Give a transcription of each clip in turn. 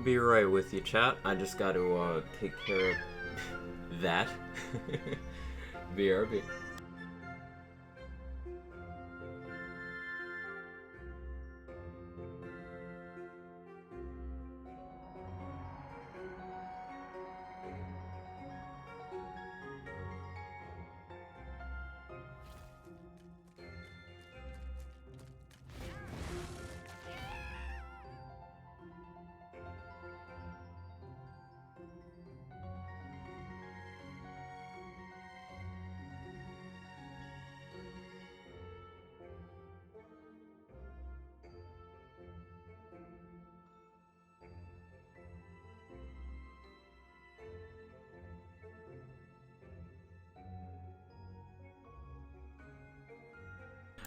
Be right with you, chat. I just got to take care of that. BRB.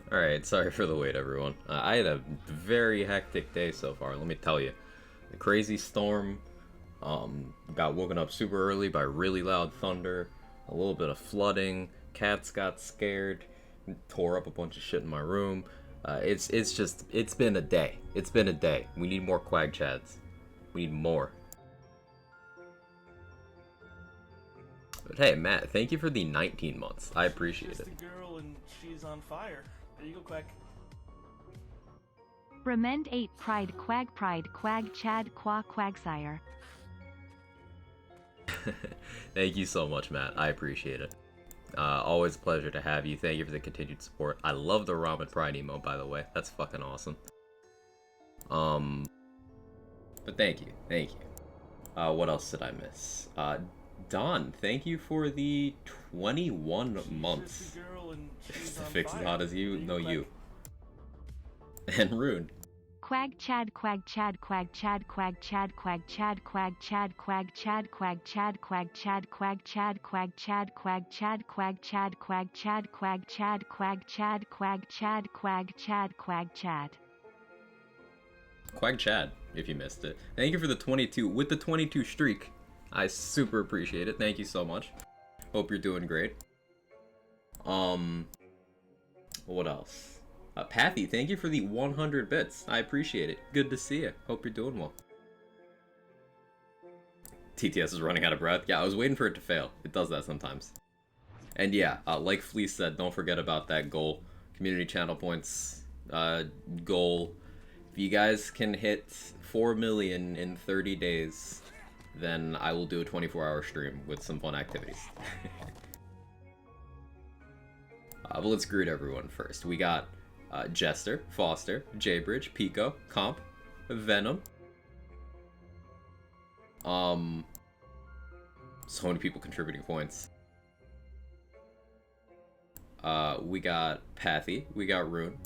Alright, sorry for the wait, everyone. I had a very hectic day so far, let me tell you. A crazy storm, got woken up super early by really loud thunder, a little bit of flooding, cats got scared, tore up a bunch of shit in my room. It's been a day. It's been a day. We need more Quag Chads. We need more. But hey, Matt, thank you for the 19 months. I appreciate it. Girl and she's on fire. There you go, Quack. Remend 8 Pride Quag Chad Qua Quagsire. Thank you so much, Matt. I appreciate it. Always a pleasure to have you. Thank you for the continued support. I love the Ramen Pride emote, by the way. That's fucking awesome. But thank you. Thank you. What else did I miss? Don, thank you for the 21 months. Fix as hot as you, no you. And Rune. Quag Chad Quag Chad Quag Chad Quag Chad Quag Chad Quag Chad Quag Chad Quag Chad Quag Chad Quag Chad Quag Chad Quag Chad Quag Chad Quag Chad Quag Chad Quag Chad Quag Chad Quag Chad Quag Chad. Quag Chad, if you missed it. Thank you for the 22 with the 22 streak. I super appreciate it. Thank you so much. Hope you're doing great. What else? Pathy, thank you for the 100 bits. I appreciate it. Good to see you. Hope you're doing well. TTS is running out of breath. Yeah, I was waiting for it to fail. It does that sometimes. And yeah, like Fleece said, don't forget about that goal. Community channel points goal. If you guys can hit 4 million in 30 days, then I will do a 24-hour stream with some fun activities. But let's greet everyone first. We got Jester, Foster, Jaybridge, Pico, Comp, Venom. So many people contributing points. We got Pathy, we got Rune,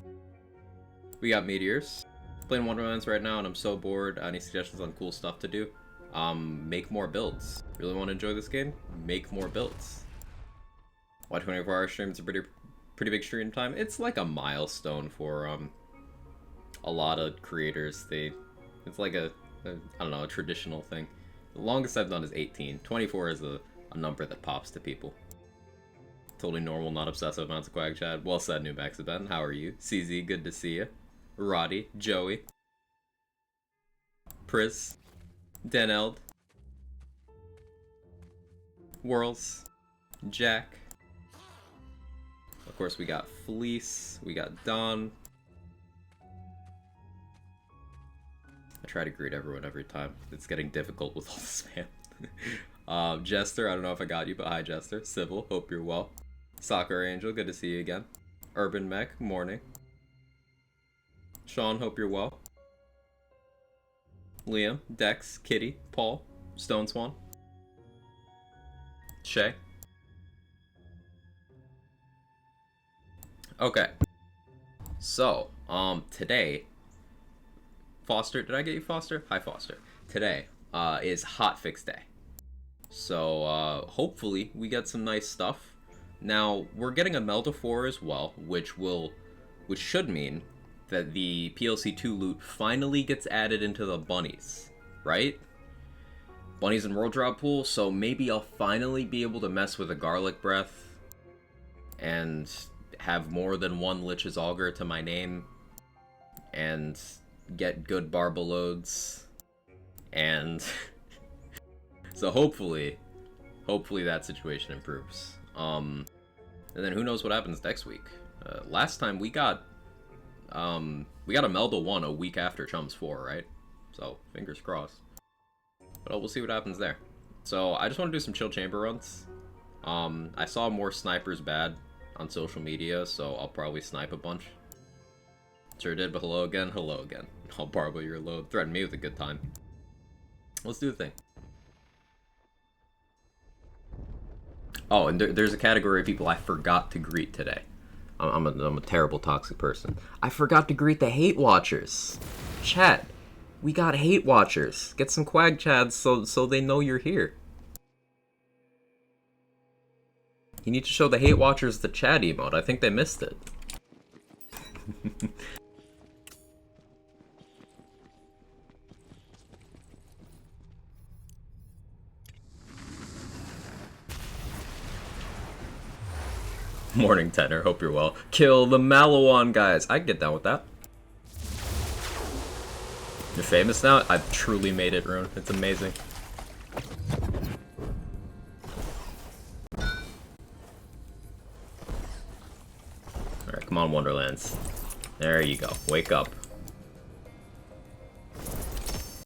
we got Meteors. Playing Wonderlands right now and I'm so bored. Any suggestions on cool stuff to do? Make more builds. Really want to enjoy this game? Make more builds. Why 24-hour streams a pretty big stream time? It's like a milestone for a lot of creators, it's like a I don't know, a traditional thing. The longest I've done is 18. 24 is a number that pops to people. Totally normal, not obsessive amounts of Quag Chad. Well said, New Ben. How are you? CZ, good to see you. Roddy, Joey, Pris, Deneld, Whirls, Jack. Of course, we got Fleece, we got Don. I try to greet everyone every time. It's getting difficult with all the spam. Jester, I don't know if I got you, but hi Jester. Sybil, hope you're well. Soccer Angel, good to see you again. Urban Mech, morning. Sean, hope you're well. Liam, Dex, Kitty, Paul, Stone Swan. Shay. Okay. So, today, Foster, did I get you Foster? Hi Foster. Today, is Hotfix Day. So, hopefully we get some nice stuff. Now, we're getting Imelda 4 as well, which should mean that the PLC 2 loot finally gets added into the bunnies, right? Bunnies and World Drop Pool, so maybe I'll finally be able to mess with a Garlic Breath and have more than one Lich's Augur to my name and get good Barba loads, and so hopefully that situation improves. And then who knows what happens next week. Last time we got Imelda 1 a week after Chums 4, right? So fingers crossed. But we'll see what happens there. So I just want to do some chill chamber runs. I saw more snipers bad on social media, so I'll probably snipe a bunch. Sure did, but hello again. I'll borrow your load. Threaten me with a good time. Let's do the thing. Oh, and there's a category of people I forgot to greet today. I'm a terrible toxic person. I forgot to greet the hate watchers. Chat, we got hate watchers. Get some Quag Chads so they know you're here. You need to show the hate watchers the Chad emote. I think they missed it. Morning, Tenor. Hope you're well. Kill the Malawan guys. I can get down with that. You're famous now? I've truly made it, Rune. It's amazing. Alright, come on, Wonderlands. There you go. Wake up. Is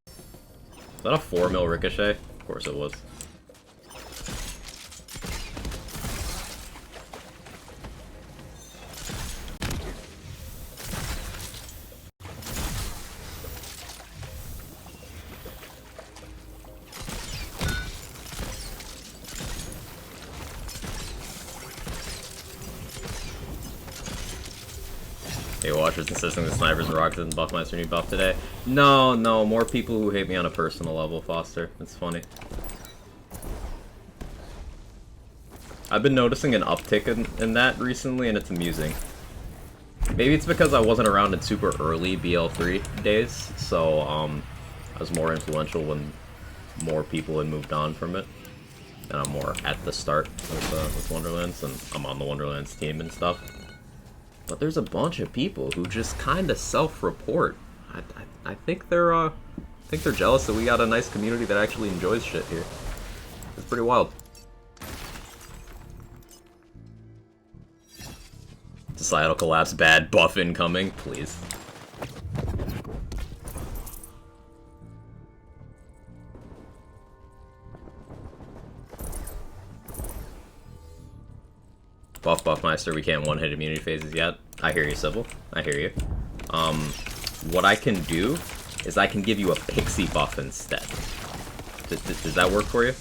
that a 4 mil ricochet? Of course it was. Hey watchers insisting that snipers and rockets and Buffmeister need buff today. No, more people who hate me on a personal level, Foster. It's funny. I've been noticing an uptick in that recently, and it's amusing. Maybe it's because I wasn't around in super early BL3 days, so I was more influential when more people had moved on from it. And I'm more at the start with Wonderlands, and I'm on the Wonderlands team and stuff. But there's a bunch of people who just kind of self-report. I think they're jealous that we got a nice community that actually enjoys shit here. It's pretty wild. Societal collapse bad, buff incoming, please. Buffmeister, we can't one-hit immunity phases yet. I hear you, Sybil. I hear you. What I can do is I can give you a pixie buff instead. Does that work for you?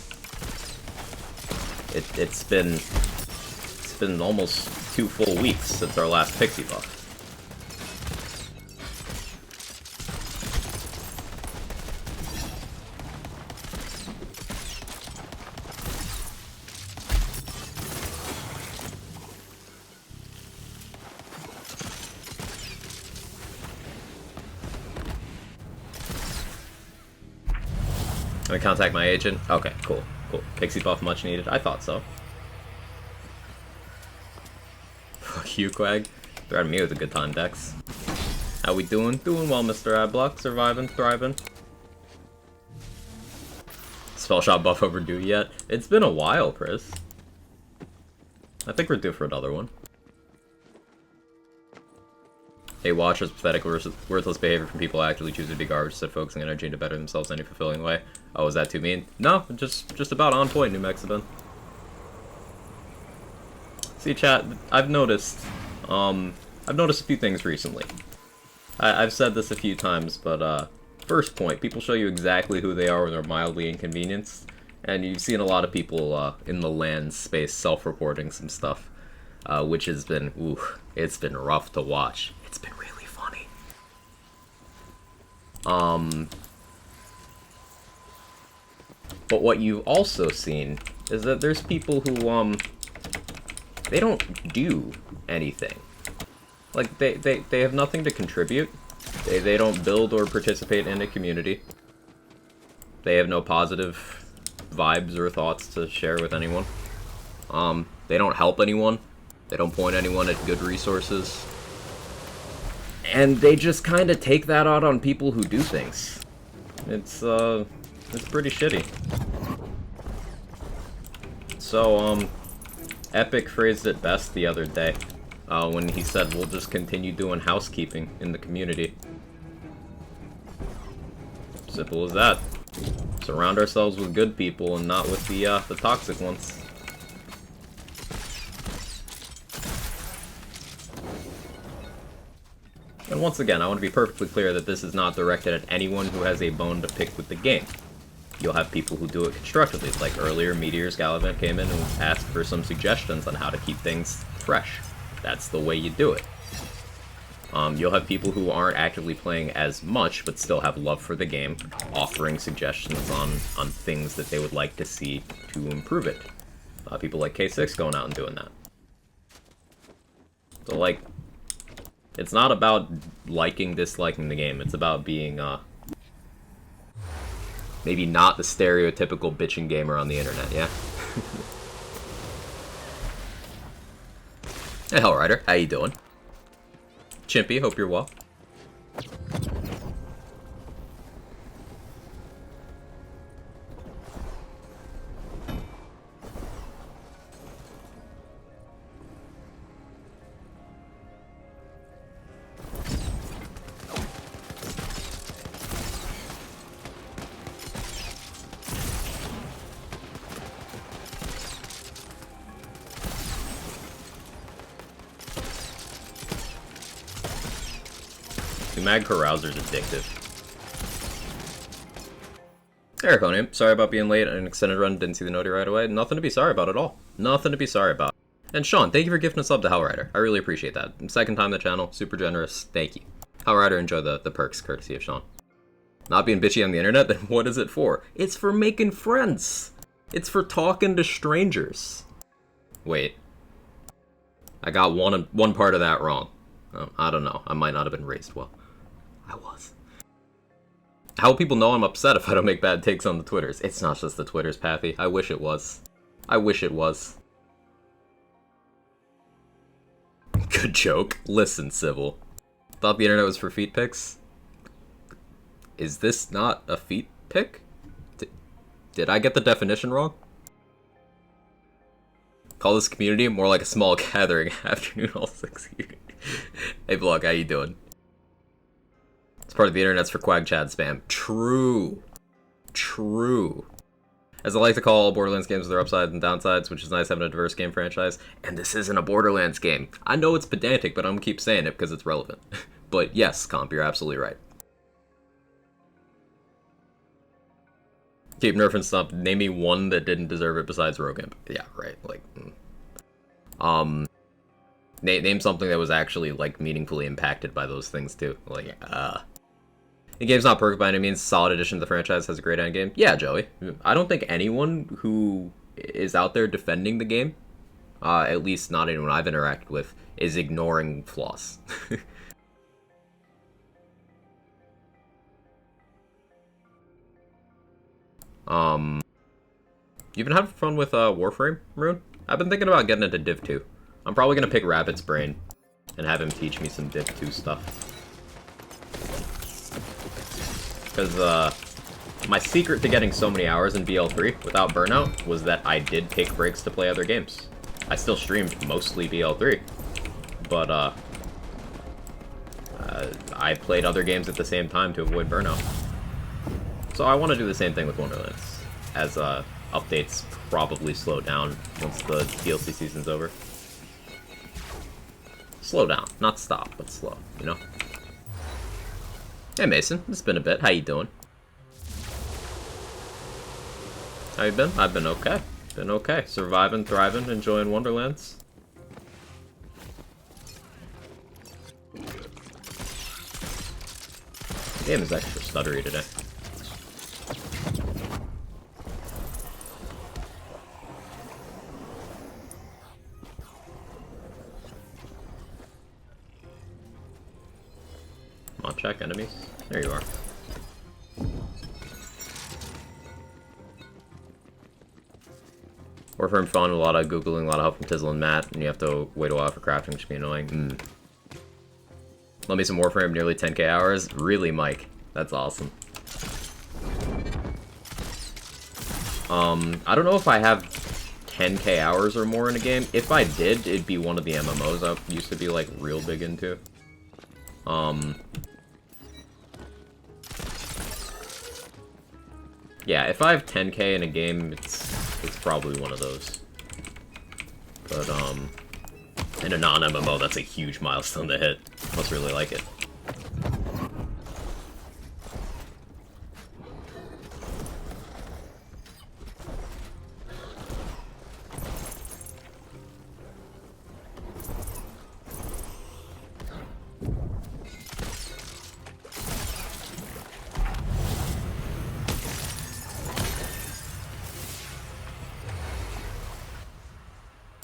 It's been almost 2 full weeks since our last pixie buff. Gonna contact my agent. Okay, cool. Pixie buff much needed. I thought so. Fuck you, Quag. Threatened me with a good time, Dex. How we doing? Doing well, Mr. Adblock. Surviving, thriving. Spell shot buff overdue yet? It's been a while, Chris. I think we're due for another one. Hey, watchers, pathetic, worthless behavior from people who actually choose to be garbage instead of focusing energy to better themselves in any fulfilling way. Oh, is that too mean? No, just about on point, New Mexican. See, chat, I've noticed a few things recently. I've said this a few times, but, first point, people show you exactly who they are when they're mildly inconvenienced, and you've seen a lot of people, in the LAN space self-reporting some stuff, which has been, ooh, it's been rough to watch. It's been really funny. But what you've also seen is that there's people who, they don't do anything. Like, they have nothing to contribute. They don't build or participate in a community. They have no positive vibes or thoughts to share with anyone. They don't help anyone. They don't point anyone at good resources. And they just kind of take that out on people who do things. It's pretty shitty. So, Epic phrased it best the other day. When he said, we'll just continue doing housekeeping in the community. Simple as that. Surround ourselves with good people and not with the toxic ones. And once again, I want to be perfectly clear that this is not directed at anyone who has a bone to pick with the game. You'll have people who do it constructively, like earlier Meteor's Gallivant came in and asked for some suggestions on how to keep things fresh. That's the way you do it. You'll have people who aren't actively playing as much, but still have love for the game, offering suggestions on things that they would like to see to improve it. People like K6 going out and doing that. So, like, it's not about liking, disliking the game. It's about being, maybe not the stereotypical bitching gamer on the internet, yeah? Hey, Hellrider, how you doing? Chimpy, hope you're well. Mag Carouser's addictive. Ericonium, sorry about being late on an extended run, didn't see the noti right away. Nothing to be sorry about at all. Nothing to be sorry about. And Sean, thank you for gifting us up to Hellrider. I really appreciate that. Second time on the channel, super generous, thank you. Hellrider, enjoy the perks, courtesy of Sean. Not being bitchy on the internet, then what is it for? It's for making friends. It's for talking to strangers. Wait. I got one part of that wrong. I don't know. I might not have been raised well. I was. How will people know I'm upset if I don't make bad takes on the Twitters? It's not just the Twitters, Pathy. I wish it was. I wish it was. Good joke. Listen, Civil. Thought the internet was for feet pics? Is this not a feet pic? Did I get the definition wrong? Call this community more like a small gathering. Afternoon all 6 years. Hey, Vlog, how you doing? It's part of the internet's for Quag Chad spam. True. True. As I like to call all Borderlands games with their upsides and downsides, which is nice having a diverse game franchise. And this isn't a Borderlands game. I know it's pedantic, but I'm gonna keep saying it because it's relevant. But yes, Comp, you're absolutely right. Keep nerfing stuff. Name me one that didn't deserve it besides Rogue Imp. Yeah, right. Like, name something that was actually, like, meaningfully impacted by those things, too. Like, The game's not perfect by any means. Solid addition to the franchise, has a great endgame. Yeah, Joey. I don't think anyone who is out there defending the game, at least not anyone I've interacted with, is ignoring flaws. You been having fun with Warframe, Rune? I've been thinking about getting into Div 2. I'm probably gonna pick Rabbit's brain and have him teach me some Div 2 stuff. Because, my secret to getting so many hours in BL3 without burnout was that I did take breaks to play other games. I still streamed mostly BL3, but, I played other games at the same time to avoid burnout. So I want to do the same thing with Wonderlands, as, updates probably slow down once the DLC season's over. Slow down. Not stop, but slow, you know? Hey Mason, it's been a bit. How you doing? How you been? I've been okay. Been okay. Surviving, thriving, enjoying Wonderlands. The game is extra stuttery today. Come on, check enemies. There you are. Warframe fun, a lot of Googling, a lot of help from Tizzle and Matt, and you have to wait a while for crafting, which can be annoying. Let me some Warframe, nearly 10k hours. Really, Mike? That's awesome. I don't know if I have 10k hours or more in a game. If I did, it'd be one of the MMOs I used to be, like, real big into. Yeah, if I have 10k in a game, it's probably one of those. But, in a non-MMO, that's a huge milestone to hit. Must really like it.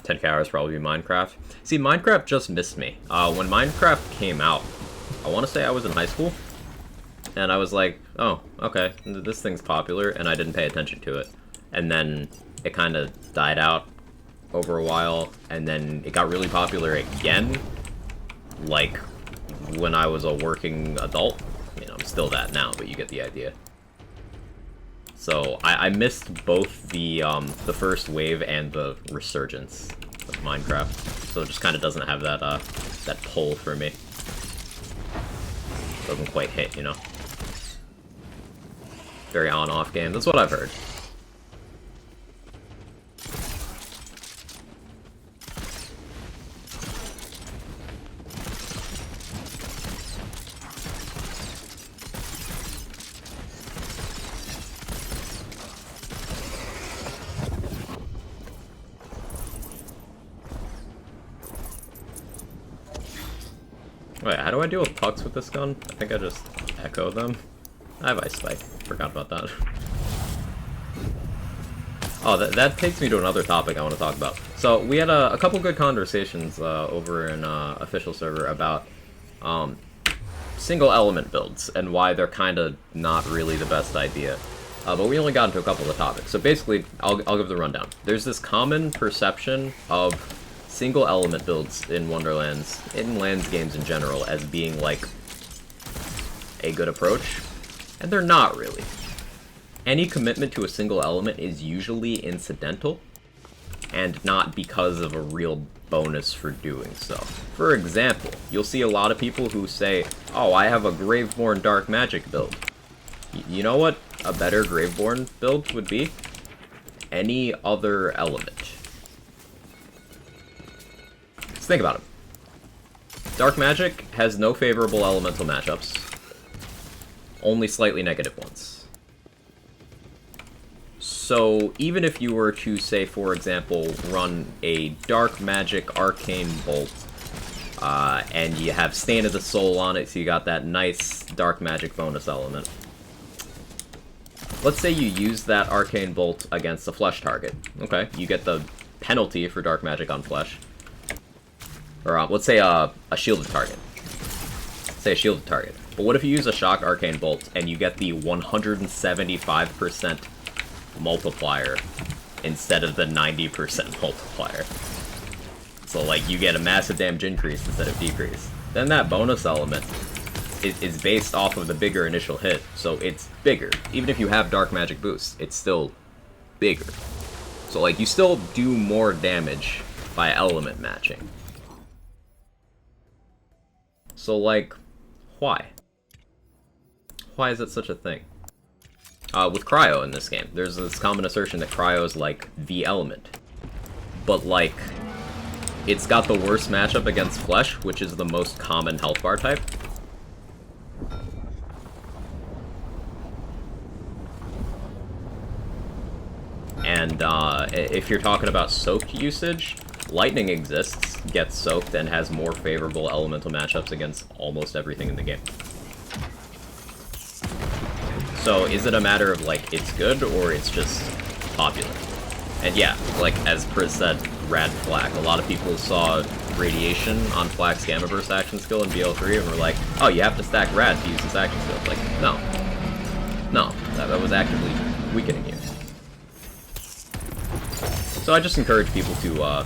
10k hours probably be Minecraft. See, Minecraft just missed me. When Minecraft came out, I want to say I was in high school, and I was like, oh, okay, this thing's popular, and I didn't pay attention to it. And then it kind of died out over a while, and then it got really popular again, like, when I was a working adult. I mean, I'm still that now, but you get the idea. So, I missed both the first wave and the resurgence of Minecraft. So it just kind of doesn't have that, that pull for me. Doesn't quite hit, you know? Very on-off game. That's what I've heard. Wait, how do I deal with pucks with this gun? I think I just echo them. I have Ice Spike. Forgot about that. Oh, that takes me to another topic I want to talk about. So, we had a couple good conversations over in official server about single element builds and why they're kind of not really the best idea. But we only got into a couple of the topics. So basically, I'll give the rundown. There's this common perception of single element builds in Wonderlands, in Lands games in general, as being like a good approach, and they're not really. Any commitment to a single element is usually incidental, and not because of a real bonus for doing so. For example, you'll see a lot of people who say, oh, I have a Graveborn Dark Magic build. You know what a better Graveborn build would be? Any other element. Let's think about it. Dark Magic has no favorable elemental matchups. Only slightly negative ones. So, even if you were to, say, for example, run a Dark Magic Arcane Bolt, and you have Stain of the Soul on it, so you got that nice Dark Magic bonus element. Let's say you use that Arcane Bolt against a Flesh target. Okay, you get the penalty for Dark Magic on Flesh. Or, let's say a shielded target. Say a shielded target. But what if you use a Shock Arcane Bolt and you get the 175% multiplier instead of the 90% multiplier. So, like, you get a massive damage increase instead of decrease. Then that bonus element is based off of the bigger initial hit, so it's bigger. Even if you have dark magic boost, it's still bigger. So, like, you still do more damage by element matching. So, like, why? Why is it such a thing? With Cryo in this game, there's this common assertion that Cryo is, like, the element. But, like, it's got the worst matchup against Flesh, which is the most common health bar type. And, if you're talking about soaked usage, Lightning exists, gets soaked, and has more favorable elemental matchups against almost everything in the game. So, is it a matter of, like, it's good, or it's just popular? And yeah, like, as Priz said, Rad Flak. A lot of people saw Radiation on Flak's Gamma Burst action skill in BL3 and were like, oh, you have to stack Rad to use this action skill. Like, no. No, that was actively weakening you. So I just encourage people to,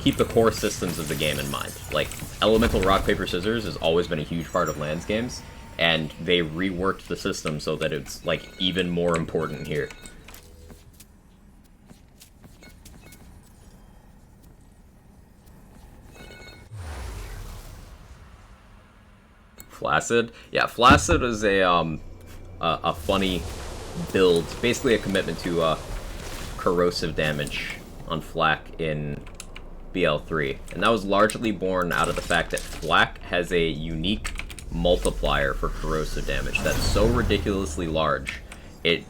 keep the core systems of the game in mind. Like, Elemental Rock, Paper, Scissors has always been a huge part of Lands games, and they reworked the system so that it's, like, even more important here. Flaccid? Yeah, Flaccid is a funny build. Basically a commitment to, corrosive damage on Flak in BL3. And that was largely born out of the fact that Flak has a unique multiplier for corrosive damage that's so ridiculously large, it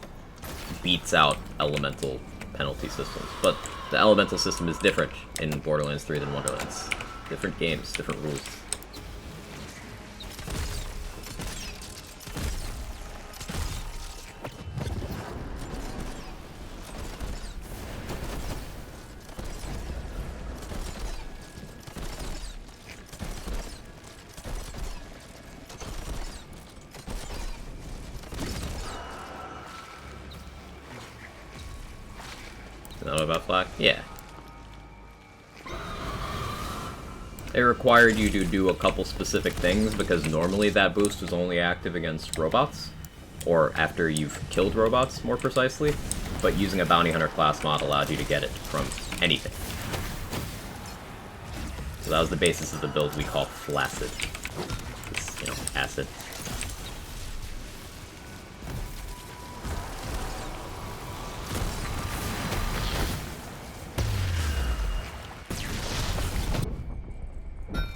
beats out elemental penalty systems. But the elemental system is different in Borderlands 3 than Wonderlands. Different games, different rules. Know about Flak? Yeah. It required you to do a couple specific things, because normally that boost was only active against robots, or after you've killed robots, more precisely, but using a Bounty Hunter class mod allowed you to get it from anything. So that was the basis of the build we call Flaccid. It's, you know, acid.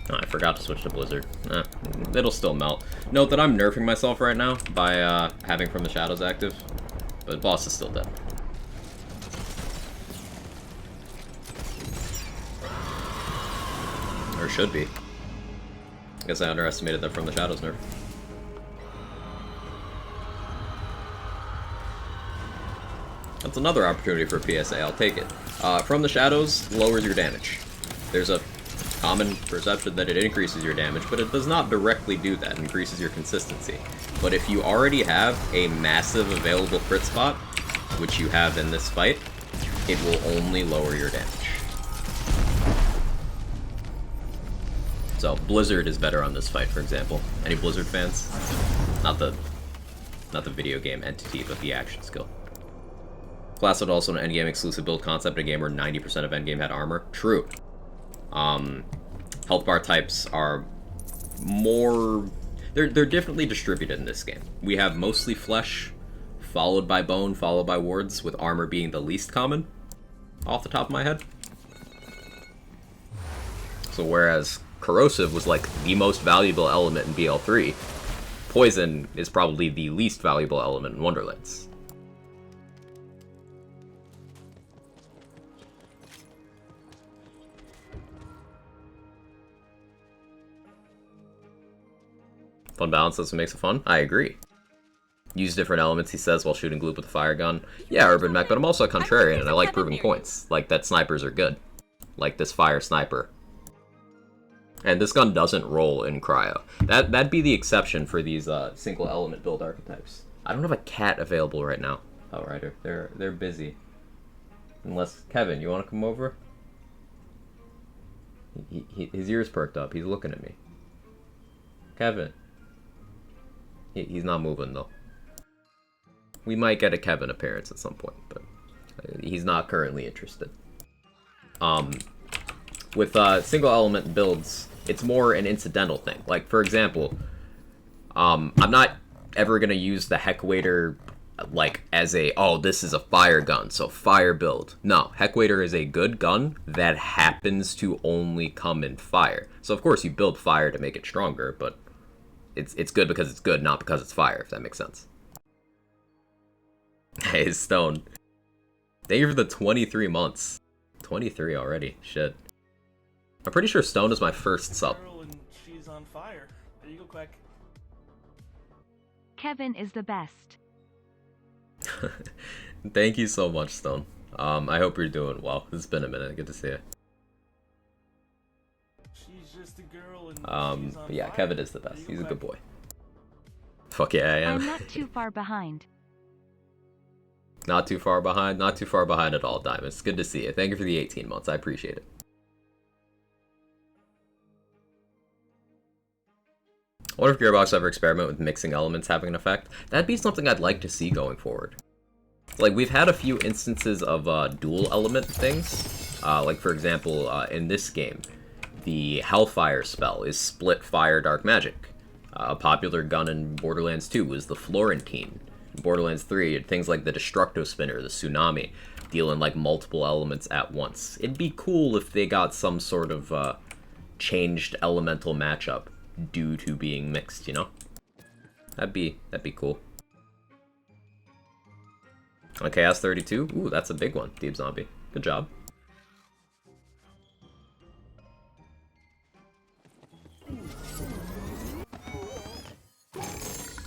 Oh, I forgot to switch to Blizzard. It'll still melt. Note that I'm nerfing myself right now by having From the Shadows active, but boss is still dead. Or should be. I guess I underestimated that From the Shadows nerf. That's another opportunity for a PSA, I'll take it. From the Shadows lowers your damage. There's a common perception that it increases your damage, but it does not directly do that. It increases your consistency. But if you already have a massive available crit spot, which you have in this fight, it will only lower your damage. So Blizzard is better on this fight, for example. Any Blizzard fans? Not the video game entity, but the action skill. Flaccid also an endgame exclusive build concept, a game where 90% of endgame had armor. True. Health bar types are more... They're differently distributed in this game. We have mostly flesh, followed by bone, followed by wards, with armor being the least common, off the top of my head. So whereas corrosive was like the most valuable element in BL3, poison is probably the least valuable element in Wonderlands. Fun balance, that's what makes it fun. I agree. Use different elements, he says, while shooting Gloop with a fire gun. Yeah, Urban Mech, but I'm also a contrarian, and I like proving points. Like that snipers are good. Like this fire sniper. And this gun doesn't roll in Cryo. That'd be the exception for these single element build archetypes. I don't have a cat available right now. Outrider. They're busy. Unless Kevin, you want to come over? His ears perked up. He's looking at me. Kevin. He's not moving though. We might get a Kevin appearance at some point, but he's not currently interested. With single element builds, it's more an incidental thing. Like, for example, I'm not ever gonna use the Heckwaiter like as a, oh, this is a fire gun, so fire build. No, Heckwaiter is a good gun that happens to only come in fire. So of course you build fire to make it stronger, but it's good because it's good, not because it's fire, if that makes sense. Hey, Stone. Thank you for the 23 months. 23 already. Shit. I'm pretty sure Stone is my first sub. Girl and she's on fire. There you go, Quack. Kevin is the best. Thank you so much, Stone. I hope you're doing well. It's been a minute. Good to see you. She's just a girl and she's on But yeah, fire. Kevin is the There best. you He's go, a good Quack. boy. Fuck yeah, I am. I'm not too far behind. Not too far behind. Not too far behind at all, Diamond. It's good to see you. Thank you for the 18 months. I appreciate it. I wonder if Gearbox ever experiment with mixing elements having an effect. That'd be something I'd like to see going forward. Like, we've had a few instances of dual element things. Like, for example, in this game, the Hellfire spell is split fire dark magic. A popular gun in Borderlands 2 was the Florentine. In Borderlands 3, things like the Destructo Spinner, the Tsunami, deal in like multiple elements at once. It'd be cool if they got some sort of changed elemental matchup due to being mixed, you know? That'd be cool. On Chaos 32? Ooh, that's a big one, Deep Zombie. Good job.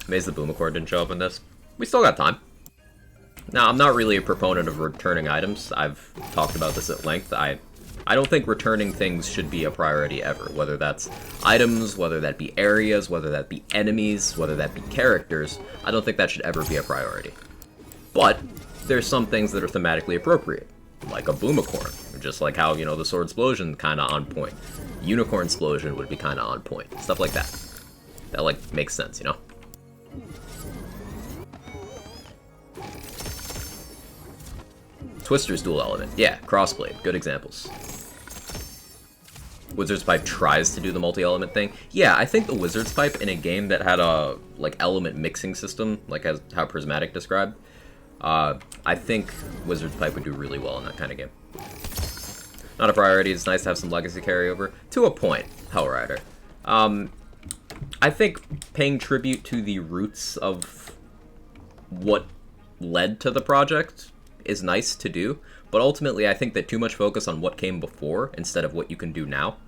Amazed the Boomacore didn't show up in this. We still got time. Now, I'm not really a proponent of returning items. I've talked about this at length. I don't think returning things should be a priority ever, whether that's items, whether that be areas, whether that be enemies, whether that be characters. I don't think that should ever be a priority. But there's some things that are thematically appropriate, like a Boomacorn, just like how, you know, the Sword Explosion kind of on point. Unicorn Explosion would be kind of on point. Stuff like that. That, like, makes sense, you know? Twister's dual element. Yeah, Crossblade. Good examples. Wizard's Pipe tries to do the multi-element thing. Yeah, I think the Wizard's Pipe in a game that had a, like, element mixing system, like as how Prismatic described, I think Wizard's Pipe would do really well in that kind of game. Not a priority. It's nice to have some legacy carryover. To a point, Hellrider. I think paying tribute to the roots of what led to the project is nice to do, but ultimately I think that too much focus on what came before instead of what you can do now,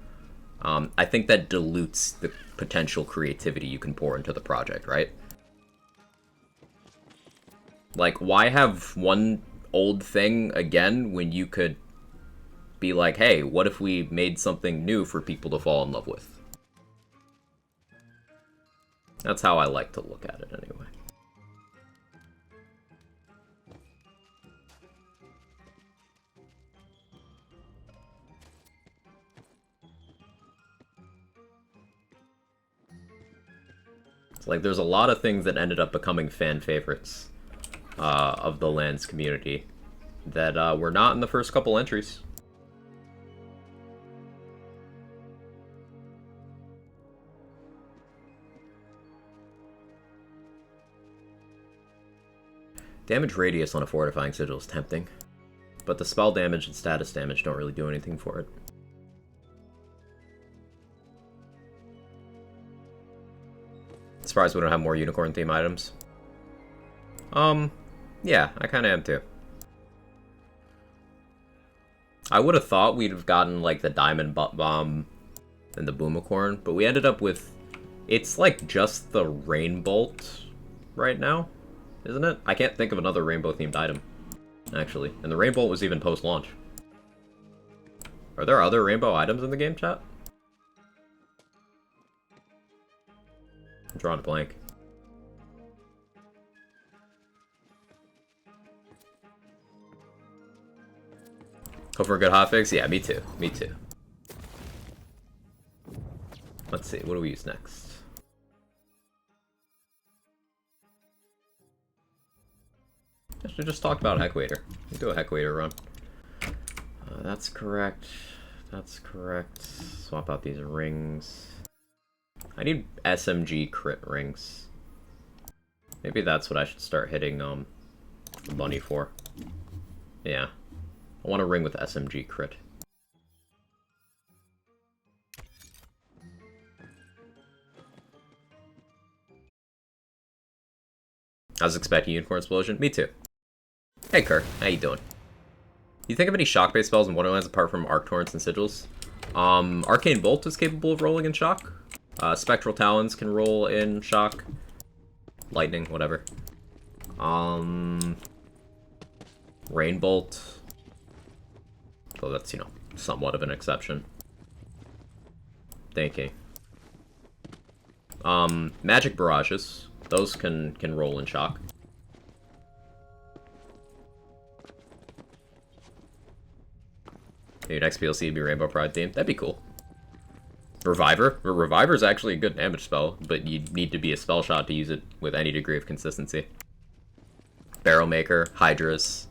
I think that dilutes the potential creativity you can pour into the project, right? Like, why have one old thing again when you could be like, hey, what if we made something new for people to fall in love with? That's how I like to look at it anyway. It's like there's a lot of things that ended up becoming fan favorites of the LANs community that were not in the first couple entries. Damage radius on a fortifying sigil is tempting, but the spell damage and status damage don't really do anything for it. Surprised we don't have more unicorn theme items. Yeah, I kinda am too. I would have thought we'd have gotten like the diamond butt bomb and the boomacorn, but we ended up with, it's like just the rainbolt right now, isn't it? I can't think of another rainbow themed item, actually. And the rainbolt was even post-launch. Are there other rainbow items in the game, chat? I'm drawing a blank. Hope for a good hotfix? Yeah, me too. Me too. Let's see, what do we use next? I should just talk about Heck Waiter. We do a Heck Waiter run. That's correct. That's correct. Swap out these rings. I need SMG crit rings. Maybe that's what I should start hitting the bunny for. Yeah. I want a ring with SMG crit. I was expecting Unicorn Explosion. Me too. Hey Kirk, how you doing? You think of any shock-based spells in Wonderlands apart from Arc Torrents and Sigils? Arcane Bolt is capable of rolling in shock. Spectral Talons can roll in shock. Lightning, whatever. Rain Bolt. Though that's, you know, somewhat of an exception. Thinking. Magic Barrages. Those can roll in shock. Maybe next PLC would be Rainbow Pride themed. That'd be cool. Reviver. Reviver is actually a good damage spell, but you need to be a spell shot to use it with any degree of consistency. Barrel Maker, Hydras,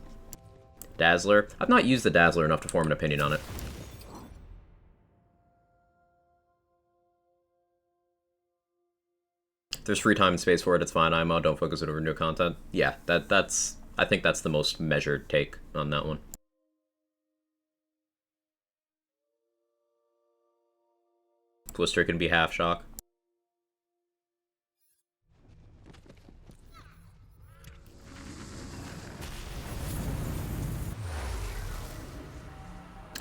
Dazzler. I've not used the Dazzler enough to form an opinion on it. If there's free time and space for it, it's fine. IMO, don't focus it over new content. Yeah, that's I think that's the most measured take on that one. Twister can be half shock.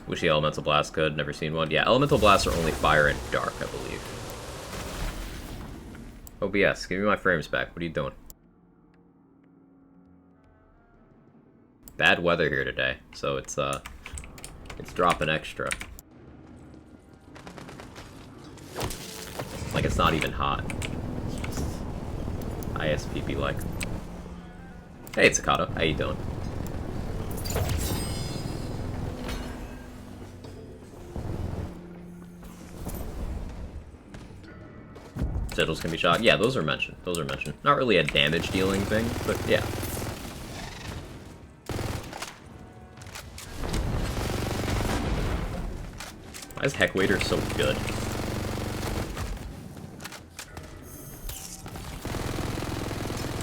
Wish the Elemental Blast could. Never seen one. Yeah, Elemental Blasts are only fire and dark, I believe. OBS, give me my frames back. What are you doing? Bad weather here today, so it's dropping extra. Like, it's not even hot. It's just ISPP-like. Hey, Tsukato. How you doing? Sigils can be shot. Yeah, those are mentioned. Those are mentioned. Not really a damage-dealing thing, but yeah. Why is Heck Waiter so good?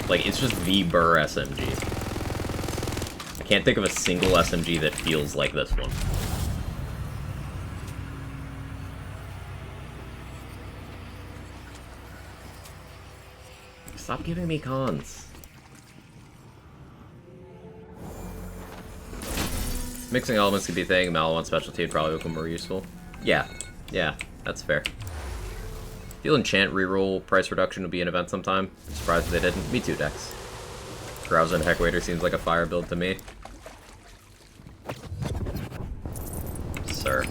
Like, it's just the Burr SMG. I can't think of a single SMG that feels like this one. Stop giving me cons. Mixing elements could be a thing. Mal 1 specialty would probably become more useful. Yeah, that's fair. Feel enchant reroll price reduction would be an event sometime. Surprised they didn't. Me too, Dex. Grouser and Heck Waiter seems like a fire build to me. Sir.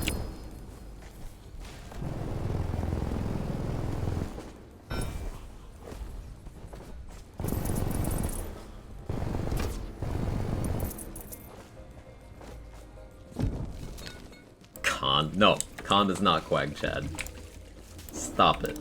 Con. No, Con does not quag Chad. Stop it.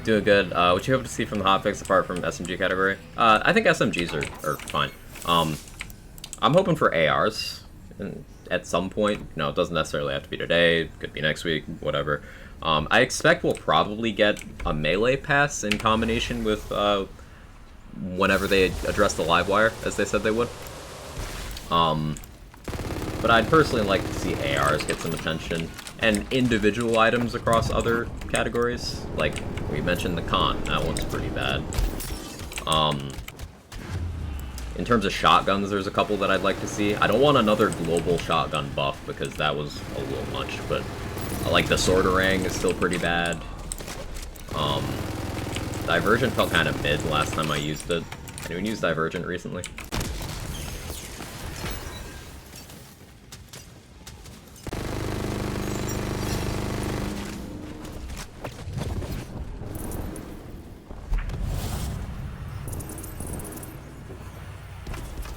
Doing good. What you hope to see from the hotfix apart from SMG category? I think SMGs are fine. I'm hoping for ARs at some point. No, it doesn't necessarily have to be today. It could be next week, whatever. I expect we'll probably get a melee pass in combination with whenever they address the live wire, as they said they would. But I'd personally like to see ARs get some attention, and individual items across other categories. Like, we mentioned the Con, that one's pretty bad. In terms of shotguns, there's a couple that I'd like to see. I don't want another global shotgun buff, because that was a little much, but I like the Swordorang is still pretty bad. Divergent felt kind of mid last time I used it. Anyone use Divergent recently?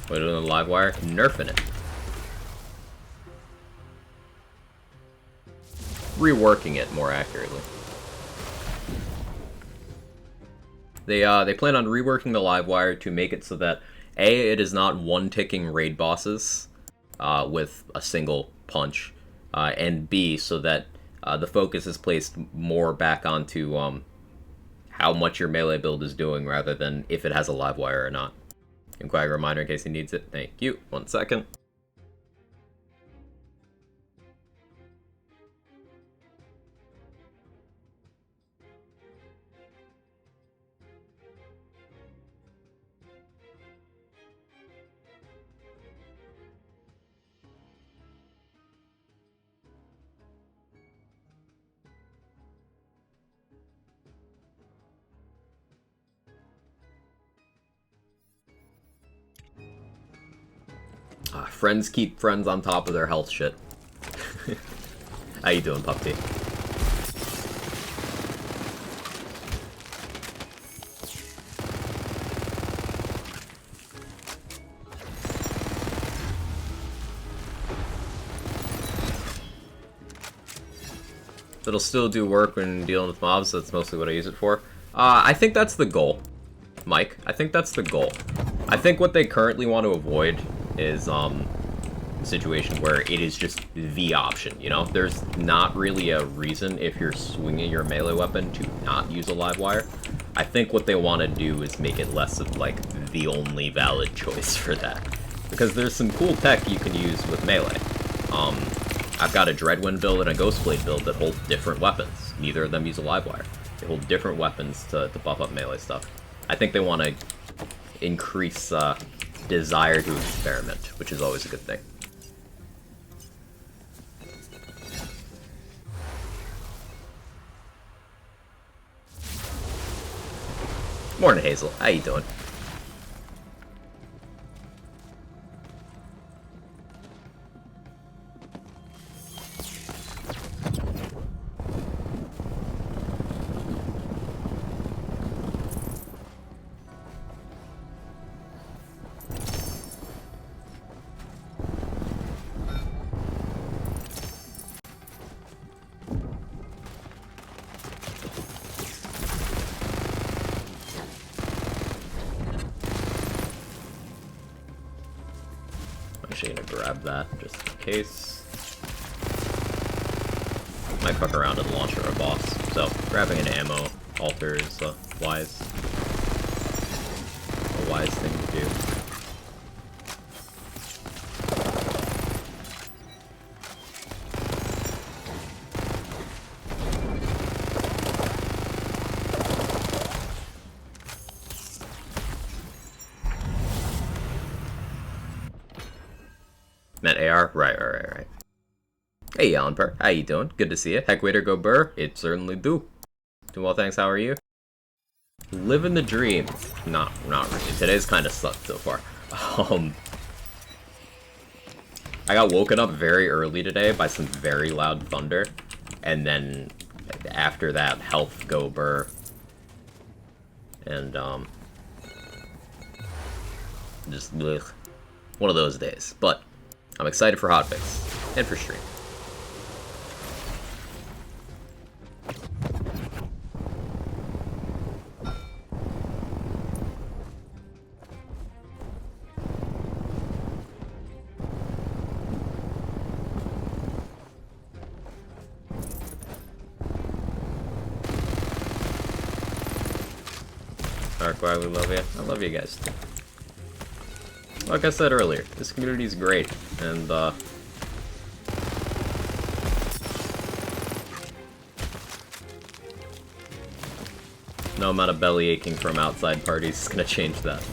What are we doing the live wire? Nerfing it. Reworking it more accurately. They plan on reworking the live wire to make it so that A, it is not one-ticking raid bosses with a single punch, and B, so that the focus is placed more back onto how much your melee build is doing rather than if it has a live wire or not. And Quag reminder in case he needs it. Thank you. 1 second. Friends keep friends on top of their health shit. How you doing, Puppy? It'll still do work when dealing with mobs, that's mostly what I use it for. I think that's the goal, Mike. I think that's the goal. I think what they currently want to avoid is a situation where it is just the option, you know? There's not really a reason if you're swinging your melee weapon to not use a live wire. I think what they want to do is make it less of, like, the only valid choice for that. Because there's some cool tech you can use with melee. I've got a Dreadwind build and a Ghostblade build that hold different weapons. Neither of them use a live wire. They hold different weapons to buff up melee stuff. I think they want to increase desire to experiment, which is always a good thing. Morning, Hazel. How you doing? Actually gonna grab that just in case. Might fuck around and launch a boss, so grabbing an ammo altar is a wise thing to do. Met AR? Right. Hey, Alan Burr. How you doing? Good to see you. Heck, way to go, Burr. It certainly do. Doing well, thanks. How are you? Living the dream. Not really. Today's kind of sucked so far. I got woken up very early today by some very loud thunder. And then, after that, health go Burr. And, just, ugh. One of those days. But I'm excited for Hotfix, and for stream. Alright, we love you. I love you guys too. Like I said earlier, this community is great, and no amount of belly aching from outside parties is gonna change that.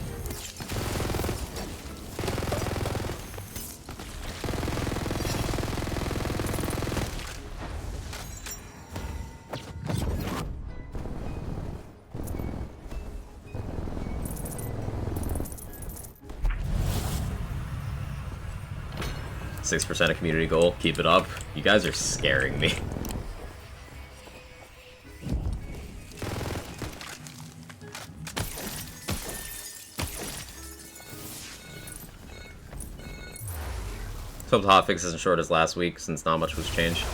6% of community goal. Keep it up. You guys are scaring me. Hope the hotfix isn't short as last week, since not much was changed.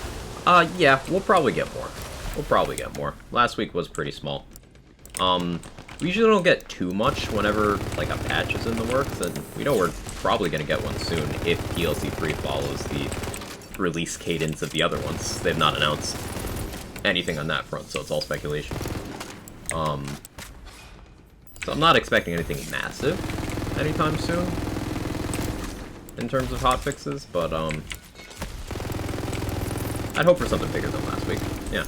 Yeah, we'll probably get more. We'll probably get more. Last week was pretty small. We usually don't get too much whenever, like, a patch is in the works, and we know we're probably gonna get one soon if DLC 3 follows the release cadence of the other ones. They've not announced anything on that front, so it's all speculation. So I'm not expecting anything massive anytime soon in terms of hotfixes, but I'd hope for something bigger than last week. Yeah.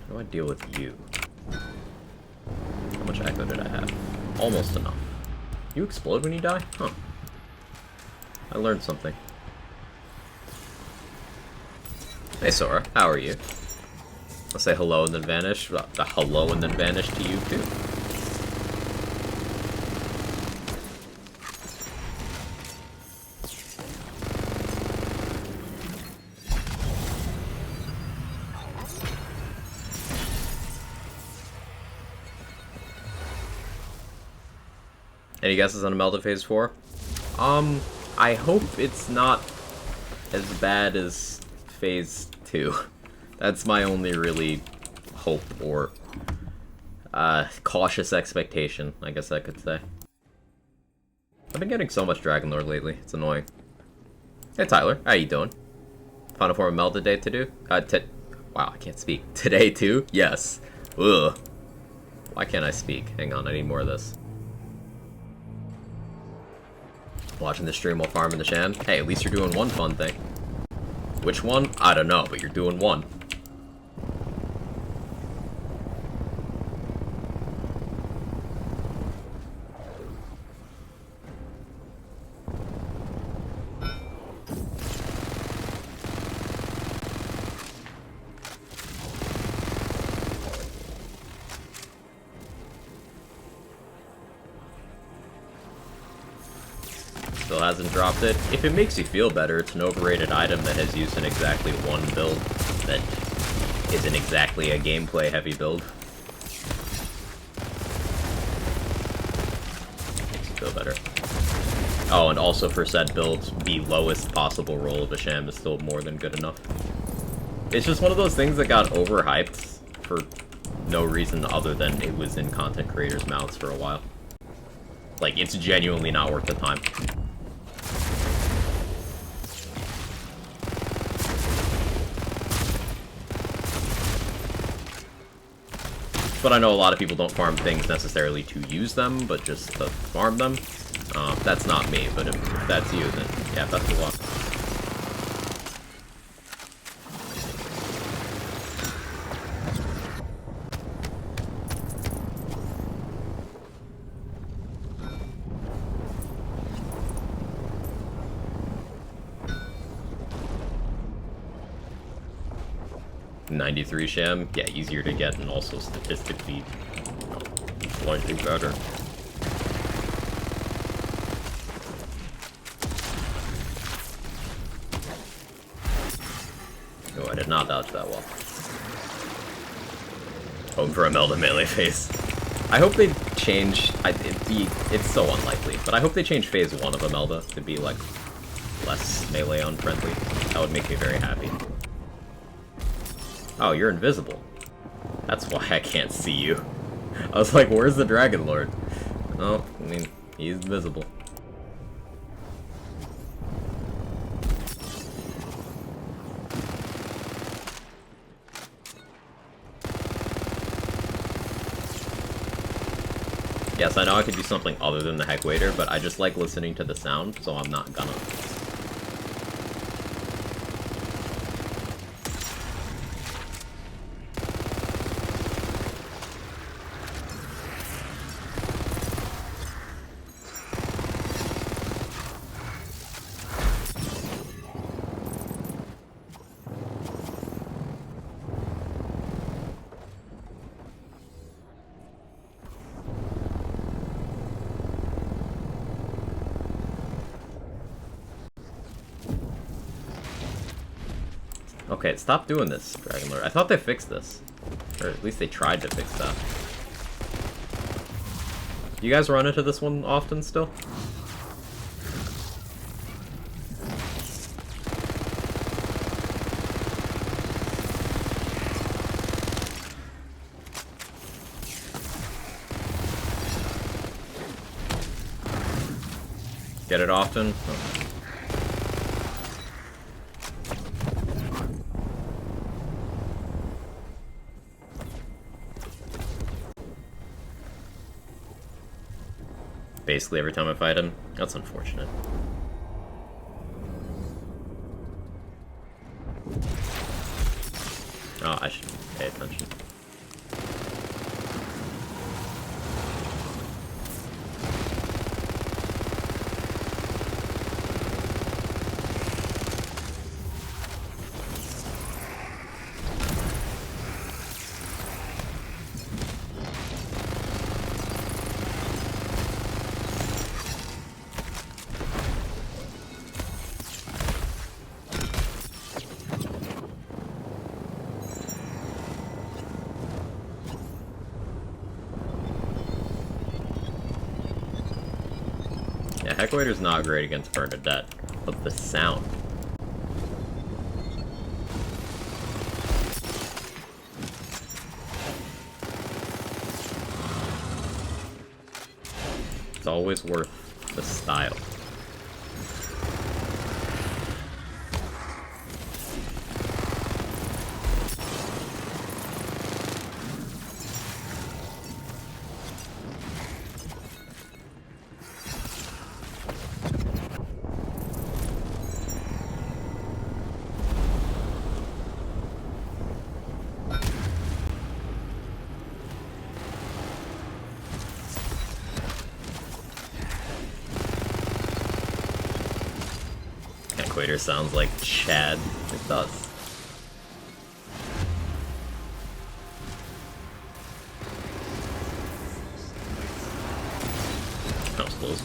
How do I deal with you? How much echo did I have? Almost enough. You explode when you die? Huh. I learned something. Hey Sora, how are you? I'll say hello and then vanish. Hello and then vanish to you too. Any guesses on Imelda Phase 4? I hope it's not as bad as Phase 2. That's my only really hope or cautious expectation, I guess I could say. I've been getting so much Dragon Lord lately, it's annoying. Hey Tyler, how you doing? Final form of Imelda day to do? Wow, I can't speak. Today too? Yes. Ugh. Why can't I speak? Hang on, I need more of this. Watching the stream while farming the sham? Hey, at least you're doing one fun thing. Which one? I don't know, but you're doing one. Still hasn't dropped it. If it makes you feel better, it's an overrated item that has used in exactly one build that isn't exactly a gameplay heavy build. Makes you feel better. Oh, and also for said build, the lowest possible roll of a sham is still more than good enough. It's just one of those things that got overhyped for no reason other than it was in content creators' mouths for a while. Like, it's genuinely not worth the time. But I know a lot of people don't farm things necessarily to use them, but just to farm them. That's not me, but if that's you, then yeah, best of luck. .93 sham, yeah, easier to get and also statistically slightly better. Oh, I did not dodge that well. Home for Imelda melee phase. I hope they change. It's so unlikely, but I hope they change phase 1 of Imelda to be like less melee unfriendly. That would make me very happy. Oh, you're invisible. That's why I can't see you. I was like, where's the Dragon Lord? Oh, I mean, he's invisible. Yes, I know I could do something other than the Heck Waiter, but I just like listening to the sound, so I'm not gonna. Okay, stop doing this, Dragon Lord. I thought they fixed this. Or at least they tried to fix that. You guys run into this one often still? Get it often? Oh. Basically every time I fight him. That's unfortunate. Oh, I should pay attention. Yeah, Heckwader's not great against Bernadette, but the sound. It's always worth the style. Equator sounds like Chad. It does. That was close.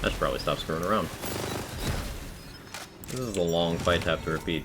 I should probably stop screwing around. This is a long fight to have to repeat.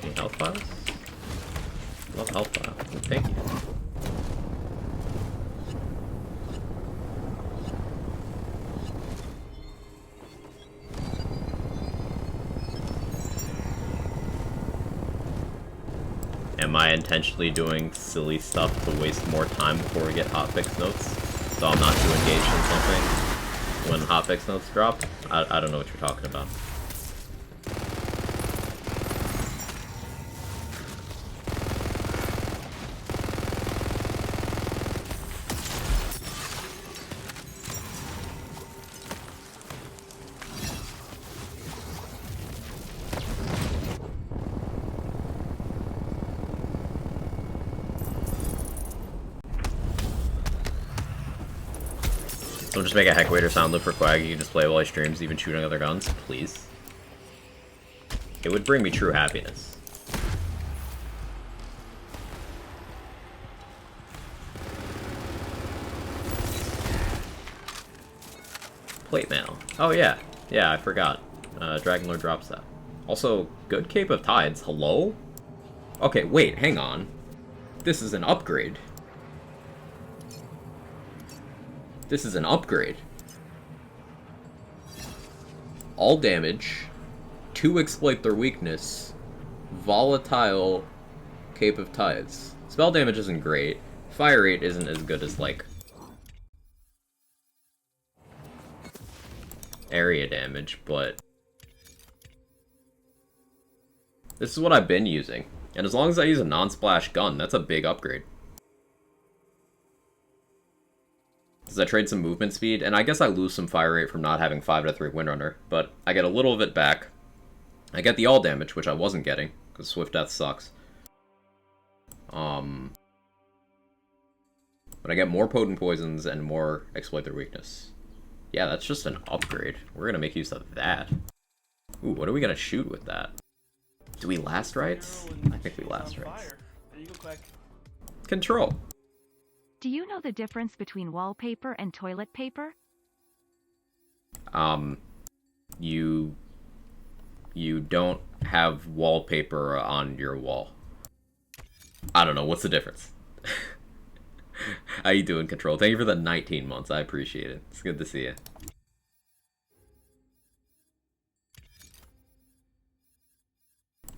Any health files? Love health file. Thank you. Am I intentionally doing silly stuff to waste more time before we get hotfix notes? So I'm not too engaged in something when hotfix notes drop? I don't know what you're talking about. So just make a Heckwader sound loop for Quag, you can just play while he streams, even shooting other guns, please. It would bring me true happiness. Plate mail. Oh yeah. Yeah, I forgot. Dragon Lord drops that. Also, good Cape of Tides. Hello? Okay, wait, hang on. This is an upgrade. This is an upgrade. All damage, 2 exploit their weakness, volatile Cape of Tides. Spell damage isn't great. Fire rate isn't as good as, like, area damage, but this is what I've been using. And as long as I use a non-splash gun, that's a big upgrade. Does I trade some movement speed? And I guess I lose some fire rate from not having 5-3 Windrunner, but I get a little of it back. I get the all damage, which I wasn't getting, because Swift Death sucks. But I get more potent poisons and more exploit their weakness. Yeah, that's just an upgrade. We're gonna make use of that. Ooh, what are we gonna shoot with that? Do we last rights? I think we last rights. There you go, Quack. Control. Do you know the difference between wallpaper and toilet paper? You don't have wallpaper on your wall. I don't know, what's the difference? How you doing, Control? Thank you for the 19 months, I appreciate it. It's good to see you.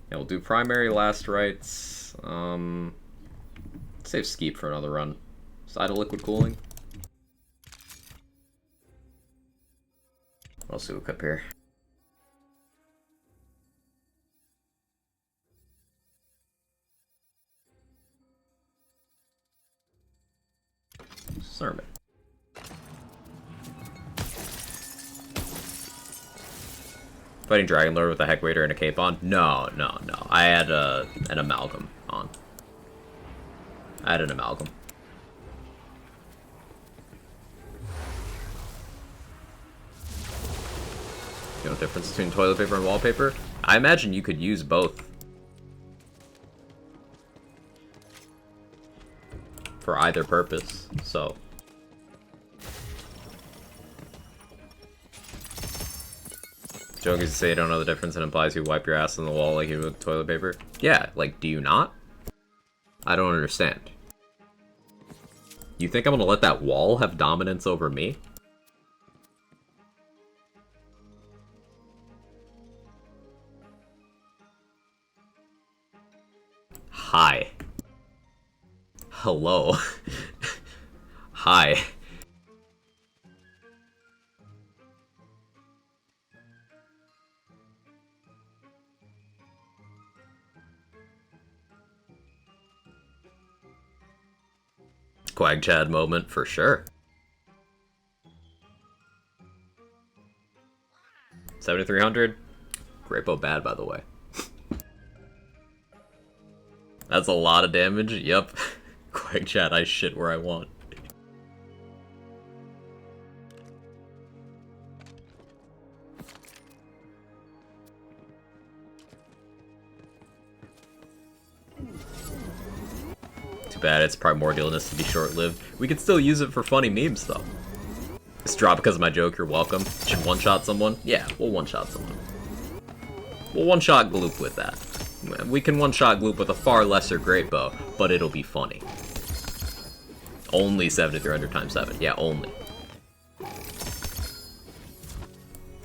Yeah, we'll do primary last rights. Save Skeep for another run. Side of liquid cooling. What else do we equip here? Sermon. Fighting Dragon Lord with a Heck Waiter and a cape on? No. I had an amalgam on. I had an amalgam. You know the difference between toilet paper and wallpaper? I imagine you could use both. For either purpose, so. Joke is to say you don't know the difference and implies you wipe your ass on the wall like you do with toilet paper. Yeah, like, do you not? I don't understand. You think I'm gonna let that wall have dominance over me? Hi. Hello. Hi. Quag Chad moment for sure. 7,300. Grapo bad, by the way. That's a lot of damage. Yep. Quag Chad, I shit where I want. Too bad its primordialness to be short-lived. We could still use it for funny memes, though. It's drop because of my joke, you're welcome. Should one-shot someone? Yeah, we'll one-shot someone. We'll one-shot Gloop with that. We can one-shot Gloop with a far lesser Great Bow, but it'll be funny. Only 7,300 times 7. Yeah, only.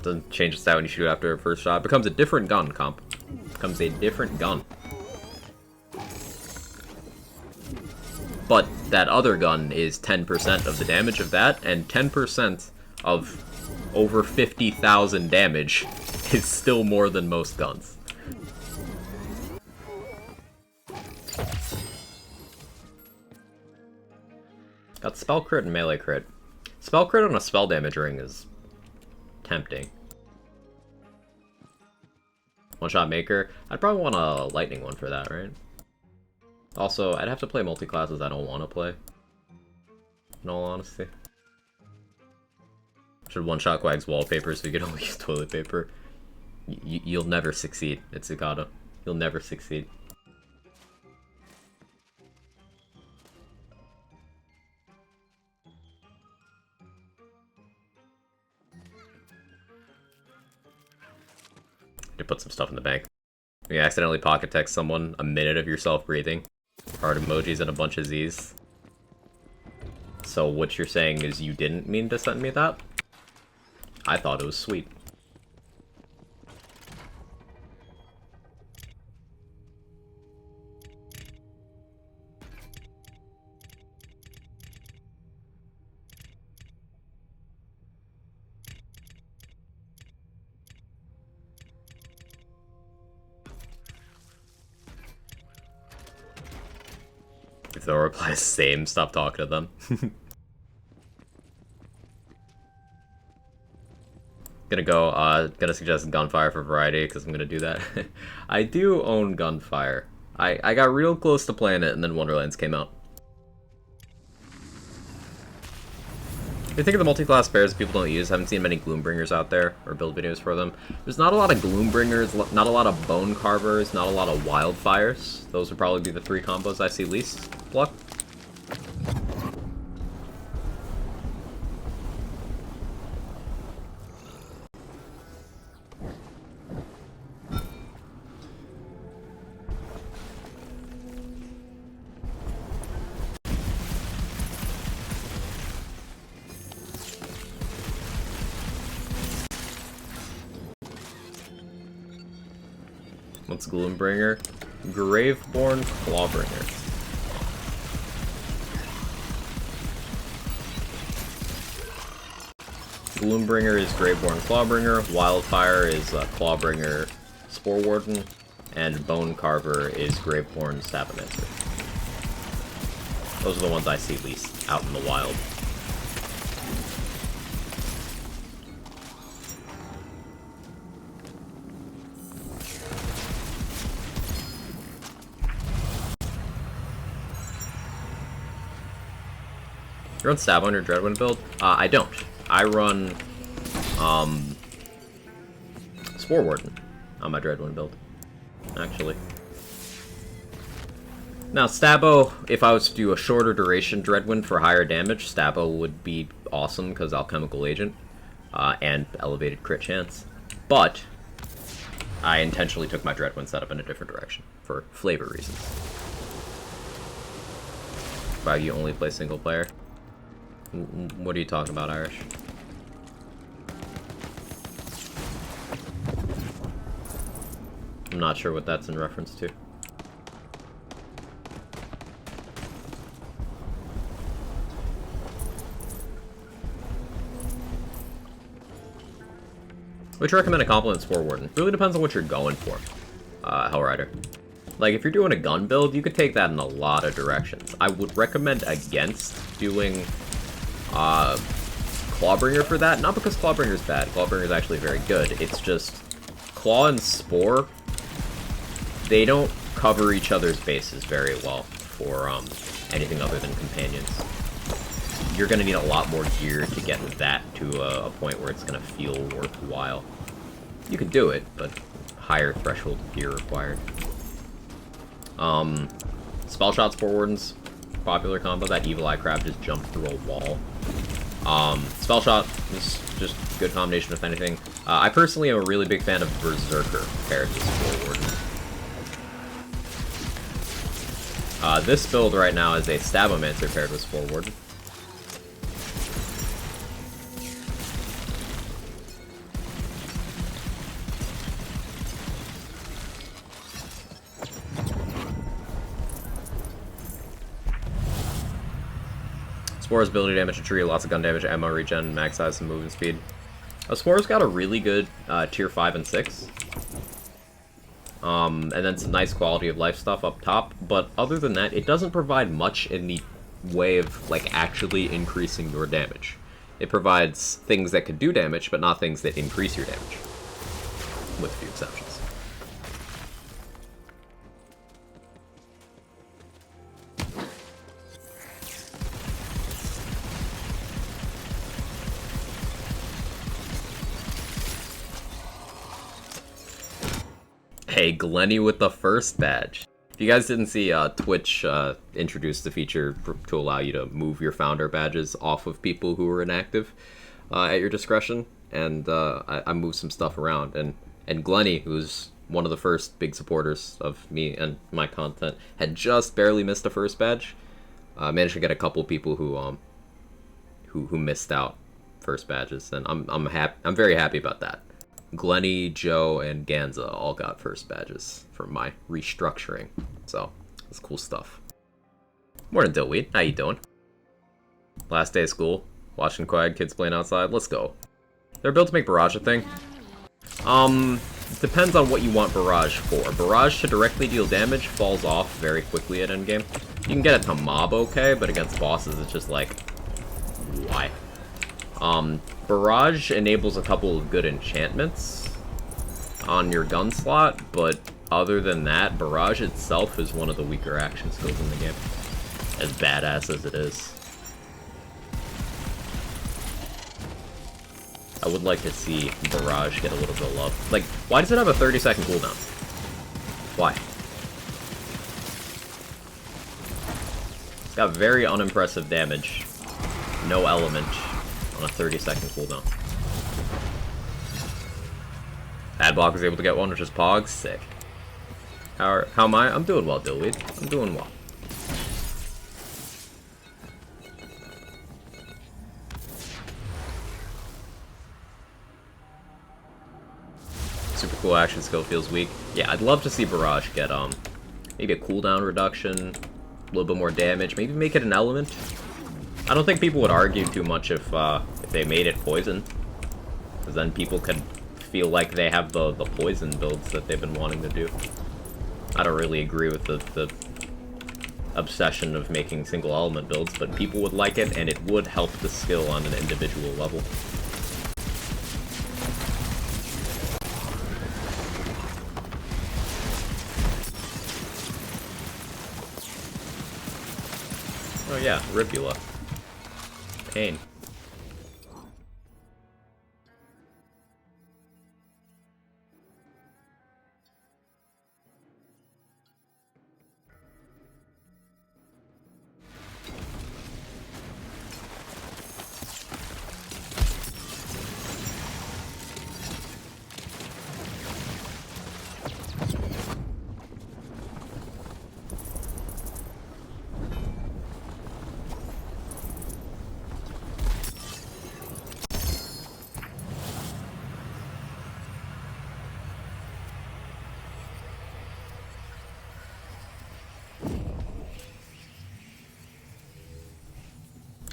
Doesn't change the stat when you shoot after a first shot. It becomes a different gun, comp. Becomes a different gun. But that other gun is 10% of the damage of that, and 10% of over 50,000 damage is still more than most guns. Got spell crit and melee crit. Spell crit on a spell damage ring is tempting. One-shot maker. I'd probably want a lightning one for that, right? Also, I'd have to play multi-classes I don't want to play. In all honesty. Should one-shot Quag's wallpaper so you can only use toilet paper. You'll never succeed, Itsukado. You'll never succeed. To put some stuff in the bank. You accidentally pocket text someone a minute of yourself breathing. Heart emojis and a bunch of Z's. So what you're saying is you didn't mean to send me that? I thought it was sweet. If they'll reply same, stop talking to them. Gonna suggest Gunfire for variety, because I'm gonna do that. I do own Gunfire. I got real close to playing it, and then Wonderlands came out. I think of the multi-class spares people don't use. I haven't seen many Gloombringers out there, or build videos for them. There's not a lot of Gloombringers, not a lot of Bone Carvers, not a lot of Wildfires. Those would probably be the 3 combos I see least. Pluck. What's Gloombringer? Graveborn Clawbringer. Gloombringer is Graveborn Clawbringer, Wildfire is Clawbringer Spore Warden, and Bone Carver is Graveborn Sabomancer. Those are the ones I see least out in the wild. You run Stab on your Dreadwind build? I don't. I run, Spore Warden on my Dreadwind build, actually. Now, Stabbo, if I was to do a shorter duration Dreadwind for higher damage, Stabbo would be awesome because Alchemical Agent, and elevated crit chance. But, I intentionally took my Dreadwind setup in a different direction, for flavor reasons. Wow, you only play single player? What are you talking about, Irish? I'm not sure what that's in reference to. Would you recommend a Compliment Spore Warden? Really depends on what you're going for, Hellrider. Like, if you're doing a gun build, you could take that in a lot of directions. I would recommend against doing Clawbringer for that, not because Clawbringer's bad. Clawbringer's actually very good. It's just Claw and Spore, they don't cover each other's bases very well for anything other than companions. You're going to need a lot more gear to get that to a point where it's going to feel worthwhile. You can do it, but higher threshold gear required. Spell Shot Spore Warden's popular combo. That Evil Eye Crab just jumped through a wall. Spell Shot is just a good combination with anything. I personally am a really big fan of Berserker paired with Spore Warden. This build right now is a Stabomancer paired with Spore Warden. Spore's ability damage to tree, lots of gun damage, ammo regen, max size, and movement speed. Spore's got a really good tier 5 and 6. And then some nice quality of life stuff up top, but other than that, it doesn't provide much in the way of, like, actually increasing your damage. It provides things that could do damage, but not things that increase your damage. With a few exceptions. Hey, Glenny with the first badge. If you guys didn't see, Twitch introduced the feature to allow you to move your founder badges off of people who are inactive at your discretion, and I moved some stuff around, and Glenny, who's one of the first big supporters of me and my content, had just barely missed a first badge. Managed to get a couple people who missed out first badges, and I'm very happy about that. Glenny, Joe, and Ganza all got first badges from my restructuring. So, that's cool stuff. Morning, Dillweed. How you doing? Last day of school. Watching Quag, kids playing outside. Let's go. They're built to make Barrage a thing. Depends on what you want Barrage for. Barrage to directly deal damage falls off very quickly at endgame. You can get it to mob okay, but against bosses it's just like, why? Barrage enables a couple of good enchantments on your gun slot, but other than that, Barrage itself is one of the weaker action skills in the game. As badass as it is. I would like to see Barrage get a little bit of love. Like, why does it have a 30-second cooldown? Why? It's got very unimpressive damage. No element on a 30-second cooldown. Adblock is able to get one, which is Pog. Sick. How am I? I'm doing well, Dillweed. I'm doing well. Super cool action skill feels weak. Yeah, I'd love to see Barrage get maybe a cooldown reduction, a little bit more damage, maybe make it an element. I don't think people would argue too much if they made it poison, because then people could feel like they have the poison builds that they've been wanting to do. I don't really agree with the obsession of making single element builds, but people would like it, and it would help the skill on an individual level. Oh yeah, Ribula. Pain.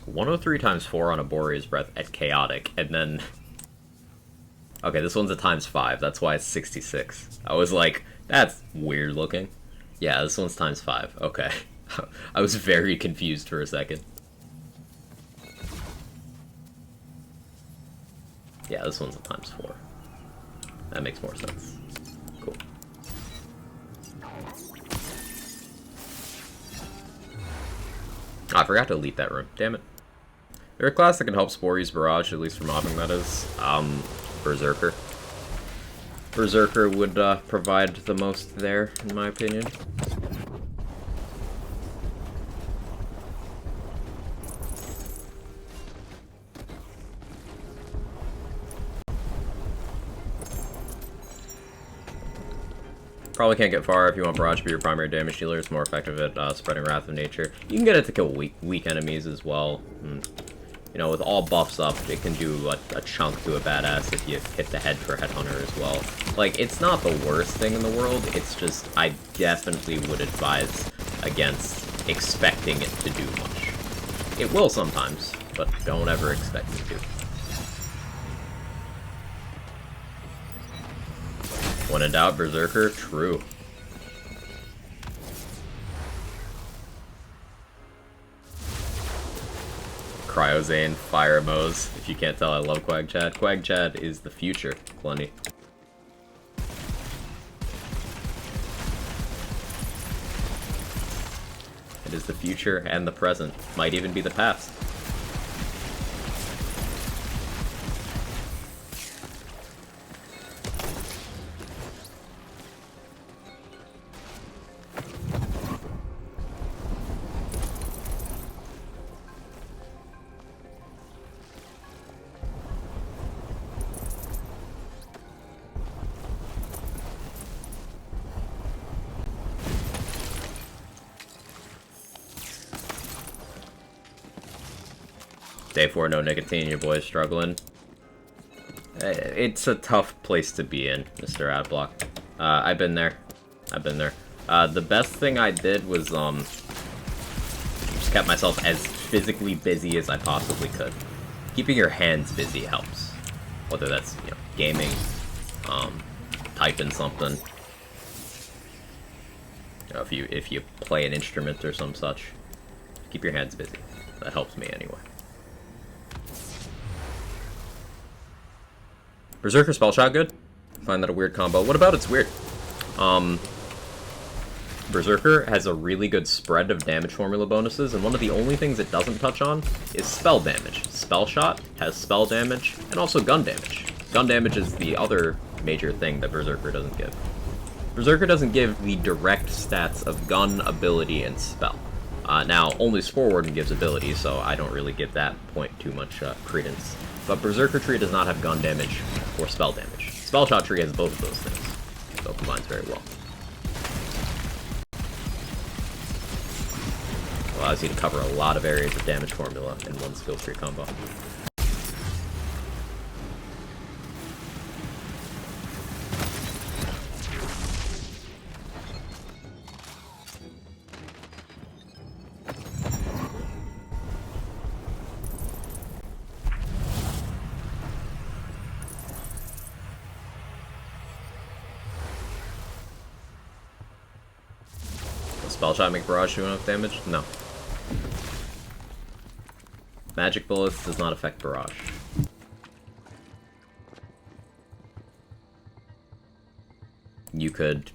(103 times 4 on a Borea's Breath at Chaotic, and then... Okay, this one's a times 5, that's why it's 66. I was like, that's weird looking. Yeah, this one's times 5, okay. I was very confused for a second. Yeah, this one's a times 4. That makes more sense. Cool. Oh, I forgot to delete that room, damn it. They're a class that can help Spore use Barrage, at least for mobbing metas. Berserker. Berserker would provide the most there, in my opinion. Probably can't get far if you want Barrage to be your primary damage dealer. It's more effective at spreading Wrath of Nature. You can get it to kill weak enemies as well. You know, with all buffs up, it can do a chunk to a badass if you hit the head for Headhunter as well. Like, it's not the worst thing in the world, it's just, I definitely would advise against expecting it to do much. It will sometimes, but don't ever expect it to. When in doubt, Berserker, true. Cryozane, Fire Mose. If you can't tell, I love Quagchad. Quagchad is the future, plenty. It is the future and the present. Might even be the past. Day 4, no nicotine, your boy's struggling. It's a tough place to be in, Mr. Adblock. I've been there. I've been there. The best thing I did was, just kept myself as physically busy as I possibly could. Keeping your hands busy helps. Whether that's, you know, gaming, typing something. if you play an instrument or some such, keep your hands busy. That helps me anyway. Berserker spell shot good? Find that a weird combo. What about it's weird? Berserker has a really good spread of damage formula bonuses, and one of the only things it doesn't touch on is spell damage. Spell shot has spell damage, and also gun damage. Gun damage is the other major thing that Berserker doesn't give. Berserker doesn't give the direct stats of gun, ability, and spell. Now, only Spore Warden gives ability, so I don't really give that point too much credence. But Berserker Tree does not have gun damage or spell damage. Spell Shot Tree has both of those things, so it combines very well. Allows you to cover a lot of areas of damage formula in one skill tree combo. Spell Shot make Barrage do enough damage? No. Magic Bullets does not affect Barrage. You could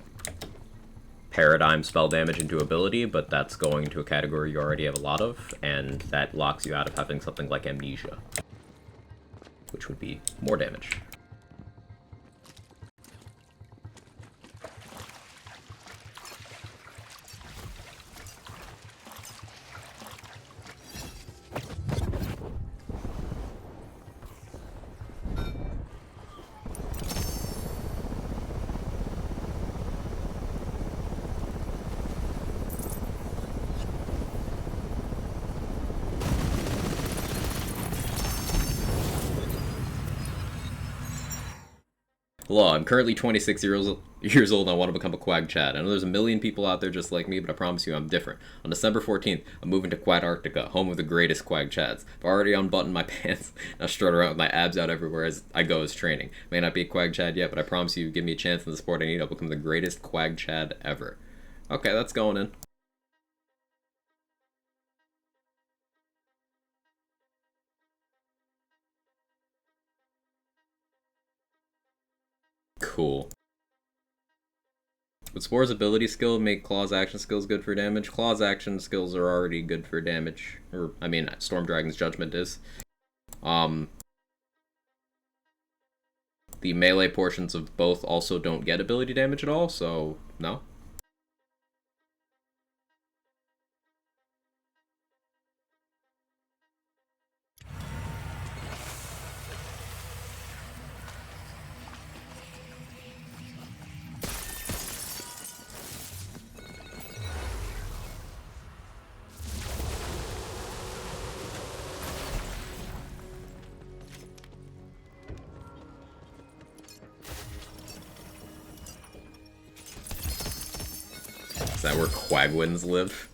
Paradigm spell damage into ability, but that's going to a category you already have a lot of, and that locks you out of having something like Amnesia, which would be more damage. Hello, I'm currently 26 years old and I want to become a Quag Chad. I know there's a million people out there just like me, but I promise you I'm different. On December 14th, I'm moving to Quad Arctica, home of the greatest Quag Chads. I've already unbuttoned my pants and I strut around with my abs out everywhere as I go as training. May not be a Quag Chad yet, but I promise you, give me a chance in the sport I need, I'll become the greatest Quag Chad ever. Okay, that's going in. Cool. Would Spore's ability skill make Claw's action skills good for damage? Claw's action skills are already good for damage. Or, I mean, Storm Dragon's Judgment is. The melee portions of both also don't get ability damage at all, so no. Is that where Quagwins live?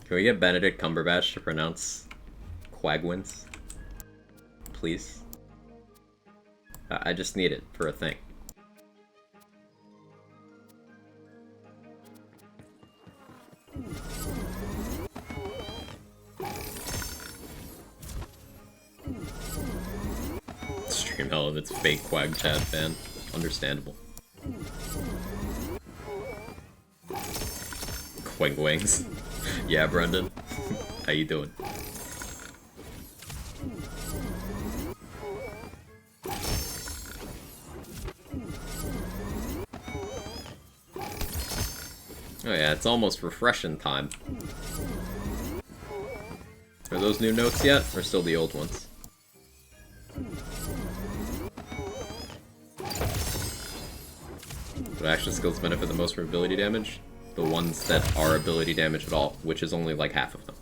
Can we get Benedict Cumberbatch to pronounce Quagwins? Please? I just need it for a thing. Stream Element's fake Quag Chad fan. Understandable. Quang Wangs. Yeah, Brendan. How you doing? Oh yeah, it's almost refreshing time. Are those new notes yet, or still the old ones? What action skills benefit the most from ability damage? The ones that are ability damage at all, which is only like half of them.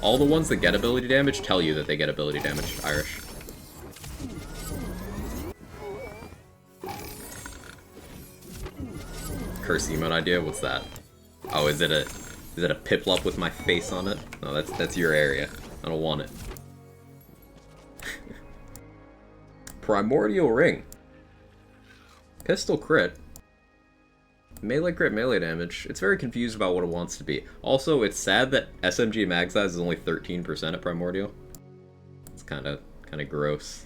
All the ones that get ability damage tell you that they get ability damage, Irish. Curse emote idea? What's that? Oh, is it a Piplup with my face on it? No, that's your area. I don't want it. Primordial Ring. Pistol crit. Melee crit melee damage. It's very confused about what it wants to be. Also, it's sad that SMG mag size is only 13% at Primordial. It's kind of gross.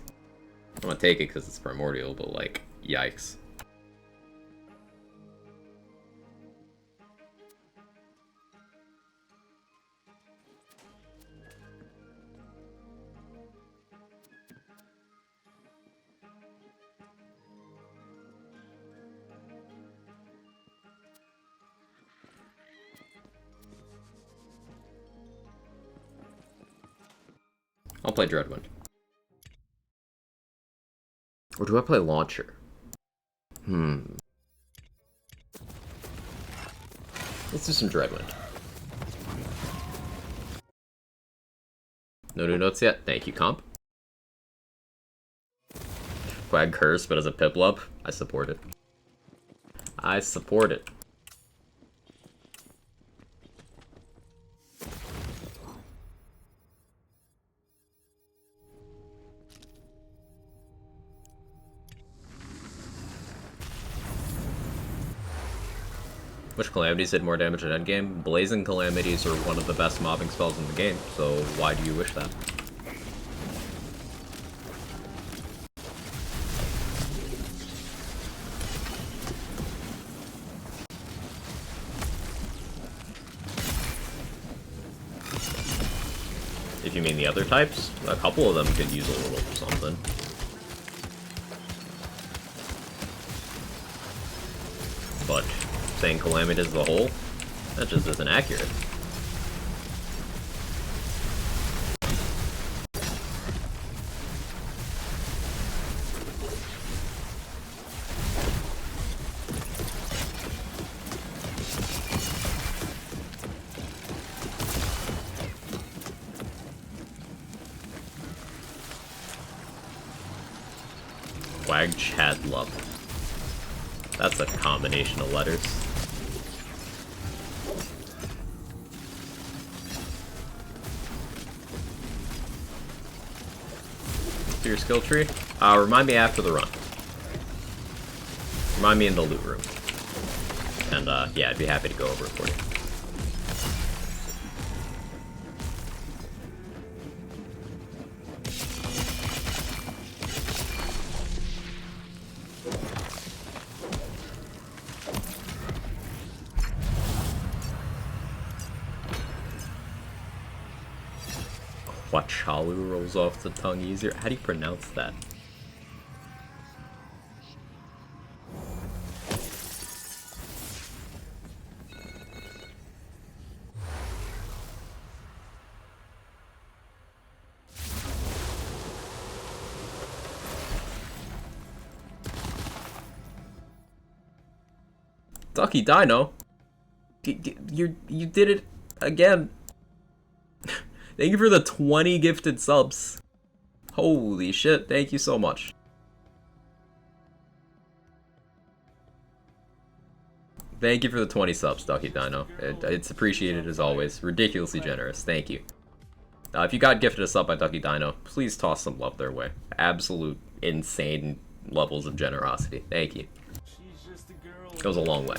I'm gonna take it because it's Primordial, but like, yikes. I'll play Dreadwind. Or do I play Launcher? Let's do some Dreadwind. No new notes yet? Thank you, comp. Quag Curse, but as a Piplup, I support it. I support it. Which Calamities did more damage at endgame? Blazing Calamities are one of the best mobbing spells in the game, so why do you wish that? If you mean the other types, a couple of them could use a little something. But saying Calamity as a whole, that just isn't accurate. Wag Chad Love. That's a combination of letters. To your skill tree? Remind me after the run. Remind me in the loot room. And, yeah, I'd be happy to go over it for you. Quachalu rolls off the tongue easier. How do you pronounce that? Ducky Dino? You did it again. Thank you for the 20 gifted subs. Holy shit, thank you so much. Thank you for the 20 subs, Ducky Dino. It's appreciated as always. Ridiculously generous. Thank you. If you got gifted a sub by Ducky Dino, please toss some love their way. Absolute insane levels of generosity. Thank you. Goes a long way.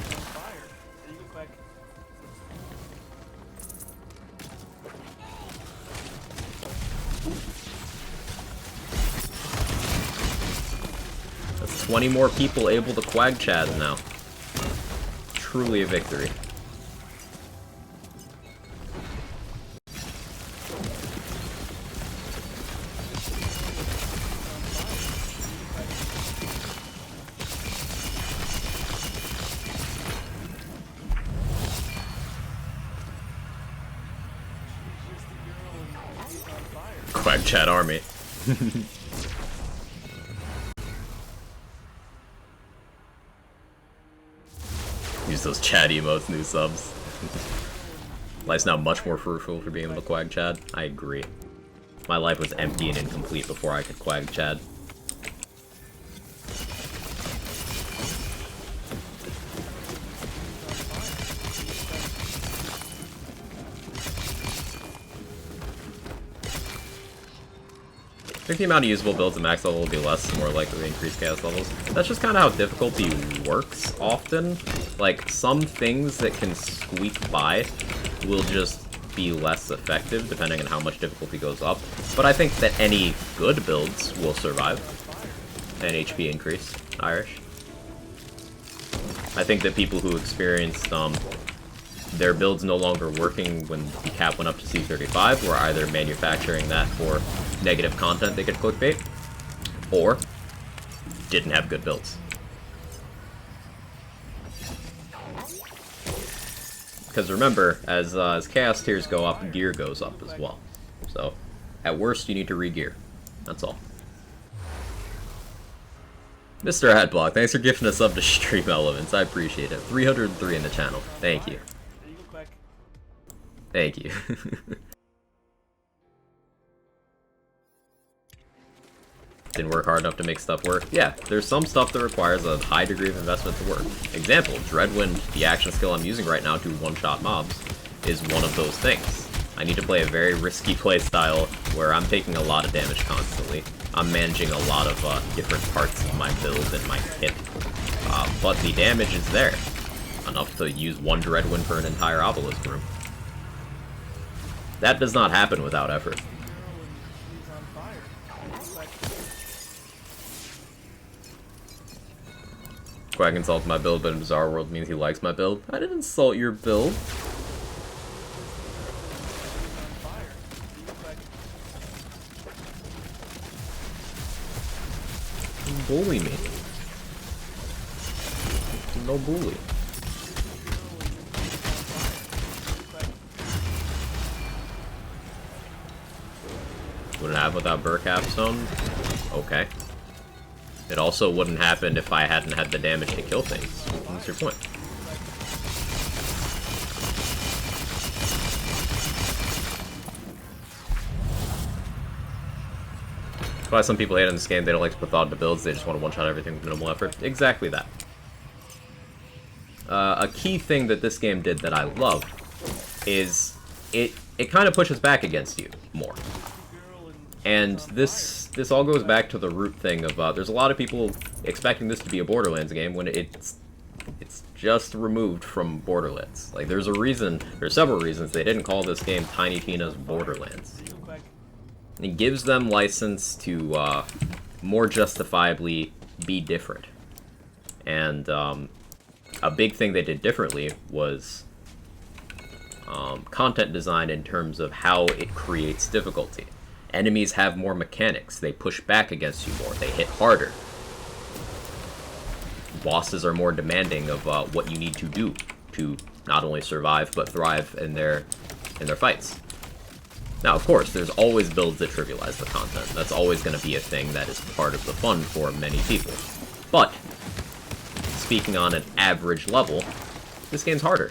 That's 20 more people able to Quag Chad now. Truly a victory. Quag Chad army. Use those Chad emotes, new subs. Life's now much more fruitful for being able to Quag Chad. I agree. My life was empty and incomplete before I could Quag Chad. think the amount of usable builds at max level will be less, the more likely to increase chaos levels. That's just kind of how difficulty works often. Like, some things that can squeak by will just be less effective depending on how much difficulty goes up. But I think that any good builds will survive an HP increase. Irish. I think that people who experienced their builds no longer working when the cap went up to C35 were either manufacturing that for negative content they could clickbait, or didn't have good builds. Because remember, as chaos tiers go up, gear goes up as well. So, at worst, you need to re-gear. That's all. Mr. Adblock, thanks for gifting us up to Stream Elements. I appreciate it. 303 in the channel. Thank you. There you go, Quack. Thank you. Didn't work hard enough to make stuff work. Yeah, there's some stuff that requires a high degree of investment to work. Example, Dreadwind, the action skill I'm using right now to one-shot mobs, is one of those things. I need to play a very risky playstyle where I'm taking a lot of damage constantly. I'm managing a lot of different parts of my build and my kit. But the damage is there. Enough to use one Dreadwind for an entire obelisk room. That does not happen without effort. She's on fire. Quack insults my build, but in Bizarre World means he likes my build. I didn't insult your build. Bully me. No bully. Wouldn't have without Burr Capstone? Okay. It also wouldn't happen if I hadn't had the damage to kill things. What's your point? That's why some people hate on this game. They don't like to put thought into builds. They just want to one-shot everything with minimal effort. Exactly that. A key thing that this game did that I love is it kind of pushes back against you more. And this all goes back to the root thing of there's a lot of people expecting this to be a Borderlands game when it's just removed from Borderlands. Like, there's several reasons they didn't call this game Tiny Tina's Borderlands. It gives them license to more justifiably be different. And a big thing they did differently was content design in terms of how it creates difficulty. Enemies have more mechanics. They push back against you more. They hit harder. Bosses are more demanding of what you need to do to not only survive but thrive in their fights. Now, of course, there's always builds that trivialize the content. That's always going to be a thing that is part of the fun for many people. But, speaking on an average level, this game's harder.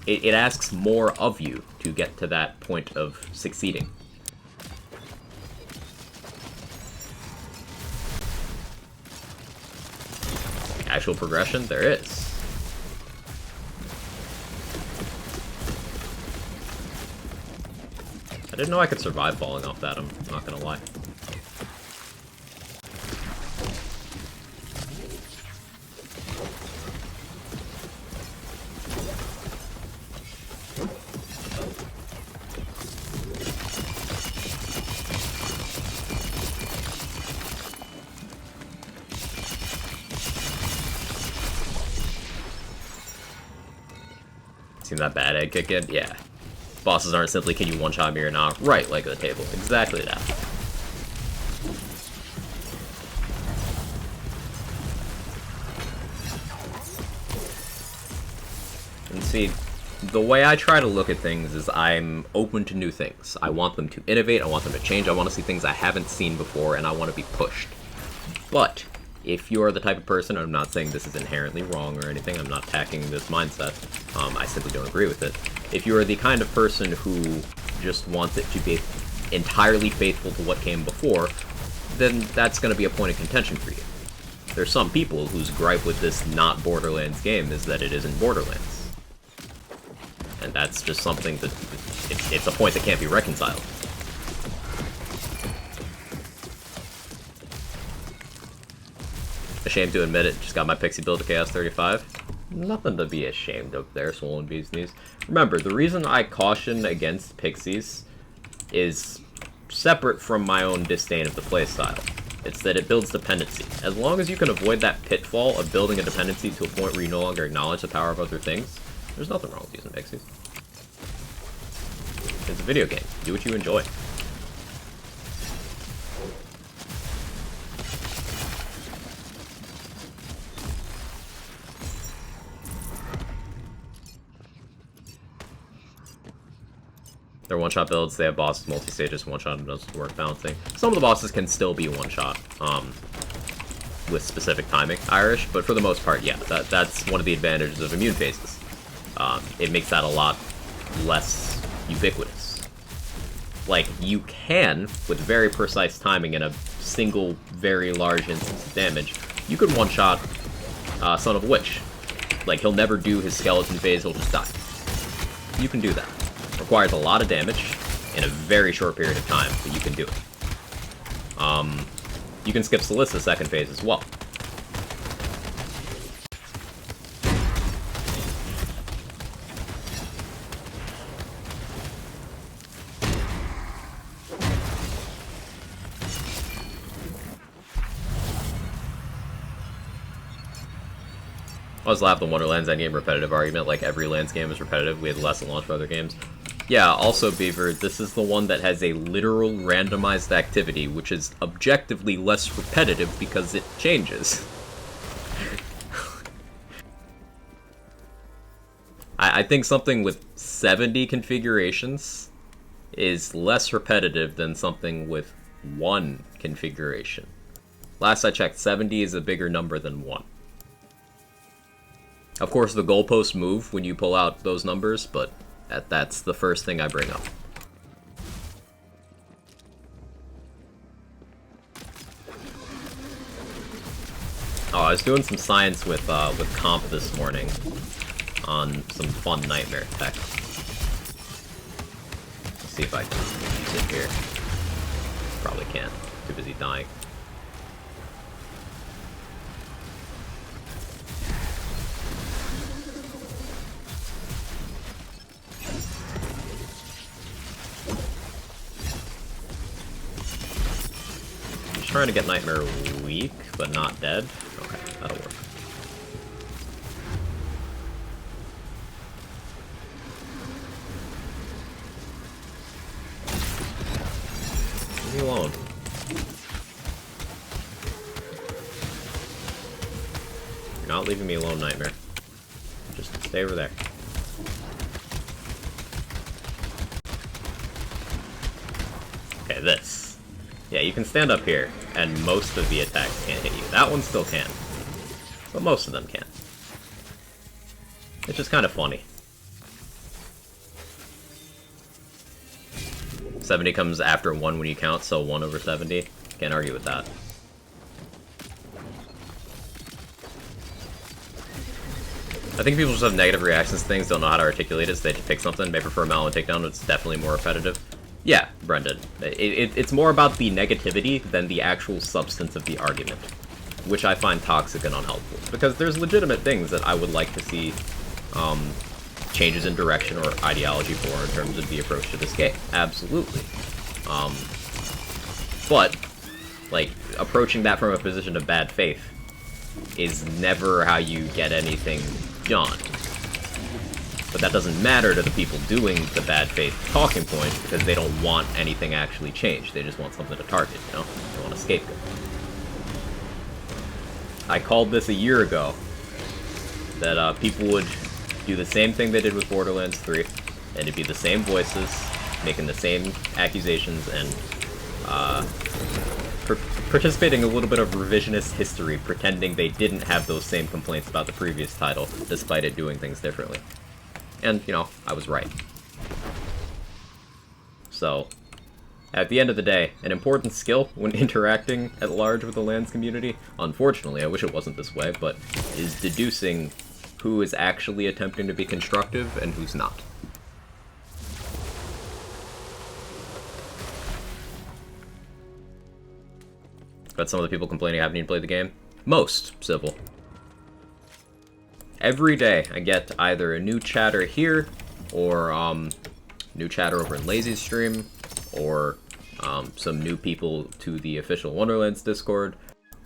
It asks more of you to get to that point of succeeding. Actual progression? There is. I didn't know I could survive falling off that, I'm not gonna lie. Seen that bad egg kick in? Yeah. Bosses aren't simply, can you one-shot me or not? Right, leg of the table. Exactly that. And see, the way I try to look at things is I'm open to new things. I want them to innovate, I want them to change, I want to see things I haven't seen before, and I want to be pushed. But if you're the type of person, I'm not saying this is inherently wrong or anything, I'm not attacking this mindset, I simply don't agree with it. If you are the kind of person who just wants it to be entirely faithful to what came before, then that's going to be a point of contention for you. There's some people whose gripe with this not Borderlands game is that it isn't Borderlands. And that's just something that, it's a point that can't be reconciled. ashamed to admit it, just got my pixie build to Chaos 35. Nothing to be ashamed of there, Swollen Bee's Knees. Remember, the reason I caution against pixies is separate from my own disdain of the playstyle. It's that it builds dependency. As long as you can avoid that pitfall of building a dependency to a point where you no longer acknowledge the power of other things, there's nothing wrong with using pixies. It's a video game. Do what you enjoy. They're one-shot builds, they have bosses, multi-stages, one-shot, and doesn't work balancing. Some of the bosses can still be one-shot, with specific timing, Irish, but for the most part, yeah, that's one of the advantages of immune phases. It makes that a lot less ubiquitous. Like, you can, with very precise timing and a single, very large instance of damage, you could one-shot Son of a Witch. Like, he'll never do his skeleton phase, he'll just die. You can do that. Requires a lot of damage in a very short period of time, but you can do it. You can skip Solici's second phase as well. I always laugh the Wonderlands endgame repetitive argument, like every Lands game is repetitive. We had less than launch for other games. Yeah, also, Beaver, this is the one that has a literal randomized activity, which is objectively less repetitive because it changes. I think something with 70 configurations is less repetitive than something with 1 configuration. Last I checked, 70 is a bigger number than 1. Of course, the goalposts move when you pull out those numbers, but that's the first thing I bring up. Oh, I was doing some science with Comp this morning on some fun nightmare tech. Let's see if I can use it here. Probably can't. Too busy dying. Trying to get Nightmare weak, but not dead. Okay, that'll work. Leave me alone. You're not leaving me alone, Nightmare. Just stay over there. Okay, this. Yeah, you can stand up here, and most of the attacks can't hit you. That one still can. But most of them can. It's just kind of funny. 70 comes after 1 when you count, so 1 over 70. Can't argue with that. I think people just have negative reactions to things, don't know how to articulate it, so they just pick something. They prefer Mallow and Takedown, it's definitely more repetitive. Yeah, Brendan. It's more about the negativity than the actual substance of the argument, which I find toxic and unhelpful. Because there's legitimate things that I would like to see changes in direction or ideology for in terms of the approach to this game. Absolutely. But, like, approaching that from a position of bad faith is never how you get anything done. But that doesn't matter to the people doing the bad faith talking point, because they don't want anything actually changed. They just want something to target, you know? They want a scapegoat. I called this a year ago, that people would do the same thing they did with Borderlands 3, and it'd be the same voices, making the same accusations, and participating in a little bit of revisionist history, pretending they didn't have those same complaints about the previous title, despite it doing things differently. And, you know, I was right. So, at the end of the day, an important skill when interacting at large with the Lands community, unfortunately, I wish it wasn't this way, but is deducing who is actually attempting to be constructive and who's not. But some of the people complaining I haven't even played the game. Most civil. Every day I get either a new chatter here, or new chatter over in Lazy's stream, or some new people to the official Wonderlands Discord,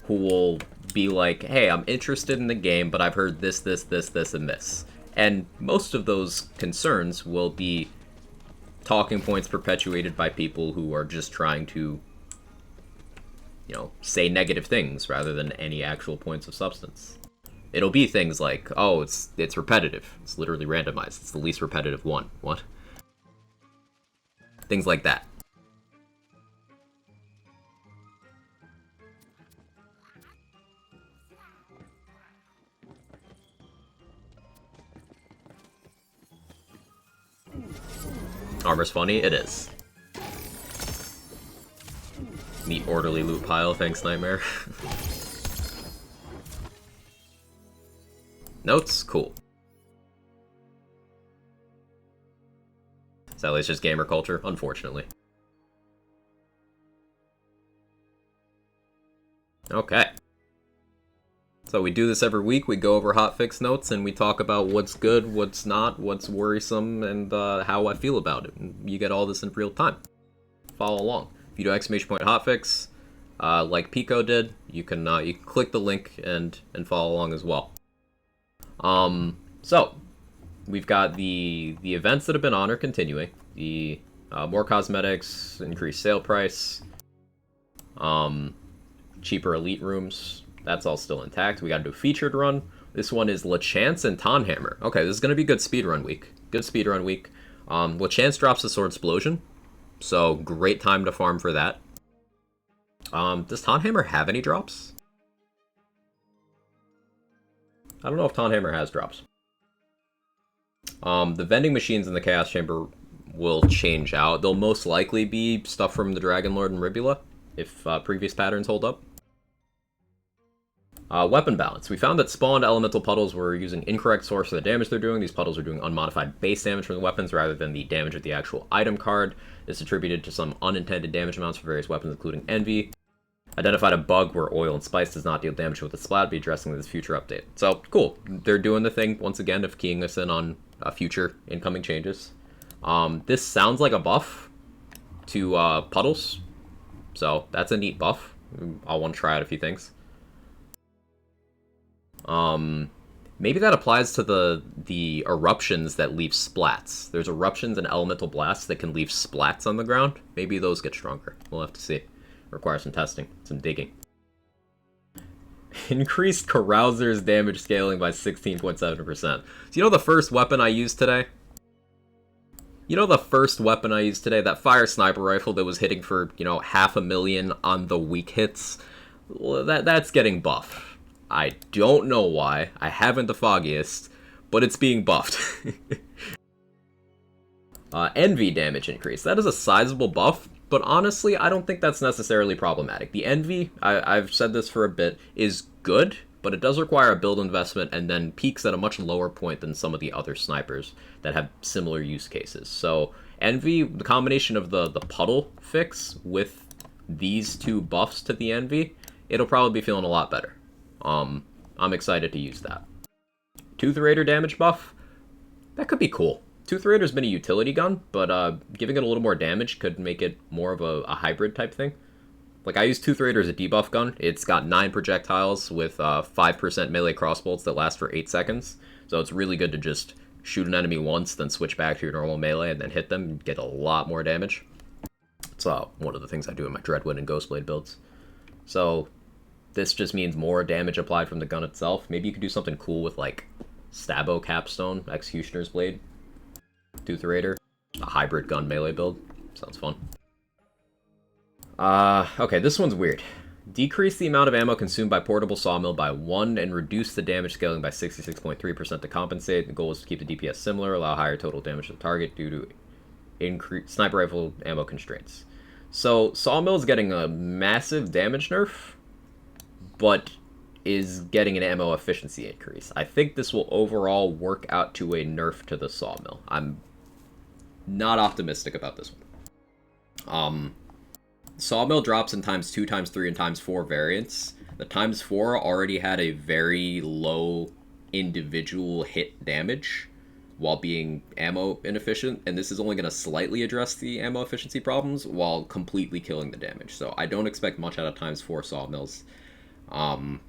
who will be like, hey, I'm interested in the game, but I've heard this, this, this, this, and this. And most of those concerns will be talking points perpetuated by people who are just trying to, you know, say negative things rather than any actual points of substance. It'll be things like, oh, it's repetitive. It's literally randomized. It's the least repetitive one. What? Things like that. Armor's funny? It is. Neat orderly loot pile, thanks Nightmare. Notes? Cool. Sadly, it's just gamer culture, unfortunately. Okay. So we do this every week, we go over hotfix notes, and we talk about what's good, what's not, what's worrisome, and how I feel about it. And you get all this in real time. Follow along. If you do exclamation point hotfix, like Pico did, you can click the link and follow along as well. So we've got the events that have been on are continuing. The more cosmetics, increased sale price, cheaper elite rooms. That's all still intact. We got to do a featured run. This one is LeChance and Tonhammer. Okay, this is going to be good speedrun week. Good speedrun week. LeChance drops the Sword Explosion, so great time to farm for that. Does Tonhammer have any drops? I don't know if Tonhammer has drops. The vending machines in the Chaos Chamber will change out. They'll most likely be stuff from the Dragon Lord and Ribula, if previous patterns hold up. Weapon balance. We found that spawned elemental puddles were using incorrect source for the damage they're doing. These puddles are doing unmodified base damage from the weapons rather than the damage of the actual item card. This attributed to some unintended damage amounts for various weapons, including Envy. Identified a bug where oil and spice does not deal damage with the splat, be addressing this future update. So, cool. They're doing the thing, once again, of keying us in on future incoming changes. This sounds like a buff to puddles, so that's a neat buff. I'll want to try out a few things. Maybe that applies to the eruptions that leave splats. There's eruptions and elemental blasts that can leave splats on the ground. Maybe those get stronger. We'll have to see. Requires some testing, some digging. Increased Carouser's damage scaling by 16.7%. So you know the first weapon I used today? That fire sniper rifle that was hitting for, 500,000 on the weak hits? Well, that's getting buffed. I don't know why. I haven't the foggiest, but it's being buffed. Envy damage increase. That is a sizable buff, but honestly, I don't think that's necessarily problematic. The Envy, I've said this for a bit, is good, but it does require a build investment and then peaks at a much lower point than some of the other snipers that have similar use cases. So Envy, the combination of the puddle fix with these two buffs to the Envy, it'll probably be feeling a lot better. I'm excited to use that. Tooth Raider damage buff, that could be cool. Tooth Raider's been a utility gun, but giving it a little more damage could make it more of a hybrid type thing. Like, I use Tooth Raider as a debuff gun. It's got 9 projectiles with 5% melee crossbolts that last for 8 seconds. So it's really good to just shoot an enemy once, then switch back to your normal melee, and then hit them and get a lot more damage. It's one of the things I do in my Dreadwind and Ghostblade builds. So this just means more damage applied from the gun itself. Maybe you could do something cool with, like, Stabbo Capstone, Executioner's Blade, Tooth Raider, a hybrid gun melee build. Sounds fun. Okay, this one's weird. Decrease the amount of ammo consumed by portable sawmill by 1 and reduce the damage scaling by 66.3% to compensate. The goal is to keep the DPS similar, allow higher total damage to the target due to increased sniper rifle ammo constraints. So sawmill is getting a massive damage nerf, but is getting an ammo efficiency increase. I think this will overall work out to a nerf to the sawmill. I'm not optimistic about this one. Sawmill drops in times 2, times 3, and times 4 variants The times 4 already had a very low individual hit damage while being ammo inefficient, and this is only going to slightly address the ammo efficiency problems while completely killing the damage. So I don't expect much out of times 4 sawmills. Times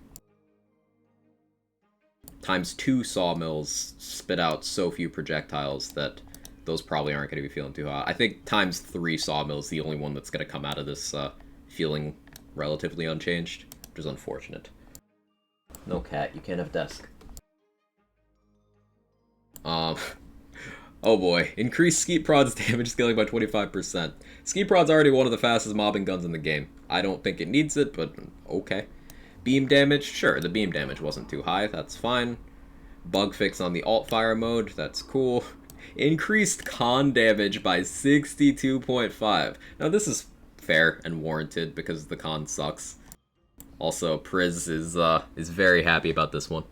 2 sawmills spit out so few projectiles that those probably aren't going to be feeling too hot. I think times 3 sawmills the only one that's going to come out of this feeling relatively unchanged, which is unfortunate. No cat, you can't have desk. Oh boy. Increased Skeet Prod's damage scaling by 25%. Skeet Prod's already one of the fastest mobbing guns in the game. I don't think it needs it, but okay. Beam damage? Sure, the beam damage wasn't too high, that's fine. Bug fix on the alt fire mode, that's cool. Increased con damage by 62.5. Now this is fair and warranted because the con sucks. Also, Priz is very happy about this one.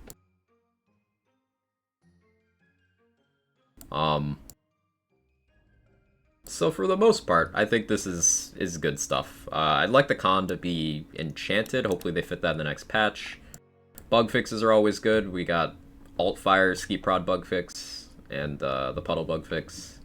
So for the most part, I think this is good stuff. I'd like the con to be enchanted. Hopefully they fit that in the next patch. Bug fixes are always good. We got alt fire, Skeet Prod bug fix, and the puddle bug fix.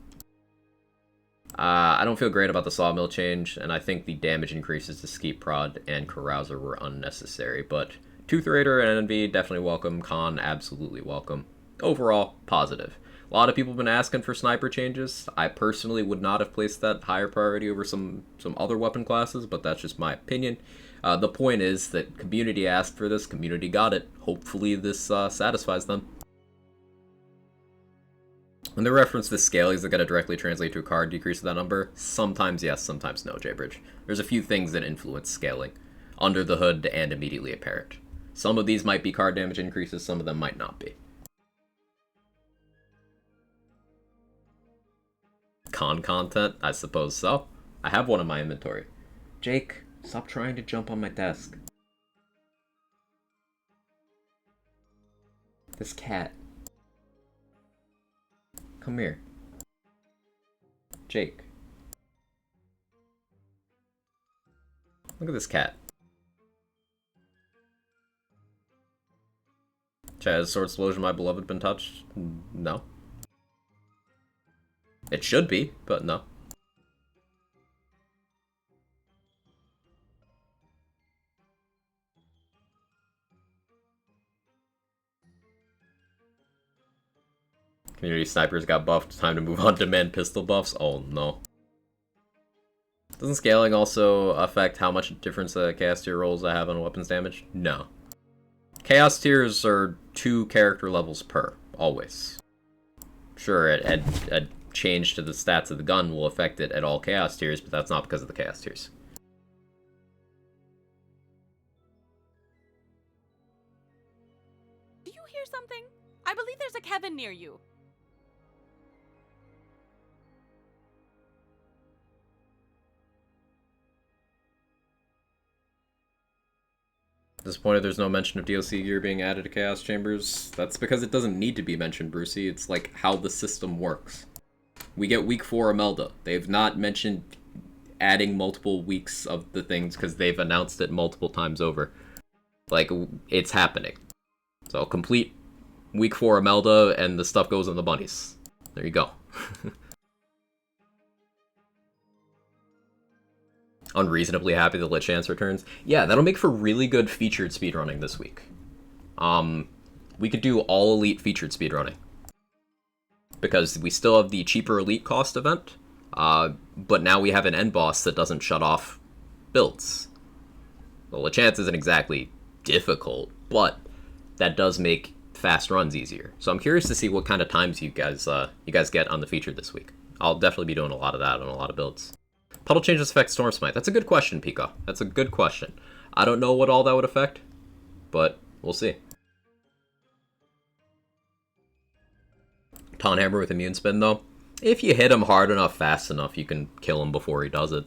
I don't feel great about the sawmill change, and I think the damage increases to Skeet Prod and Carouser were unnecessary, but Tooth Raider and Envy definitely welcome, Con absolutely welcome. Overall, positive. A lot of people have been asking for sniper changes. I personally would not have placed that higher priority over some other weapon classes, but that's just my opinion. The point is that community asked for this, community got it. Hopefully this satisfies them. When they reference the scale, is it going to directly translate to a card decrease of that number? Sometimes yes, sometimes no, Jaybridge. There's a few things that influence scaling. Under the hood and immediately apparent. Some of these might be card damage increases, some of them might not be. Con content? I suppose so. I have one in my inventory. Jake, stop trying to jump on my desk. This cat. Come here. Jake. Look at this cat. Has Sword Explosion, my beloved, been touched? No. It should be, but no. Community snipers got buffed. Time to move on to man pistol buffs. Oh no. Doesn't scaling also affect how much difference the chaos tier rolls I have on weapons damage? No. Chaos tiers are 2 character levels per, always. Sure, a change to the stats of the gun will affect it at all chaos tiers, but that's not because of the chaos tiers. Do you hear something? I believe there's a Kevin near you. Disappointed there's no mention of DLC gear being added to Chaos Chambers. That's because it doesn't need to be mentioned, Brucey. It's like how the system works. We get week 4 Imelda. They've not mentioned adding multiple weeks of the things because they've announced it multiple times over. Like, it's happening. So complete week 4 Imelda and the stuff goes in the bunnies. There you go. Unreasonably happy that Lit Chance returns. Yeah, that'll make for really good featured speedrunning this week. We could do all elite featured speedrunning. Because we still have the cheaper elite cost event, but now we have an end boss that doesn't shut off builds. Well, Lit Chance isn't exactly difficult, but that does make fast runs easier. So I'm curious to see what kind of times you guys get on the featured this week. I'll definitely be doing a lot of that on a lot of builds. Puddle changes affect Storm Smite. That's a good question, Pika. That's a good question. I don't know what all that would affect, but we'll see. Taunt Hammer with Immune Spin, though. If you hit him hard enough, fast enough, you can kill him before he does it.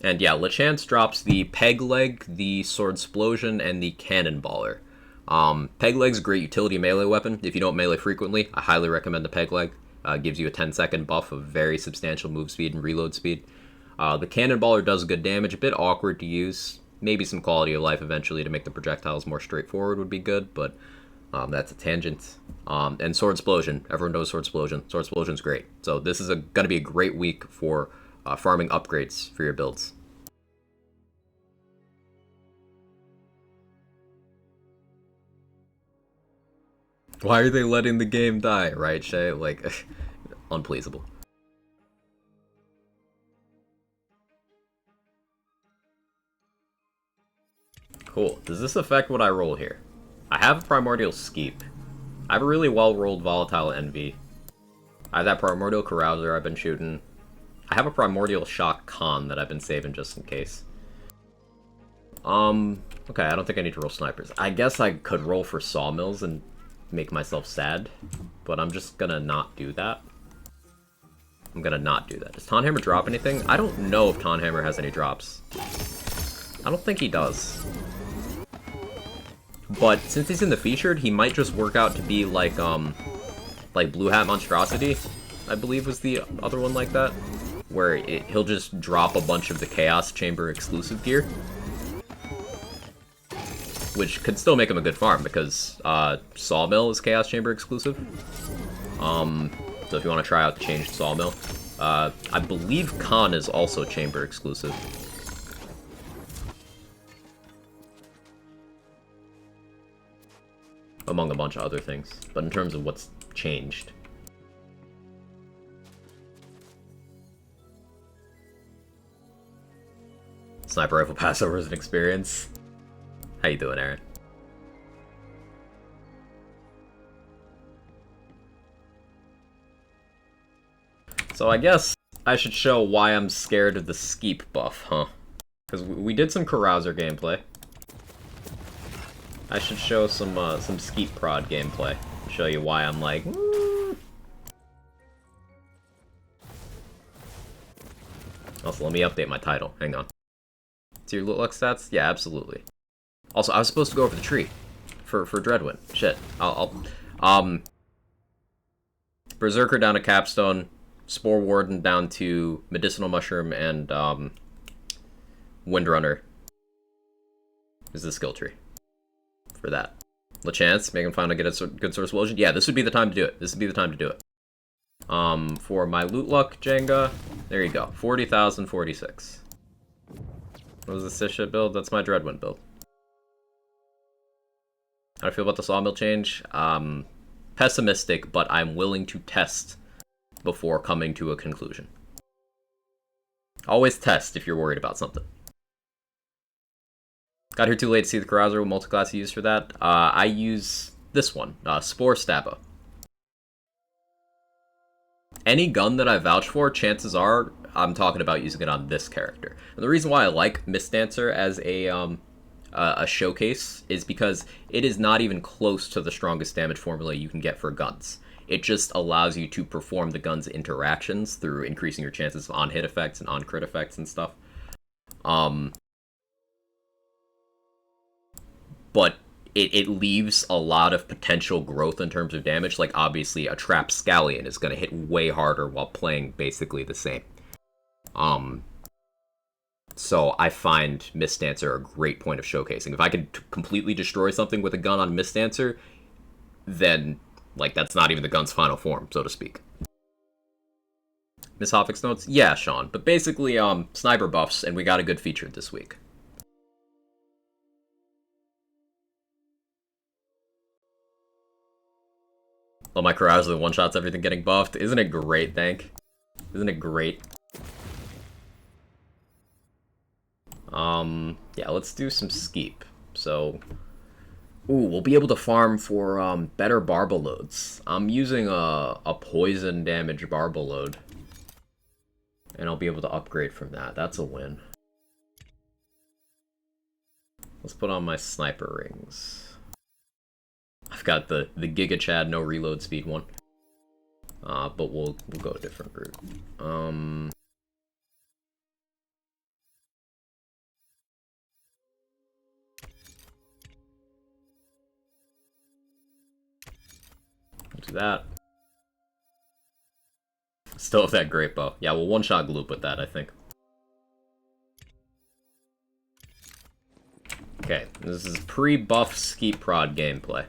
And yeah, Lit Chance drops the Peg Leg, the Sword Explosion, and the Cannonballer. Peg Leg's a great utility melee weapon. If you don't melee frequently, I highly recommend the Peg Leg. Gives you a 10-second buff of very substantial move speed and reload speed. The Cannonballer does good damage, a bit awkward to use. Maybe some quality of life eventually to make the projectiles more straightforward would be good, but that's a tangent. And Sword Explosion. Everyone knows Sword Explosion. Sword Explosion's great. So this is going to be a great week for farming upgrades for your builds. Why are they letting the game die, right, Shay? Like, unpleasable. Cool. Does this affect what I roll here? I have a Primordial Skeep. I have a really well-rolled Volatile Envy. I have that Primordial Carouser I've been shooting. I have a Primordial Shock Con that I've been saving just in case. Okay, I don't think I need to roll snipers. I guess I could roll for Sawmills and make myself sad, but I'm just gonna not do that. I'm gonna not do that. Does Tonhammer drop anything? I don't know if Tonhammer has any drops. I don't think he does. But since he's in the featured, he might just work out to be like Blue Hat Monstrosity, I believe was the other one like that, where he'll just drop a bunch of the Chaos Chamber exclusive gear, which could still make him a good farm because Sawmill is Chaos Chamber exclusive. So if you want to try out the changed Sawmill, I believe Khan is also Chamber exclusive. Among a bunch of other things, but in terms of what's changed. Sniper Rifle Passover is an experience. How you doing, Aaron? So I guess I should show why I'm scared of the Skeep buff, huh? Because we did some Carouser gameplay. I should show some Skeep prod gameplay. Show you why I'm like, Also, let me update my title. Hang on. To your loot luck stats? Yeah, absolutely. Also, I was supposed to go over the tree for Dreadwind. Shit. Berserker down to Capstone, Spore Warden down to Medicinal Mushroom, and Windrunner is the skill tree for that. LeChance, make him finally get a good source explosion. Yeah, this would be the time to do it. This would be the time to do it. For my loot luck, Jenga, there you go. 40,046. What was the Sisha build? That's my Dreadwind build. How do I feel about the Sawmill change? Pessimistic, but I'm willing to test before coming to a conclusion. Always test if you're worried about something. Got here too late to see the Carouser. What multi-class you use for that? I use this one, Spore Stabba. Any gun that I vouch for, chances are I'm talking about using it on this character. And the reason why I like Mist Dancer as a showcase is because it is not even close to the strongest damage formula you can get for guns. It just allows you to perform the gun's interactions through increasing your chances of on-hit effects and on-crit effects and stuff. But it leaves a lot of potential growth in terms of damage. Like, obviously, a Trap Scallion is going to hit way harder while playing basically the same. So I find Mist Dancer a great point of showcasing. If I can completely destroy something with a gun on Mist Dancer, then, like, that's not even the gun's final form, so to speak. Miss Hotfix notes? Yeah, Sean. But basically, sniper buffs, and we got a good feature this week. Oh, my Carouser one-shots everything getting buffed. Isn't it great, Thank? Isn't it great? Yeah, let's do some Skeep. So, we'll be able to farm for, better Barbel loads. I'm using a poison damage Barbel load. And I'll be able to upgrade from that. That's a win. Let's put on my sniper rings. I've got the Giga Chad no reload speed one. But we'll go a different route. Do that. Still have that great bow. Yeah, we'll one-shot Gloop with that, I think. Okay, this is pre-buff Skeet Prod gameplay.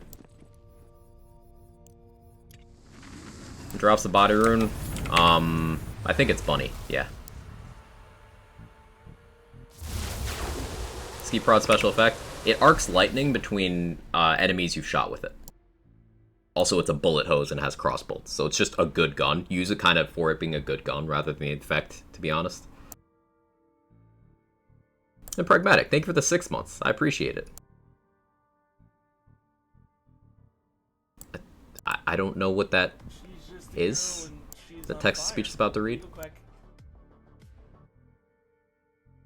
Drops the body rune. I think it's Bunny, yeah. Skeet Prod special effect. It arcs lightning between enemies you've shot with it. Also, it's a bullet hose and has crossbolts, so it's just a good gun. Use it kind of for it being a good gun rather than the effect, to be honest. And Pragmatic, thank you for the 6 months. I appreciate it. I don't know what that is. The text-to-speech is about to read.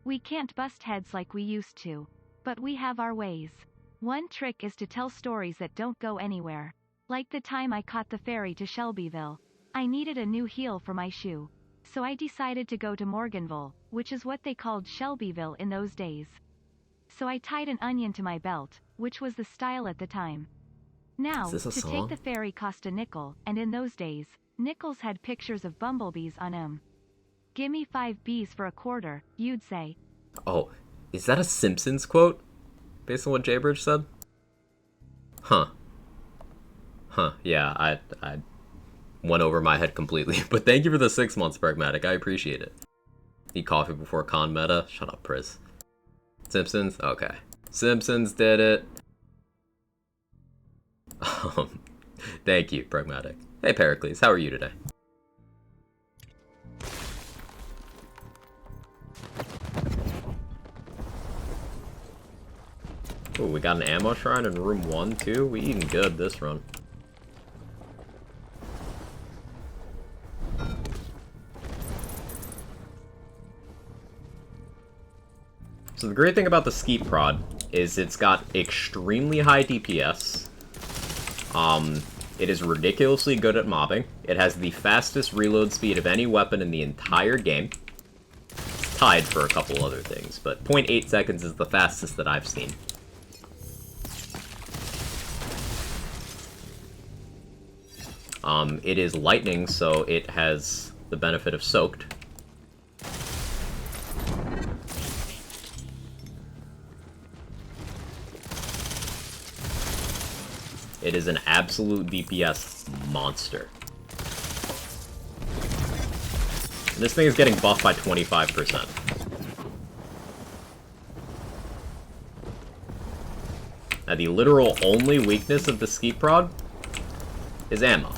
We can't bust heads like we used to, but we have our ways. One trick is to tell stories that don't go anywhere. Like the time I caught the ferry to Shelbyville. I needed a new heel for my shoe. So I decided to go to Morganville, which is what they called Shelbyville in those days. So I tied an onion to my belt, which was the style at the time. Now, Is this a to song? take the ferry cost a nickel, and in those days, nickels had pictures of bumblebees on 'em. Gimme 5 B's for a quarter, you'd say. Oh, is that a Simpsons quote? Based on what Jaybridge said? Huh. Huh, yeah, I went over my head completely. But thank you for the 6 months, Pragmatic. I appreciate it. Eat coffee before con meta? Shut up, Priz. Simpsons? Okay. Simpsons did it. Thank you, Pragmatic. Hey, Pericles, how are you today? Ooh, we got an ammo shrine in room 1, too? We eating good this run. So the great thing about the Skeet Prod is it's got extremely high DPS. It is ridiculously good at mobbing. It has the fastest reload speed of any weapon in the entire game. It's tied for a couple other things, but 0.8 seconds is the fastest that I've seen. It is lightning, so it has the benefit of soaked. It is an absolute DPS monster. And this thing is getting buffed by 25%. Now, the literal only weakness of the Skeet Prod is ammo.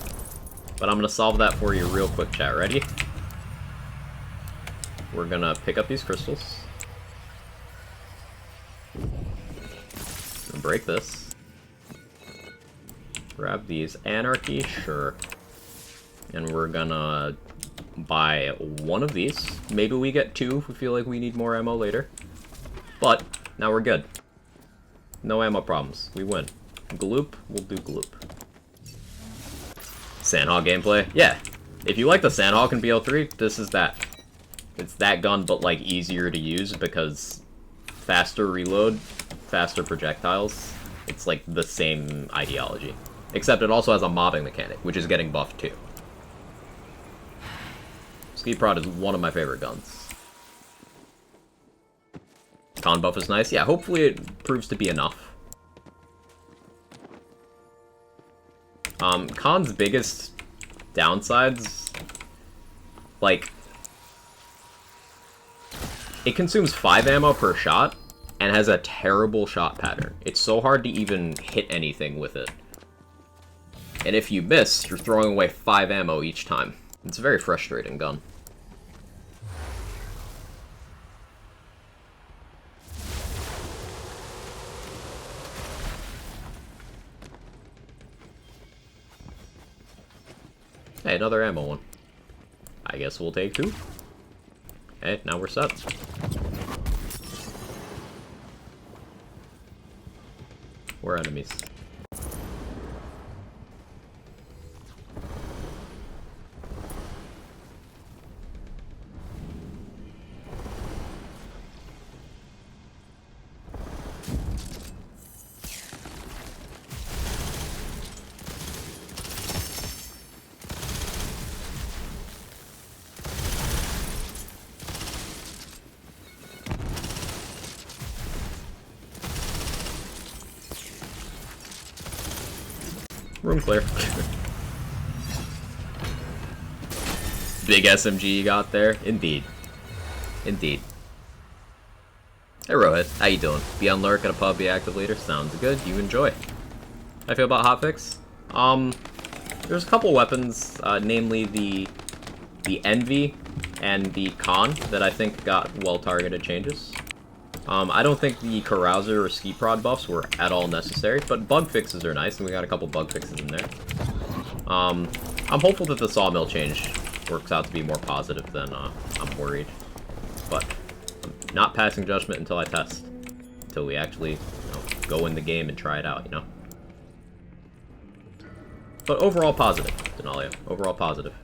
But I'm going to solve that for you real quick, chat. Ready? We're going to pick up these crystals. And break this. Grab these. Anarchy? Sure. And we're gonna buy one of these. Maybe we get 2 if we feel like we need more ammo later. But, now we're good. No ammo problems. We win. Gloop? We'll do Gloop. Sandhawk gameplay? Yeah. If you like the Sandhawk in BL3, this is that. It's that gun, but, like, easier to use because faster reload, faster projectiles. It's, like, the same ideology. Except it also has a mobbing mechanic, which is getting buffed too. Skeet Prod is one of my favorite guns. Con buff is nice. Yeah, hopefully it proves to be enough. Con's biggest downsides, like, it consumes 5 ammo per shot and has a terrible shot pattern. It's so hard to even hit anything with it. And if you miss, you're throwing away 5 ammo each time. It's a very frustrating gun. Hey, another ammo one. I guess we'll take 2. Hey, now we're set. We're enemies. Room clear. Big SMG you got there. Indeed. Indeed. Hey Rohit, how you doing? Be on lurk at a pub, be active later. Sounds good. You enjoy. How I feel about Hotfix? There's a couple weapons, namely the Envy and the Con, that I think got well-targeted changes. I don't think the Carouser or Ski Prod buffs were at all necessary, but bug fixes are nice, and we got a couple bug fixes in there. I'm hopeful that the Sawmill change works out to be more positive than I'm worried. But I'm not passing judgment until I test. Until we actually, go in the game and try it out, you know? But overall positive, Denalia. Overall positive.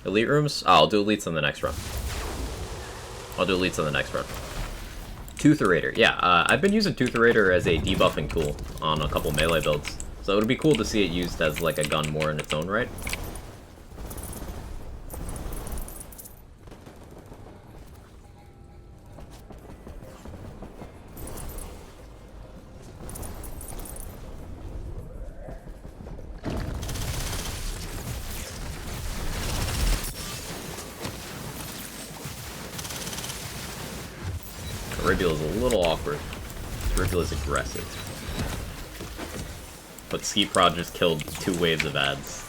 Elite rooms? Oh, I'll do elites on the next run. I'll do elites on the next run. Tootherator. Yeah, I've been using Tootherator as a debuffing tool on a couple melee builds. So it would be cool to see it used as like a gun more in its own right. Ribula's a little awkward. Ribula's aggressive. But Ski Prod just killed 2 waves of ads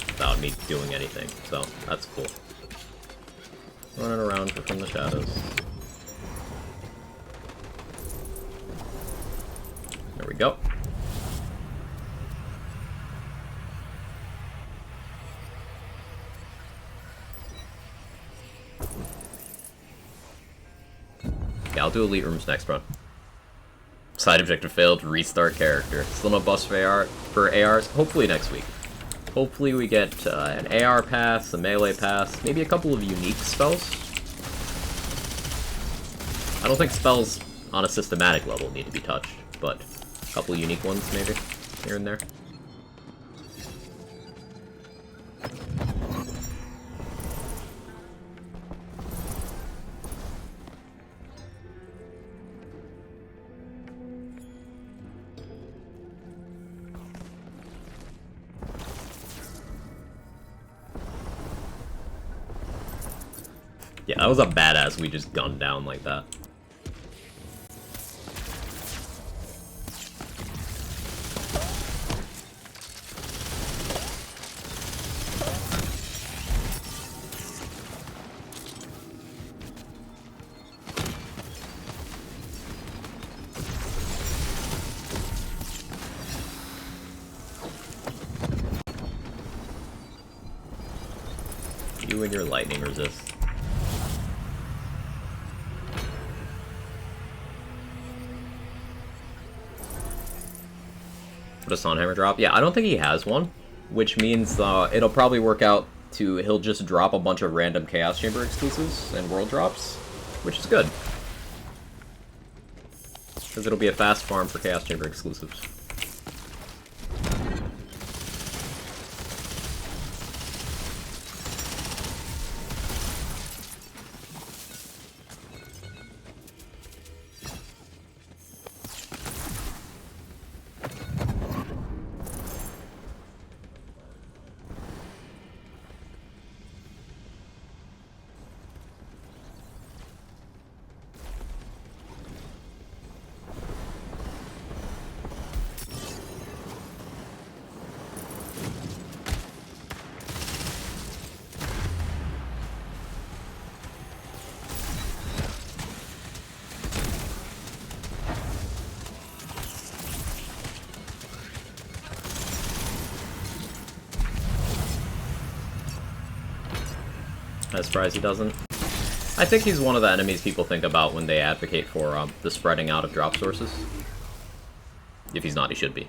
without me doing anything, so that's cool. Running around from the shadows. There we go. Yeah, I'll do elite rooms next run. Side objective failed, restart character. Still no buffs for ARs, hopefully next week. Hopefully we get an AR pass, a melee pass, maybe a couple of unique spells. I don't think spells on a systematic level need to be touched, but a couple of unique ones maybe, here and there. Yeah, that was a badass we just gunned down like that. You and your lightning resist. Put a Sunhammer drop? Yeah, I don't think he has one, which means it'll probably work out to he'll just drop a bunch of random Chaos Chamber exclusives and world drops, which is good. Because it'll be a fast farm for Chaos Chamber exclusives. I'm surprised he doesn't. I think he's one of the enemies people think about when they advocate for the spreading out of drop sources. If he's not, he should be.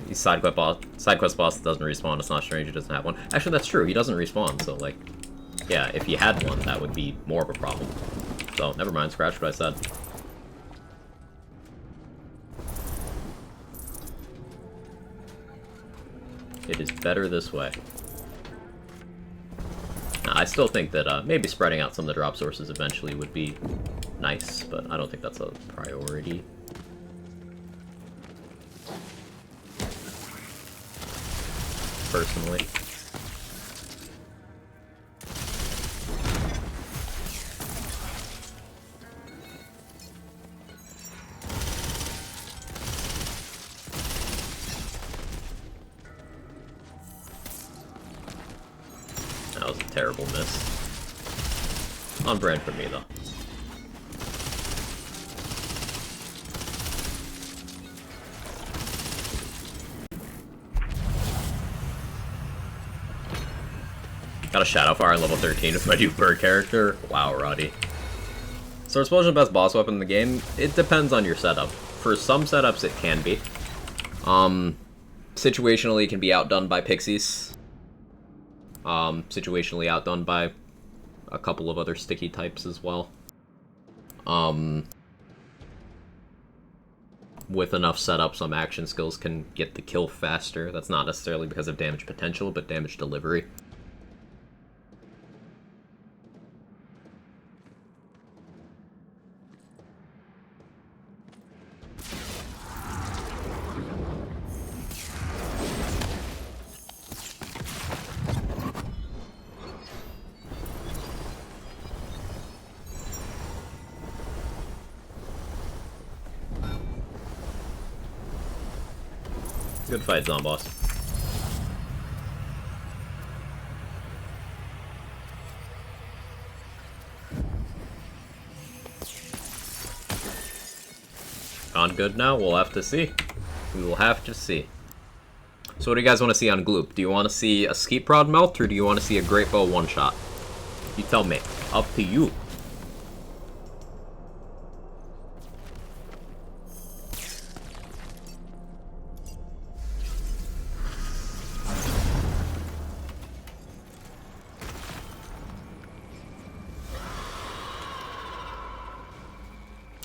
He's side quest boss that doesn't respawn. It's not strange he doesn't have one. Actually, that's true. He doesn't respawn, so like, yeah, if he had one, that would be more of a problem. So never mind. Scratch what I said. It is better this way. Now, I still think that maybe spreading out some of the drop sources eventually would be nice, but I don't think that's a priority. Personally. That was a terrible miss. On brand for me, though. Got a Shadow Fire on level 13 with my new bird character. Wow, Roddy. So Explosion best boss weapon in the game? It depends on your setup. For some setups, it can be. Situationally, it can be outdone by pixies. Situationally outdone by a couple of other sticky types as well. With enough setup, some action skills can get the kill faster. That's not necessarily because of damage potential, but damage delivery. Good fight, Zomboss. On good now? We'll have to see. We will have to see. So what do you guys want to see on Gloop? Do you want to see a Skeet Prod melt, or do you want to see a Great Bow one-shot? You tell me. Up to you.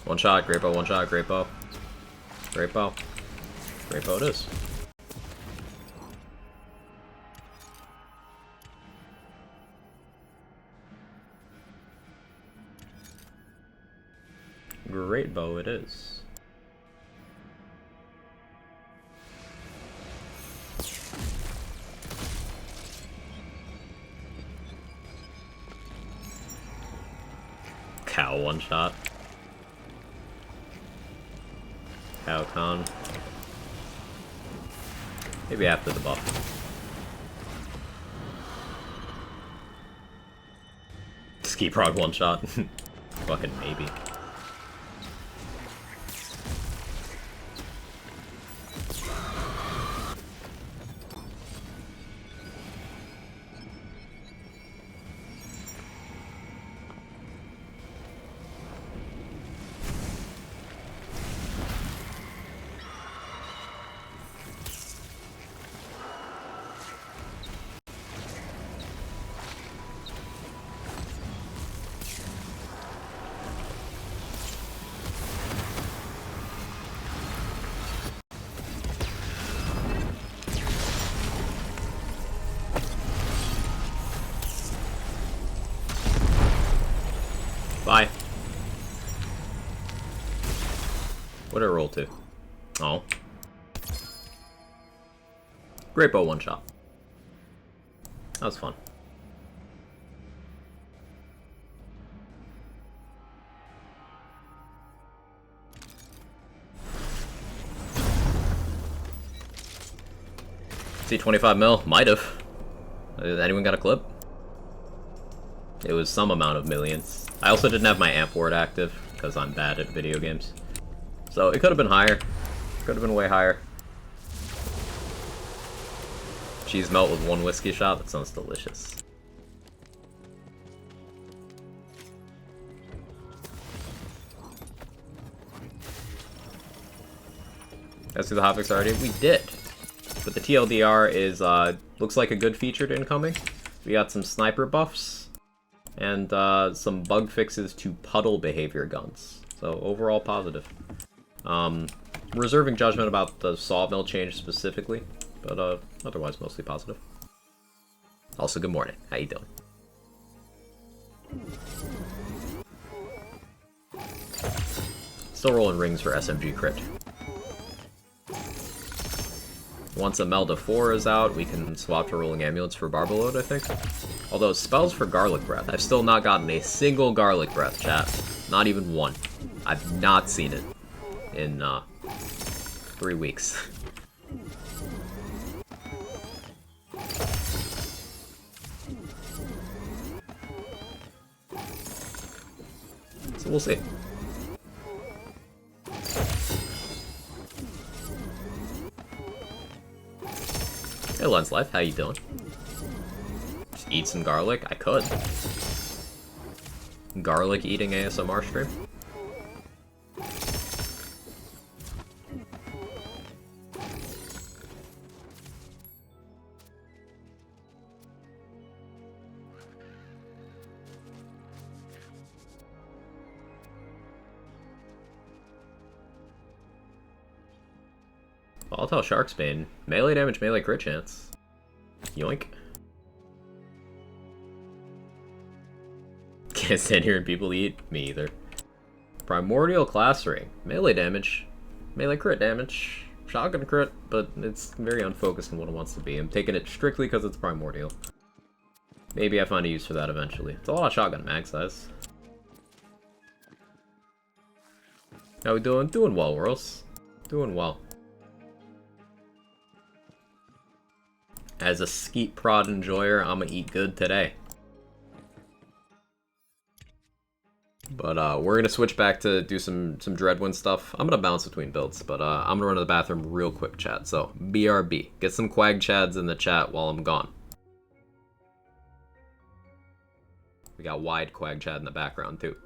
One shot, Great Bow, one shot, Great Bow. Great Bow. Great Bow it is. Great Bow it is. Cow one shot. Cow Con. Maybe after the buff. Ski Prog one shot. Fucking maybe. Bye. What did I roll to? Oh. Great Bow one shot. That was fun. See 25 mil? Might have. Anyone got a clip? It was some amount of millions. I also didn't have my amp ward active, because I'm bad at video games. So it could have been higher. Could have been way higher. cheese melt with one whiskey shot? That sounds delicious. Let's do the hotfix already. We did. But the TLDR is, looks like a good featured incoming. We got some sniper buffs, and some bug fixes to puddle behavior guns. So overall positive. Reserving judgment about the sawmill change specifically, but otherwise mostly positive. Also, good morning. How you doing? Still rolling rings for SMG crit. Once Imelda 4 is out, we can swap to Rolling Ambulance for Barbalode, I think. Although, spells for Garlic Breath. I've still not gotten a single Garlic Breath, chat. Not even one. I've not seen it in, 3 weeks. So we'll see. Hey Lens Life, how you doing? Just eat some garlic? I could. Garlic eating ASMR stream? I'll tell Sharksbane. Melee damage, melee crit chance. Yoink. Can't stand here and people eat. Me either. Primordial class ring. Melee damage. Melee crit damage. Shotgun crit, but it's very unfocused on what it wants to be. I'm taking it strictly because it's primordial. Maybe I find a use for that eventually. It's a lot of shotgun mag size. How we doing? Doing well, Worls. Doing well. As a skeet prod enjoyer, I'ma eat good today. But we're gonna switch back to do some Dreadwind stuff. I'm gonna bounce between builds, but I'm gonna run to the bathroom real quick, chat. So BRB, get some Quag Chads in the chat while I'm gone. We got wide Quag Chad in the background too.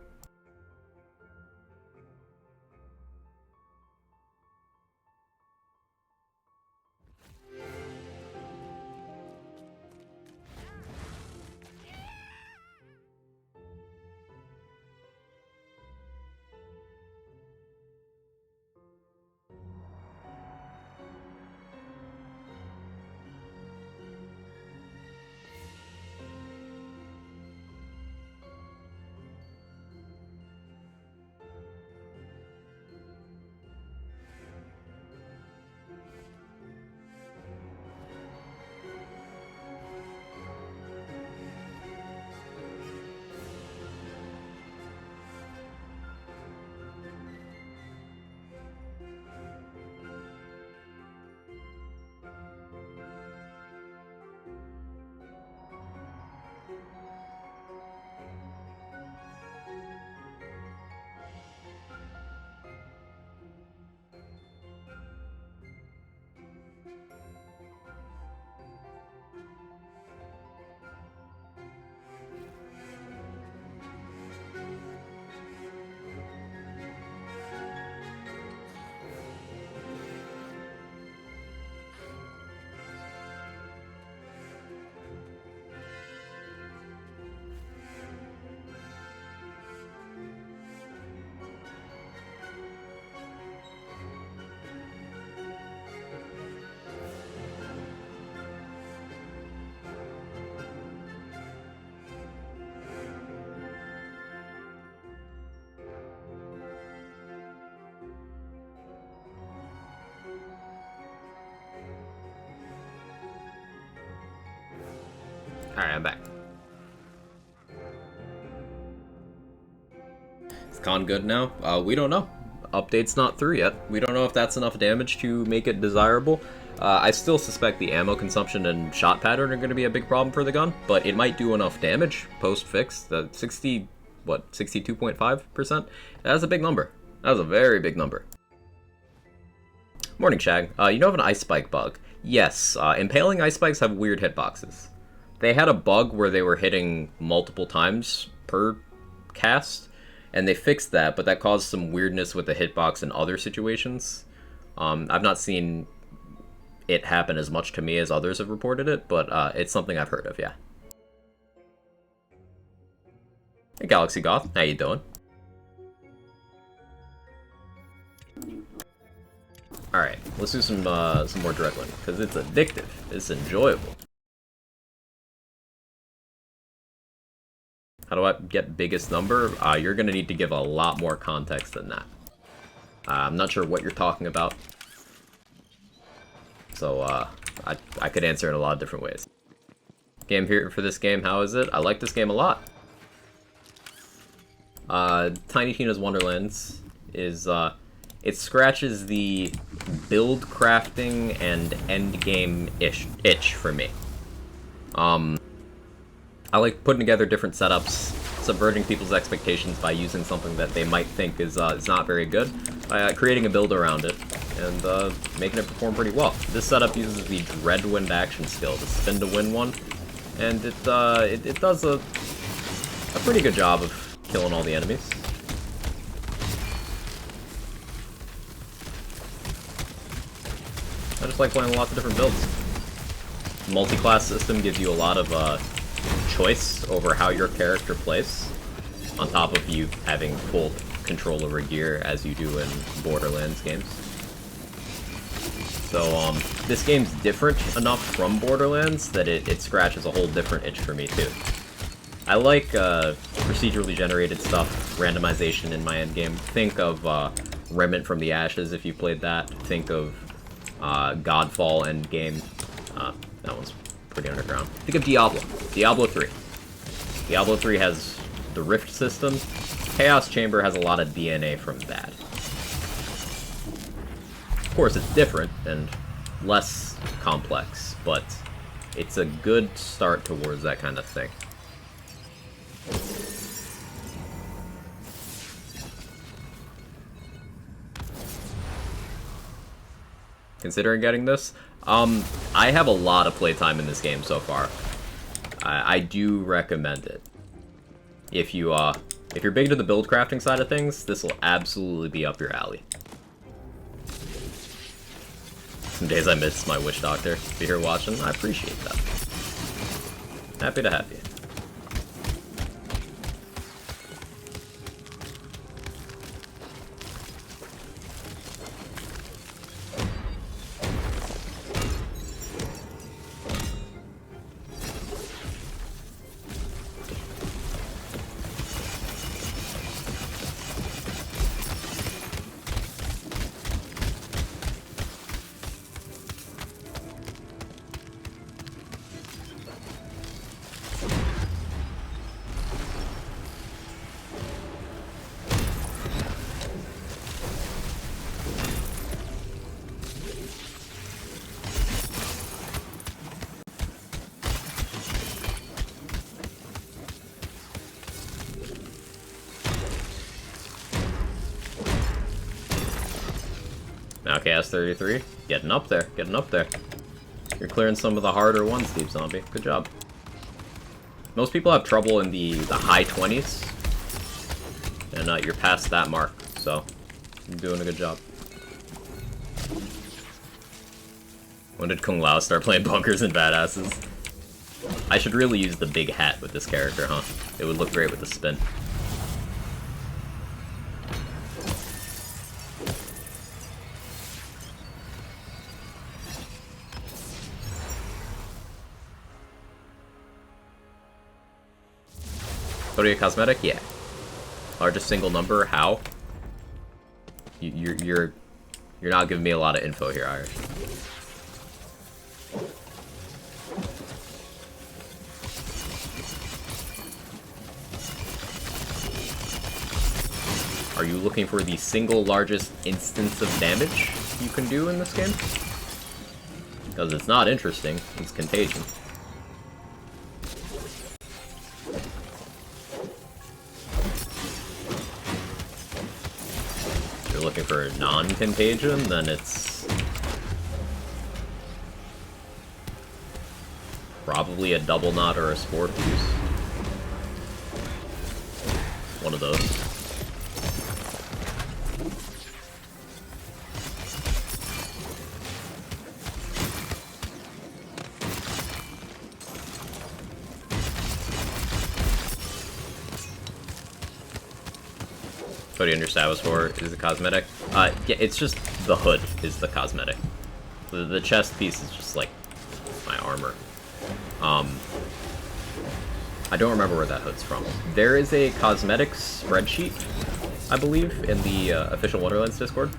Alright, I'm back. Is Con good now? We don't know. Update's not through yet. We don't know if that's enough damage to make it desirable. I still suspect the ammo consumption and shot pattern are going to be a big problem for the gun, but it might do enough damage post-fix. The 62.5%? That's a big number. That was a very big number. Morning, Shag. You know of an ice spike bug. Yes, impaling ice spikes have weird hitboxes. They had a bug where they were hitting multiple times per cast, and they fixed that, but that caused some weirdness with the hitbox in other situations. I've not seen it happen as much to me as others have reported it, but it's something I've heard of, yeah. Hey, Galaxy Goth, how you doing? Alright, let's do some more Dreadwind, because it's addictive. It's enjoyable. How do I get biggest number? You're going to need to give a lot more context than that. I'm not sure what you're talking about. So, I could answer in a lot of different ways. Game period for this game, how is it? I like this game a lot. Tiny Tina's Wonderlands is, it scratches the build crafting and endgame itch for me. I like putting together different setups, subverting people's expectations by using something that they might think is not very good, by creating a build around it, and making it perform pretty well. This setup uses the Dreadwind action skill, the spin to win one, and it does a pretty good job of killing all the enemies. I just like playing lots of different builds. The multi-class system gives you a lot of choice over how your character plays, on top of you having full control over gear as you do in Borderlands games. So this game's different enough from Borderlands that it scratches a whole different itch for me too. I like procedurally generated stuff, randomization in my endgame. Think of Remnant from the Ashes if you played that. Think of Godfall endgame. That one's pretty underground. Think of Diablo. Diablo 3. Diablo 3 has the Rift system. Chaos Chamber has a lot of DNA from that. Of course, it's different and less complex, but it's a good start towards that kind of thing. Considering getting this, I have a lot of playtime in this game so far. I do recommend it. If you're big into the build crafting side of things, this will absolutely be up your alley. Some days I miss my Witch Doctor. If you're here watching, I appreciate that. Happy to have you. Now KS33, getting up there, getting up there. You're clearing some of the harder ones, Steve Zombie. Good job. Most people have trouble in the high 20s, and you're past that mark, so you're doing a good job. When did Kung Lao start playing bunkers and badasses? I should really use the big hat with this character, huh? It would look great with the spin. Go cosmetic? Yeah. Largest single number? How? You're not giving me a lot of info here, Irish. Are you looking for the single largest instance of damage you can do in this game? Because it's not interesting, it's Contagion. If you're looking for non-contagion, then it's Probably a double knot or a spore fuse. One of those. What do you understand was for? Is the cosmetic? Yeah, it's just the hood is the cosmetic. The chest piece is just like my armor. I don't remember where that hood's from. There is a cosmetics spreadsheet, I believe, in the official Wonderlands Discord.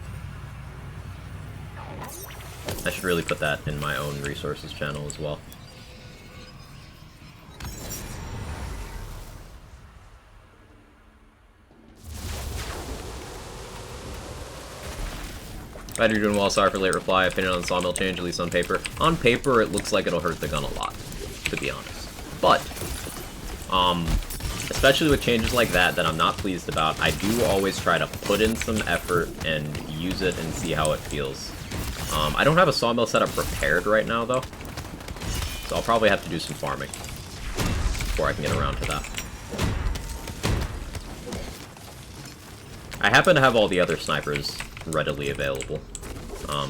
I should really put that in my own resources channel as well. Glad you're doing well. Sorry for late reply. Opinion on the sawmill change, at least on paper. On paper, it looks like it'll hurt the gun a lot, to be honest. But, especially with changes like that I'm not pleased about, I do always try to put in some effort and use it and see how it feels. I don't have a sawmill setup prepared right now, though, so I'll probably have to do some farming before I can get around to that. I happen to have all the other snipers readily available,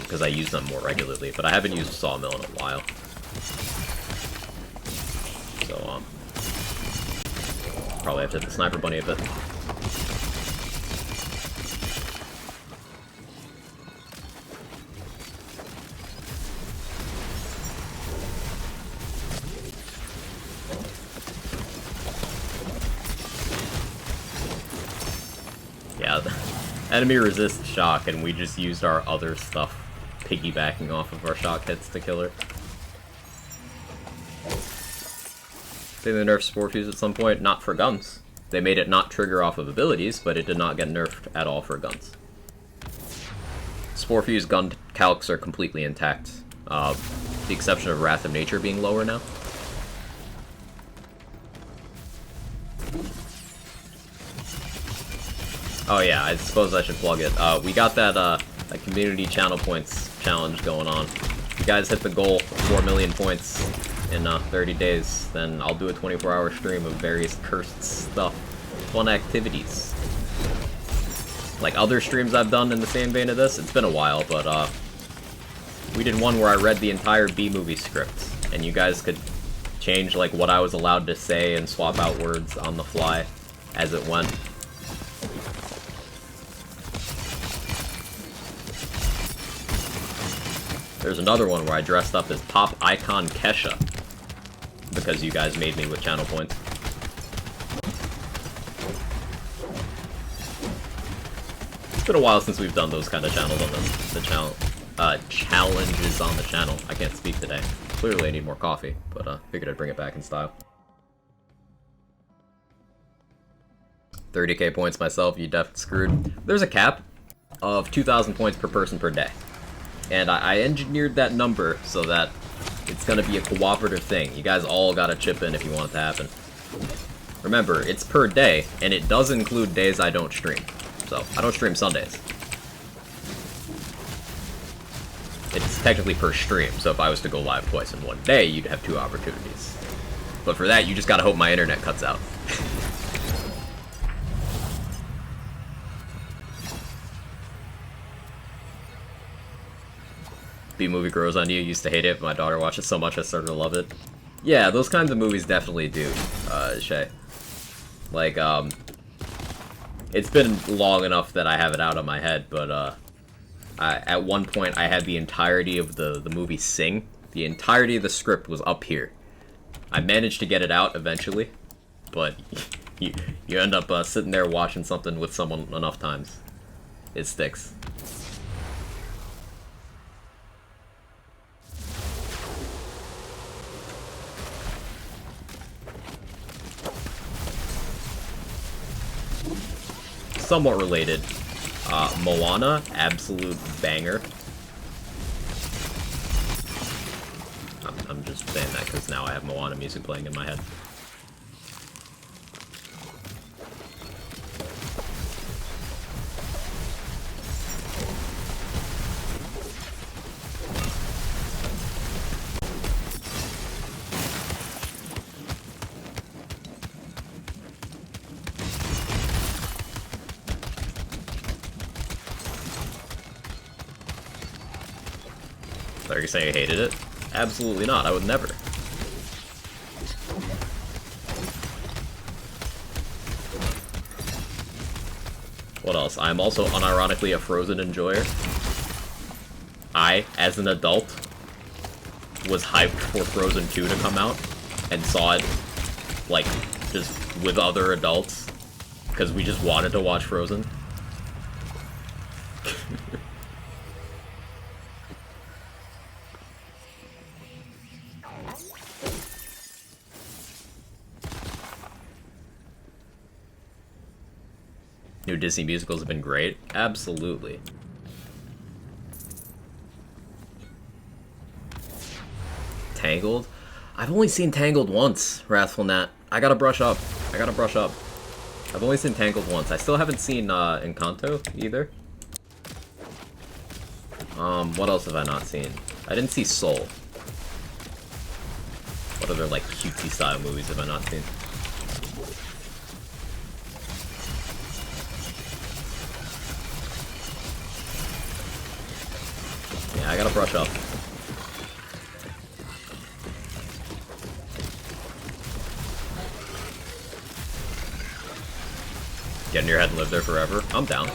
because I use them more regularly, but I haven't used a sawmill in a while. So, probably have to hit the sniper bunny a bit. Yeah, enemy resists shock, and we just used our other stuff piggybacking off of our shock hits to kill her. They nerfed Spore Fuse at some point, not for guns. They made it not trigger off of abilities, but it did not get nerfed at all for guns. Spore Fuse gun calcs are completely intact, with the exception of Wrath of Nature being lower now. Oh yeah, I suppose I should plug it. We got that community channel points challenge going on. If you guys hit the goal of 4 million points in 30 days, then I'll do a 24-hour stream of various cursed stuff. Fun activities. Like other streams I've done in the same vein of this, it's been a while, but we did one where I read the entire B-movie script, and you guys could change like what I was allowed to say and swap out words on the fly as it went. There's another one where I dressed up as Pop Icon Kesha, because you guys made me with channel points. It's been a while since we've done those kind of channels on challenges on the channel. I can't speak today. Clearly I need more coffee, but figured I'd bring it back in style. 30k points myself, you def screwed. There's a cap of 2,000 points per person per day. And I engineered that number so that it's gonna be a cooperative thing. You guys all gotta chip in if you want it to happen. Remember, it's per day, and it does include days I don't stream. So, I don't stream Sundays. It's technically per stream, so if I was to go live twice in one day, you'd have 2 opportunities. But for that, you just gotta hope my internet cuts out. B-movie grows on you. Used to hate it, but my daughter watches so much I started to love it. Yeah, those kinds of movies definitely do, Shay. Like, it's been long enough that I have it out of my head, but, at one point I had the entirety of the movie Sing. The entirety of the script was up here. I managed to get it out eventually, but you end up sitting there watching something with someone enough times. It sticks. Somewhat related, Moana, absolute banger. I'm just saying that because now I have Moana music playing in my head. Are you saying you hated it? Absolutely not. I would never. What else? I'm also unironically a Frozen enjoyer. I, as an adult, was hyped for Frozen 2 to come out and saw it, like, just with other adults because we just wanted to watch Frozen. New Disney musicals have been great. Absolutely. Tangled? I've only seen Tangled once, Wrathful Nat. I gotta brush up. I've only seen Tangled once. I still haven't seen Encanto either. What else have I not seen? I didn't see Soul. What other, like, cutesy style movies have I not seen? Yeah, I gotta brush up. Get in your head and live there forever? I'm down.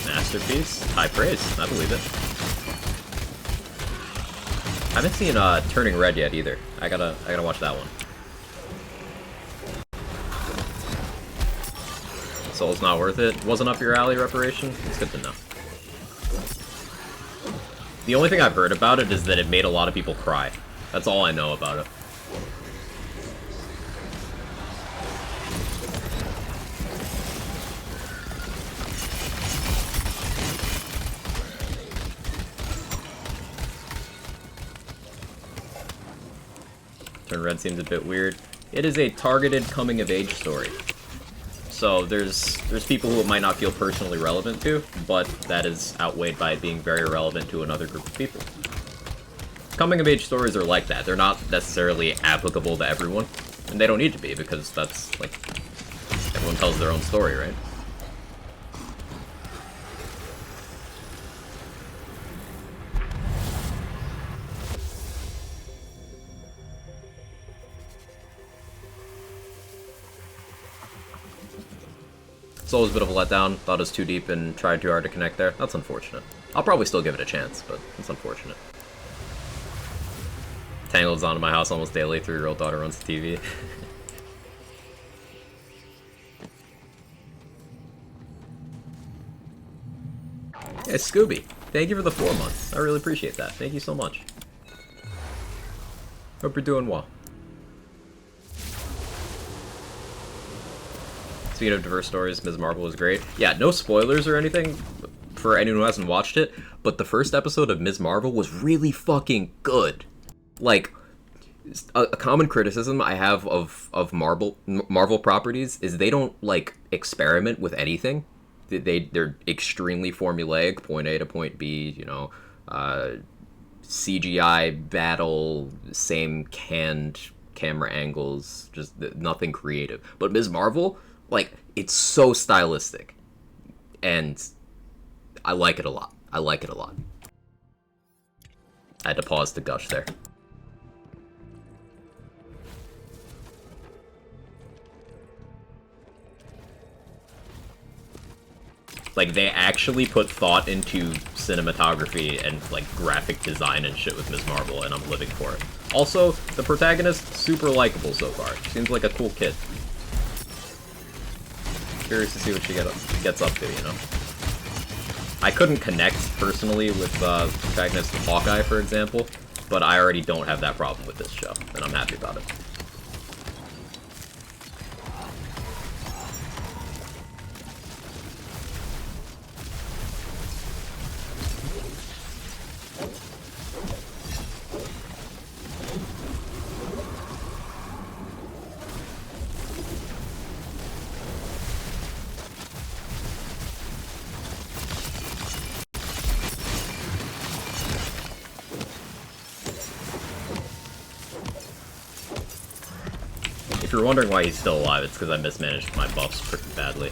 Masterpiece? High praise. I believe it. I haven't seen Turning Red yet either. I gotta watch that one. Soul's not worth it. Wasn't up your alley, Reparation? It's good to know. The only thing I've heard about it is that it made a lot of people cry. That's all I know about it. Turn Red seems a bit weird. It is a targeted coming-of-age story. So there's people who it might not feel personally relevant to, but that is outweighed by it being very relevant to another group of people. Coming-of-age stories are like that. They're not necessarily applicable to everyone, and they don't need to be, because that's, like, everyone tells their own story, right? Soul was a bit of a letdown. Thought it was too deep and tried too hard to connect there. That's unfortunate. I'll probably still give it a chance, but it's unfortunate. Tangled's on in my house almost daily. 3-year-old daughter runs the TV. Hey, Scooby. Thank you for the 4 months. I really appreciate that. Thank you so much. Hope you're doing well. Speaking of diverse stories, Ms. Marvel was great. Yeah, no spoilers or anything for anyone who hasn't watched it, but the first episode of Ms. Marvel was really fucking good. Like, a common criticism I have of Marvel properties is they don't, like, experiment with anything. They're extremely formulaic, point A to point B, you know, CGI, battle, same canned camera angles, just nothing creative. But Ms. Marvel, like, it's so stylistic, and I like it a lot. I like it a lot. I had to pause to gush there. Like, they actually put thought into cinematography and, like, graphic design and shit with Ms. Marvel, and I'm living for it. Also, the protagonist, super likable so far. Seems like a cool kid. Curious to see what she gets up to, you know? I couldn't connect, personally, with protagonist Hawkeye, for example, but I already don't have that problem with this show, and I'm happy about it. If you're wondering why he's still alive, it's because I mismanaged my buffs pretty badly.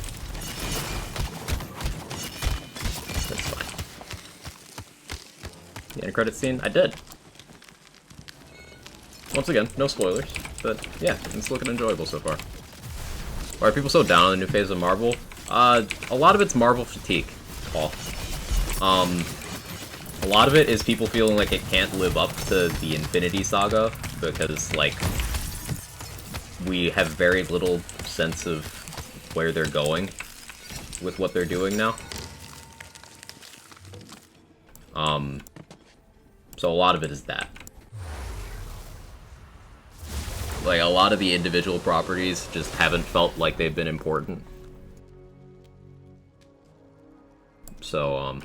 the end credit scene? I did. Once again, no spoilers, but yeah, it's looking enjoyable so far. Why are people so down on the new phase of Marvel? A lot of it's Marvel fatigue, Paul. A lot of it is people feeling like it can't live up to the Infinity Saga, because, like, we have very little sense of where they're going with what they're doing now. So a lot of it is that. Like, a lot of the individual properties just haven't felt like they've been important. So,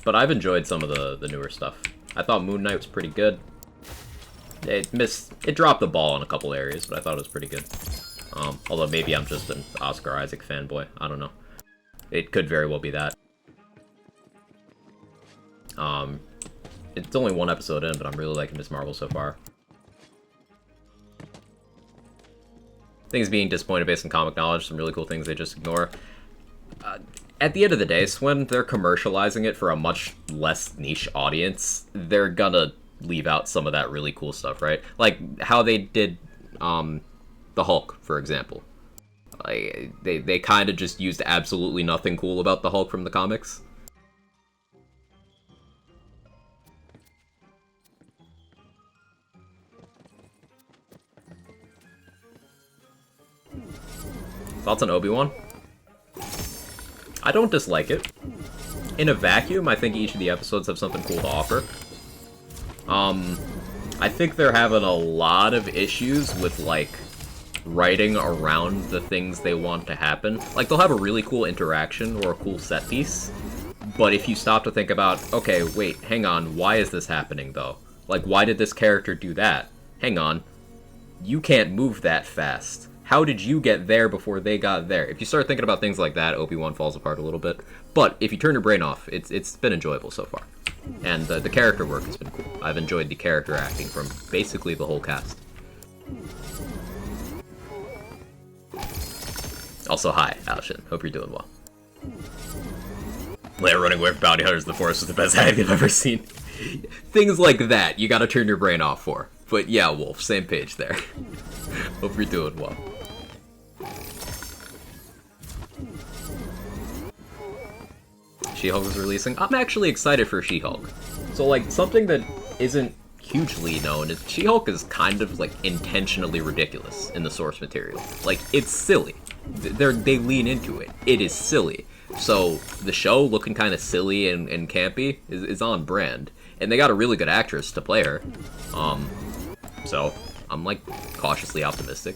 but I've enjoyed some of the newer stuff. I thought Moon Knight was pretty good. It dropped the ball in a couple areas, but I thought it was pretty good. Although maybe I'm just an Oscar Isaac fanboy. I don't know. It could very well be that. It's only one episode in, but I'm really liking Miss Marvel so far. Things being disappointed based on comic knowledge, some really cool things they just ignore. At the end of the day, when they're commercializing it for a much less niche audience, they're gonna leave out some of that really cool stuff, right? Like how they did the Hulk, for example. Like, they kind of just used absolutely nothing cool about the Hulk from the comics. Thoughts on Obi-Wan? I don't dislike it. In a vacuum, I think each of the episodes have something cool to offer. I think they're having a lot of issues with, like, writing around the things they want to happen. Like, they'll have a really cool interaction or a cool set piece, but if you stop to think about, okay, wait, hang on, why is this happening, though? Like, why did this character do that? Hang on, you can't move that fast. How did you get there before they got there? If you start thinking about things like that, Obi-Wan falls apart a little bit. But if you turn your brain off, it's been enjoyable so far. And the character work has been cool. I've enjoyed the character acting from basically the whole cast. Also, hi, Alshin. Hope you're doing well. Leia running away from bounty hunters in the forest was the best hag I've ever seen. Things like that, you gotta turn your brain off for. But yeah, Wolf, same page there. Hope you're doing well. She-Hulk is releasing. I'm actually excited for She-Hulk. So, like, something that isn't hugely known is She-Hulk is kind of, like, intentionally ridiculous in the source material. Like, it's silly. They lean into it. It is silly. So, the show looking kind of silly and campy is on brand. And they got a really good actress to play her. So, I'm, like, cautiously optimistic.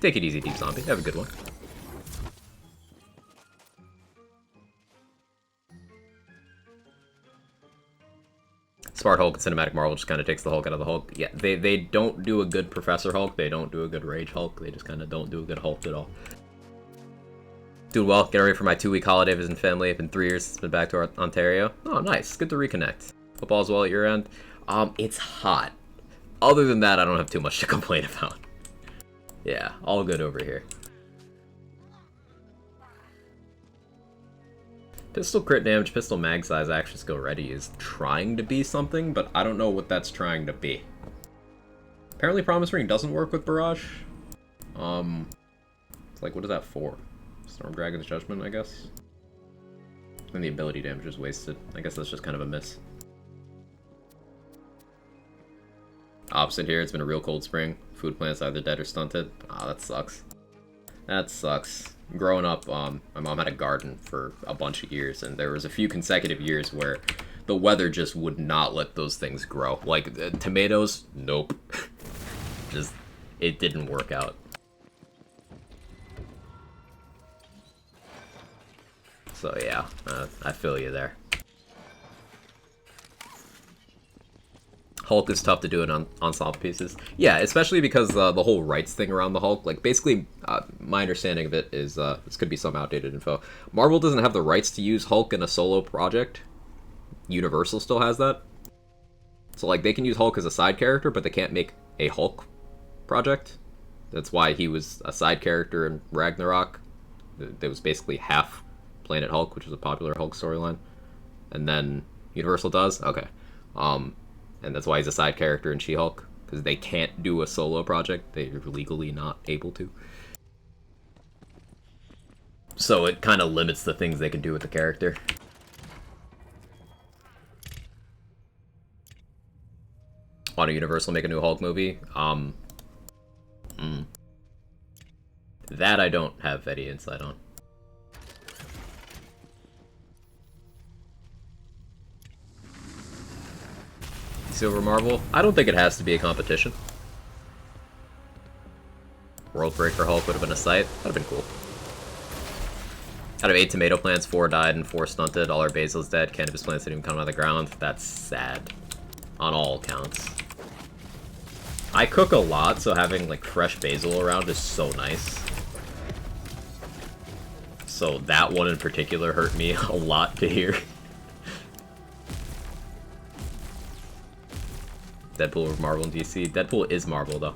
Take it easy, Deep Zombie. Have a good one. Smart Hulk and Cinematic Marvel just kind of takes the Hulk out of the Hulk. Yeah, they don't do a good Professor Hulk. They don't do a good Rage Hulk. They just kind of don't do a good Hulk at all. Doing well. Getting ready for my 2-week holiday visiting family. It's been 3 years since I've been back to Ontario. Oh, nice. Good to reconnect. Hope all's well at your end. It's hot. Other than that, I don't have too much to complain about. Yeah, all good over here. Pistol crit damage, pistol mag size, action skill ready is trying to be something, but I don't know what that's trying to be. Apparently Promise Ring doesn't work with Barrage. It's like, what is that for? Storm Dragon's Judgment, I guess? And the ability damage is wasted. I guess that's just kind of a miss. Opposite here, it's been a real cold spring. Food plants either dead or stunted. Ah, that sucks. That sucks. Growing up, my mom had a garden for a bunch of years, and there was a few consecutive years where the weather just would not let those things grow. Like, tomatoes, nope. Just, it didn't work out. So yeah, I feel you there. Hulk is tough to do in ensemble pieces. Yeah, especially because the whole rights thing around the Hulk, like, basically, my understanding of it is, this could be some outdated info. Marvel doesn't have the rights to use Hulk in a solo project. Universal still has that. So, like, they can use Hulk as a side character, but they can't make a Hulk project. That's why he was a side character in Ragnarok. That was basically half Planet Hulk, which was a popular Hulk storyline. And then Universal does? Okay. And that's why he's a side character in She-Hulk, because they can't do a solo project. They're legally not able to. So it kind of limits the things they can do with the character. Want a Universal make a new Hulk movie? That I don't have any insight on. Silver Marvel? I don't think it has to be a competition. World Breaker Hulk would have been a sight. That would have been cool. Out of 8 tomato plants, 4 died and 4 stunted. All our basil's dead. Cannabis plants didn't even come out of the ground. That's sad. On all counts. I cook a lot, so having like fresh basil around is so nice. So that one in particular hurt me a lot to hear. Deadpool or Marvel and DC? Deadpool is Marvel, though.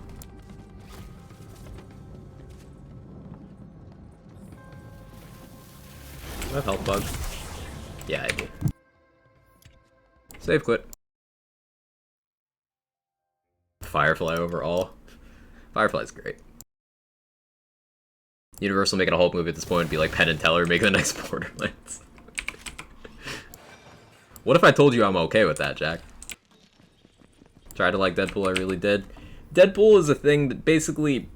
Do I have health bug? Yeah, I do. Save quit. Firefly overall. Firefly's great. Universal making a Hulk movie at this point would be like Penn and Teller making the next Borderlands. What if I told you I'm okay with that, Jack? Tried to like Deadpool, I really did. Deadpool is a thing that basically...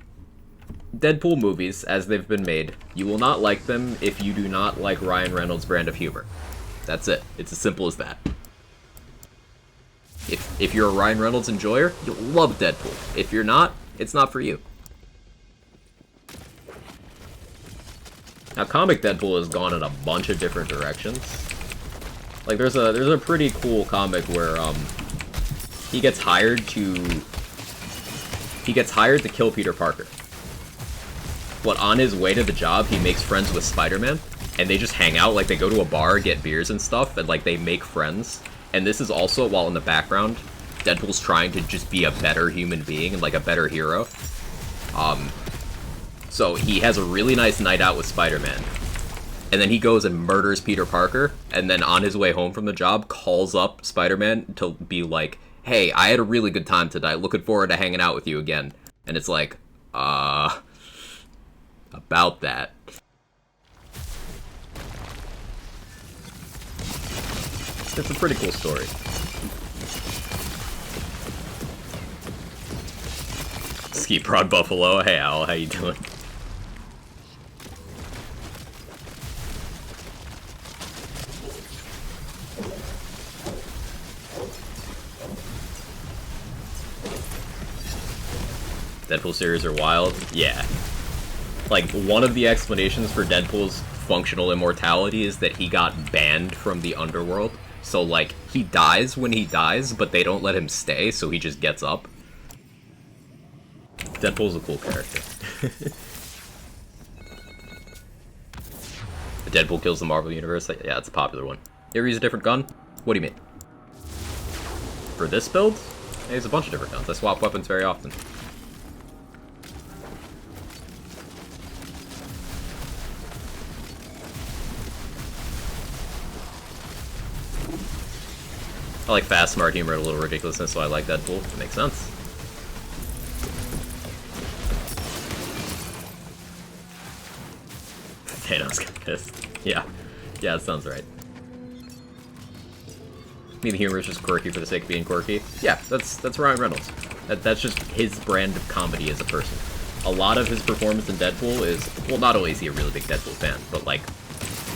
Deadpool movies, as they've been made, you will not like them if you do not like Ryan Reynolds' brand of humor. That's it. It's as simple as that. If you're a Ryan Reynolds enjoyer, you'll love Deadpool. If you're not, it's not for you. Now, comic Deadpool has gone in a bunch of different directions. Like, there's a pretty cool comic where, he gets hired to kill Peter Parker. But on his way to the job, he makes friends with Spider-Man, and they just hang out, like, they go to a bar, get beers and stuff, and, like, they make friends. And this is also, while in the background, Deadpool's trying to just be a better human being and, like, a better hero. So he has a really nice night out with Spider-Man. And then he goes and murders Peter Parker, and then on his way home from the job, calls up Spider-Man to be like, hey, I had a really good time tonight, looking forward to hanging out with you again. And it's like, about that. It's a pretty cool story. Ski Prod Buffalo, hey Al, how you doing? Deadpool series are wild? Yeah. Like, one of the explanations for Deadpool's functional immortality is that he got banned from the underworld. So, like, he dies when he dies, but they don't let him stay, so he just gets up. Deadpool's a cool character. Deadpool kills the Marvel Universe? Yeah, it's a popular one. You ever use a different gun? What do you mean? For this build? I use a bunch of different guns. I swap weapons very often. I like fast, smart humor, and a little ridiculousness, so I like Deadpool. It makes sense. Thanos got pissed. Yeah. Yeah, that sounds right. I mean, the humor is just quirky for the sake of being quirky. Yeah, that's Ryan Reynolds. That's just his brand of comedy as a person. A lot of his performance in Deadpool is... Well, not only is he a really big Deadpool fan, but, like,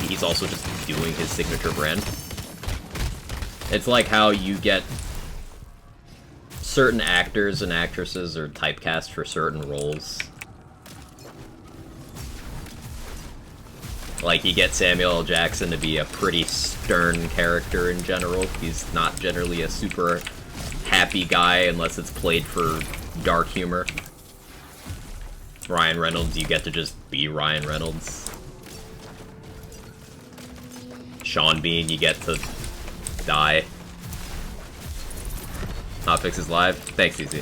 he's also just doing his signature brand. It's like how you get certain actors and actresses are typecast for certain roles. Like, you get Samuel L. Jackson to be a pretty stern character in general. He's not generally a super happy guy unless it's played for dark humor. Ryan Reynolds, you get to just be Ryan Reynolds. Sean Bean, you get to die. Hotfix is live. Thanks, Easy.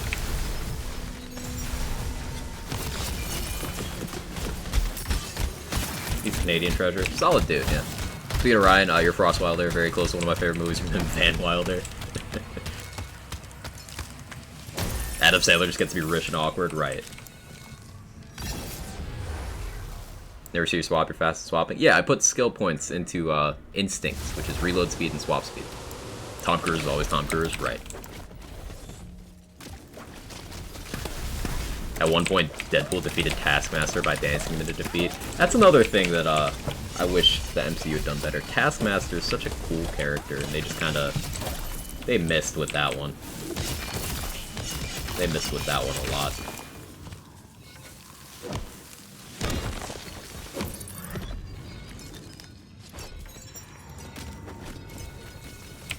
Canadian treasure. Solid dude, yeah. Peter Ryan, you're Frost Wilder, very close to one of my favorite movies from him, Van Wilder. Adam Sandler just gets to be rich and awkward, right. Never see you swap your fast swapping? Yeah, I put skill points into instincts, which is reload speed and swap speed. Tom Cruise is always Tom Cruise, right. At one point, Deadpool defeated Taskmaster by dancing him into defeat. That's another thing that I wish the MCU had done better. Taskmaster is such a cool character, and they just kind of... They missed with that one. They missed with that one a lot.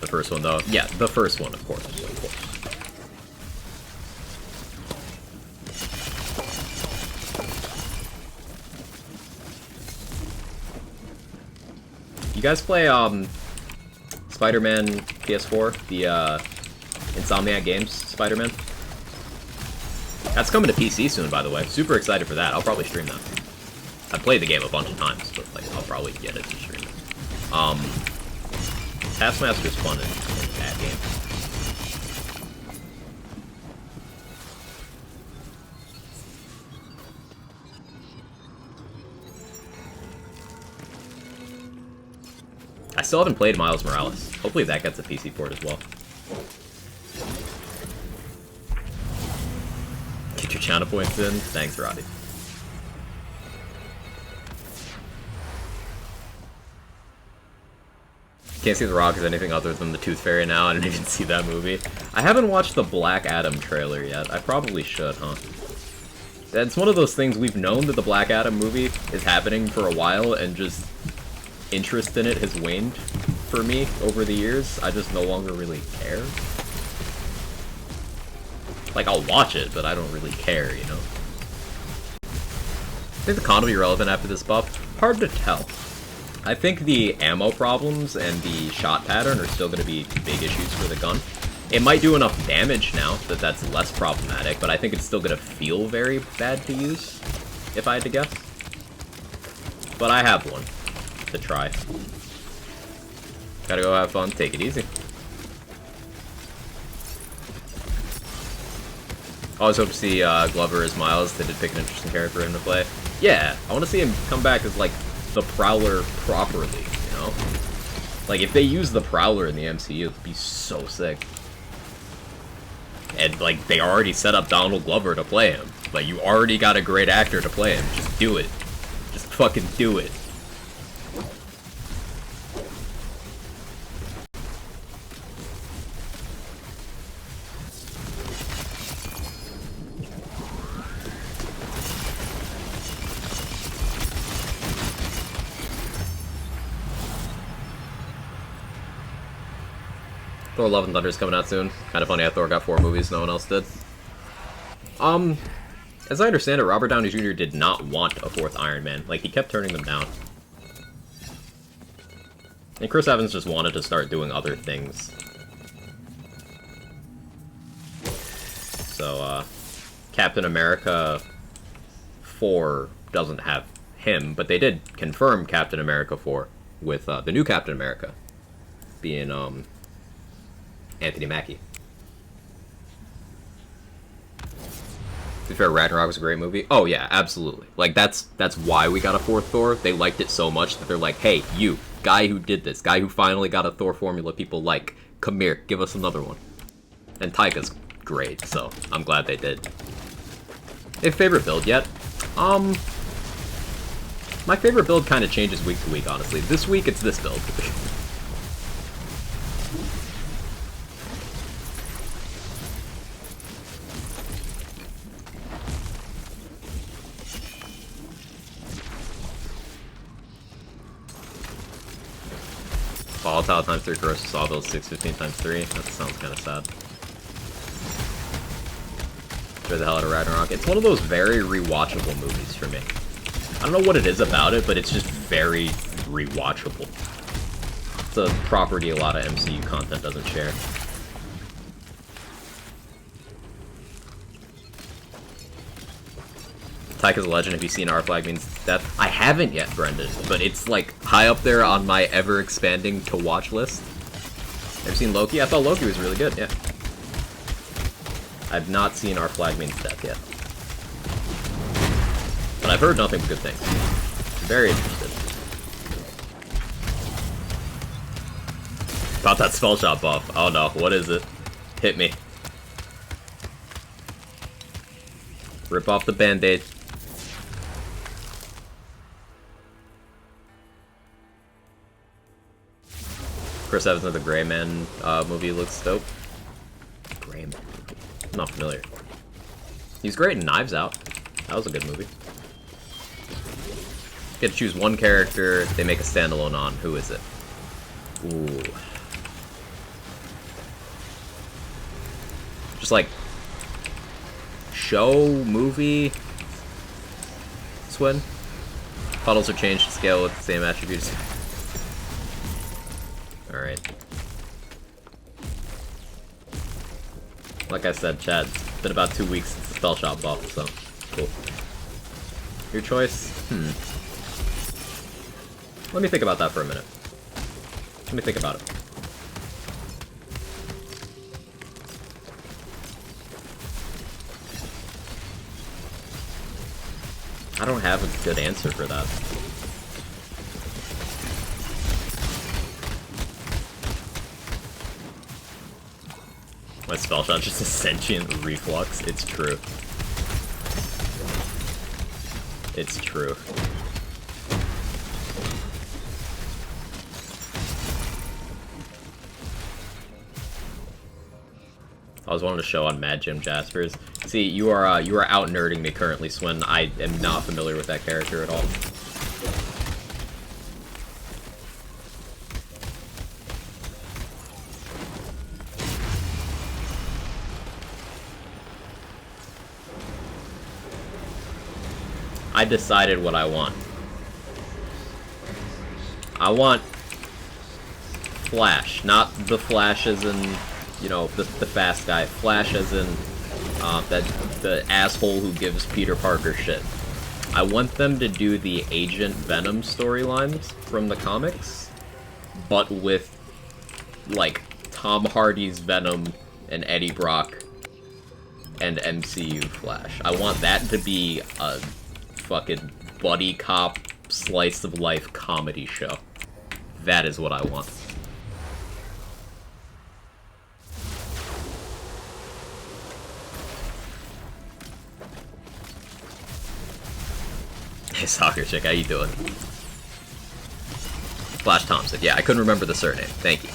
The first one, though. Yeah, the first one, of course. Of course. You guys play, Spider-Man PS4? The, Insomniac Games Spider-Man? That's coming to PC soon, by the way. Super excited for that. I'll probably stream that. I've played the game a bunch of times, but, like, I'll probably get it to stream it. Taskmaster's fun in that game. I still haven't played Miles Morales. Hopefully that gets a PC port as well. Get your channel points in. Thanks, Roddy. Can't see The Rock as anything other than the Tooth Fairy now. I didn't even see that movie. I haven't watched the Black Adam trailer yet. I probably should, huh? It's one of those things we've known that the Black Adam movie is happening for a while, and just interest in it has waned for me over the years. I just no longer really care. Like, I'll watch it, but I don't really care, you know? I think the con will be relevant after this buff. Hard to tell. I think the ammo problems and the shot pattern are still going to be big issues for the gun. It might do enough damage now that that's less problematic, but I think it's still going to feel very bad to use, if I had to guess. But I have one to try. Gotta go have fun, take it easy. I always hope to see Glover as Miles. They did pick an interesting character for him to play. Yeah, I want to see him come back as, like, the Prowler properly, you know? Like, if they use the Prowler in the MCU, it'd be so sick. And, like, they already set up Donald Glover to play him. Like, you already got a great actor to play him. Just do it. Just fucking do it. Thor Love and Thunder is coming out soon. Kind of funny how Thor got 4 movies, no one else did. As I understand it, Robert Downey Jr. did not want a 4th Iron Man. Like, he kept turning them down. And Chris Evans just wanted to start doing other things. So, Captain America 4 doesn't have him, but they did confirm Captain America 4 with the new Captain America being, Anthony Mackie. To be fair, Ragnarok was a great movie. Oh yeah, absolutely. Like, that's why we got a 4th Thor. They liked it so much that they're like, hey, you, guy who did this, guy who finally got a Thor formula people like, come here, give us another one. And Taika's great, so I'm glad they did. Hey, favorite build yet? My favorite build kind of changes week to week, honestly. This week, it's this build. Volatile times 3 versus Sawbill 615 times 3. That sounds kind of sad. Enjoy the hell out of Ragnarok. It's one of those very rewatchable movies for me. I don't know what it is about it, but it's just very rewatchable. It's a property a lot of MCU content doesn't share. Taika's a legend. Have you seen Our Flag Means Death? I haven't yet, Brendan, but it's like high up there on my ever-expanding to-watch list. Have you seen Loki? I thought Loki was really good, yeah. I've not seen Our Flag Means Death yet. But I've heard nothing but good things. I'm very interested. About that spell shot buff. Oh no, what is it? Hit me. Rip off the band-aid. Chris Evans of the Gray Man movie looks dope. Gray Man movie. I'm not familiar. He's great in Knives Out. That was a good movie. You get to choose one character they make a standalone on. Who is it? Ooh. Just like show, movie, Swin. Puddles are changed to scale with the same attributes. Alright. Like I said, chat, it's been about 2 weeks since the spell shot buff, so cool. Your choice? Let me think about that for a minute. Let me think about it. I don't have a good answer for that. My spell shot just a sentient reflux. It's true. It's true. I was wanting to show on Mad Jim Jaspers. See, you are out nerding me currently, Swin. I am not familiar with that character at all. I decided what I want. I want Flash, not the Flash as in, you know, the fast guy. Flash as in the asshole who gives Peter Parker shit. I want them to do the Agent Venom storylines from the comics, but with, like, Tom Hardy's Venom and Eddie Brock and MCU Flash. I want that to be a fucking buddy cop slice of life comedy show. That is what I want. Hey, soccer chick, how you doing? Flash Thompson. Yeah, I couldn't remember the surname. Thank you.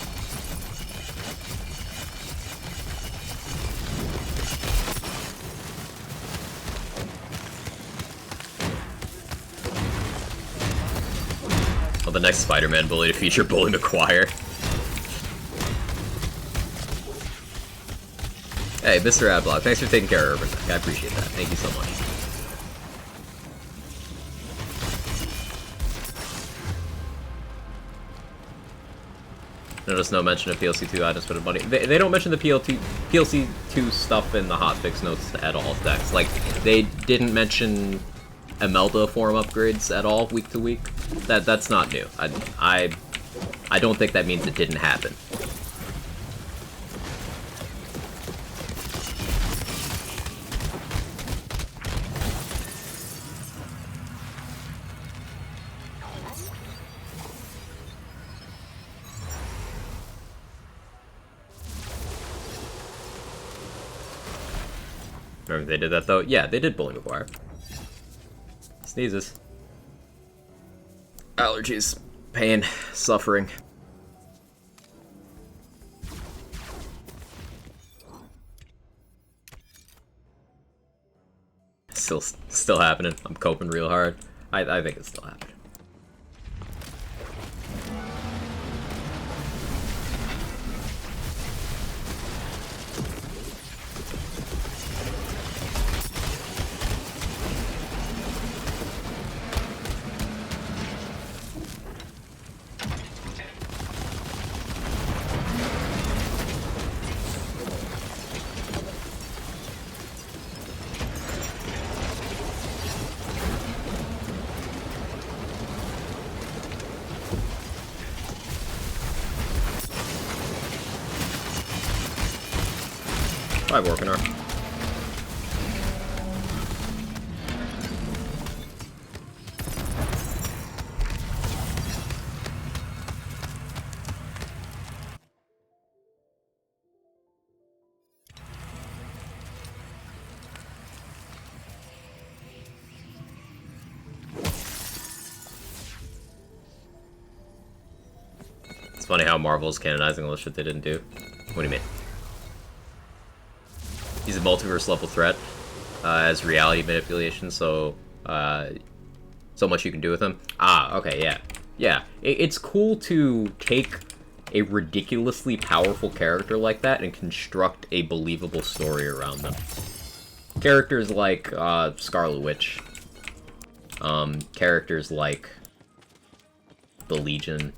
Oh, the next Spider-Man bully to feature Bully McGuire. Hey, Mr. Adblock, thanks for taking care of Urban. I appreciate that. Thank you so much. Notice no mention of PLC2 items for the money. They don't mention the PLC2 stuff in the hotfix notes at all, Dex. Like, they didn't mention Imelda form upgrades at all, week to week. That's not new. I don't think that means it didn't happen. Remember they did that though? Yeah, they did Bully McGuire. Sneezes. Allergies. Pain. Suffering. Still happening. I'm coping real hard. I think it's still happening. Bye, Vorkanar. It's funny how Marvel's canonizing all the shit they didn't do. What do you mean? He's a multiverse level threat as reality manipulation, so so much you can do with him. Ah, okay, yeah. Yeah, it's cool to take a ridiculously powerful character like that and construct a believable story around them. Characters like Scarlet Witch, characters like the Legion.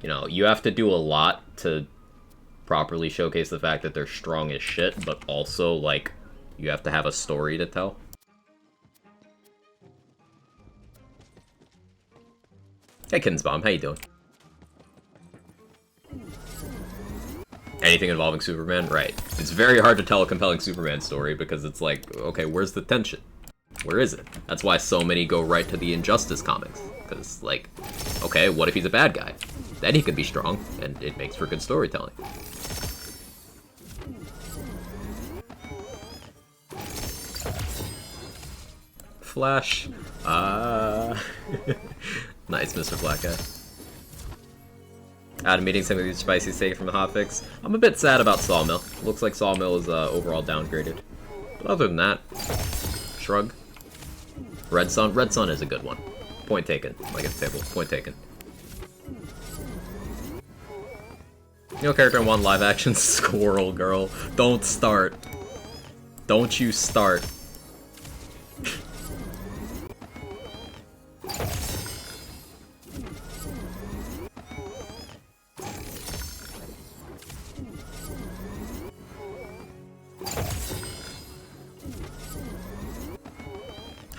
You know, you have to do a lot to properly showcase the fact that they're strong as shit, but also, like, you have to have a story to tell. Hey, Kinsbomb, how you doing? Anything involving Superman? Right. It's very hard to tell a compelling Superman story because it's like, okay, where's the tension? Where is it? That's why so many go right to the Injustice comics. Because, like, okay, what if he's a bad guy? Then he could be strong, and it makes for good storytelling. Flash. Nice, Mr. Black Guy. Out of meeting some of these spicy steak from the hotfix. I'm a bit sad about Sawmill. Looks like Sawmill is overall downgraded. But other than that, shrug. Red Sun. Red Sun is a good one. Point taken. Like at the table. Point taken. You know, character in one live action Squirrel Girl. Don't start. Don't you start.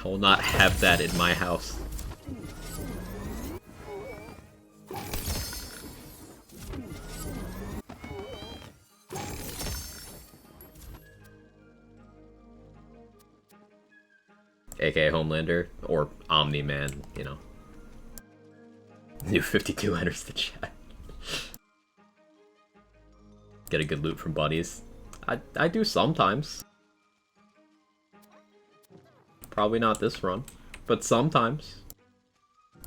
I will not have that in my house. AKA Homelander, or Omni-Man, you know. New 52 enters the chat. Get a good loot from buddies. I do sometimes. Probably not this run, but sometimes.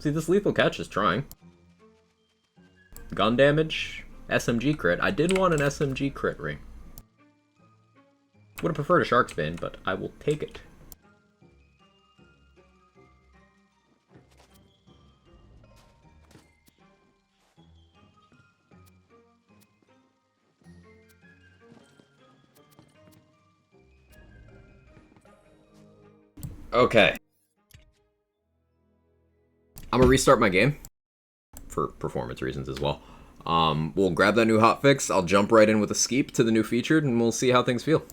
See, this lethal catch is trying. Gun damage, SMG crit. I did want an SMG crit ring. Would have preferred a Shark's Bane, but I will take it. Okay. I'm gonna restart my game. For performance reasons as well. We'll grab that new hotfix, I'll jump right in with a skeep to the new featured, and we'll see how things feel.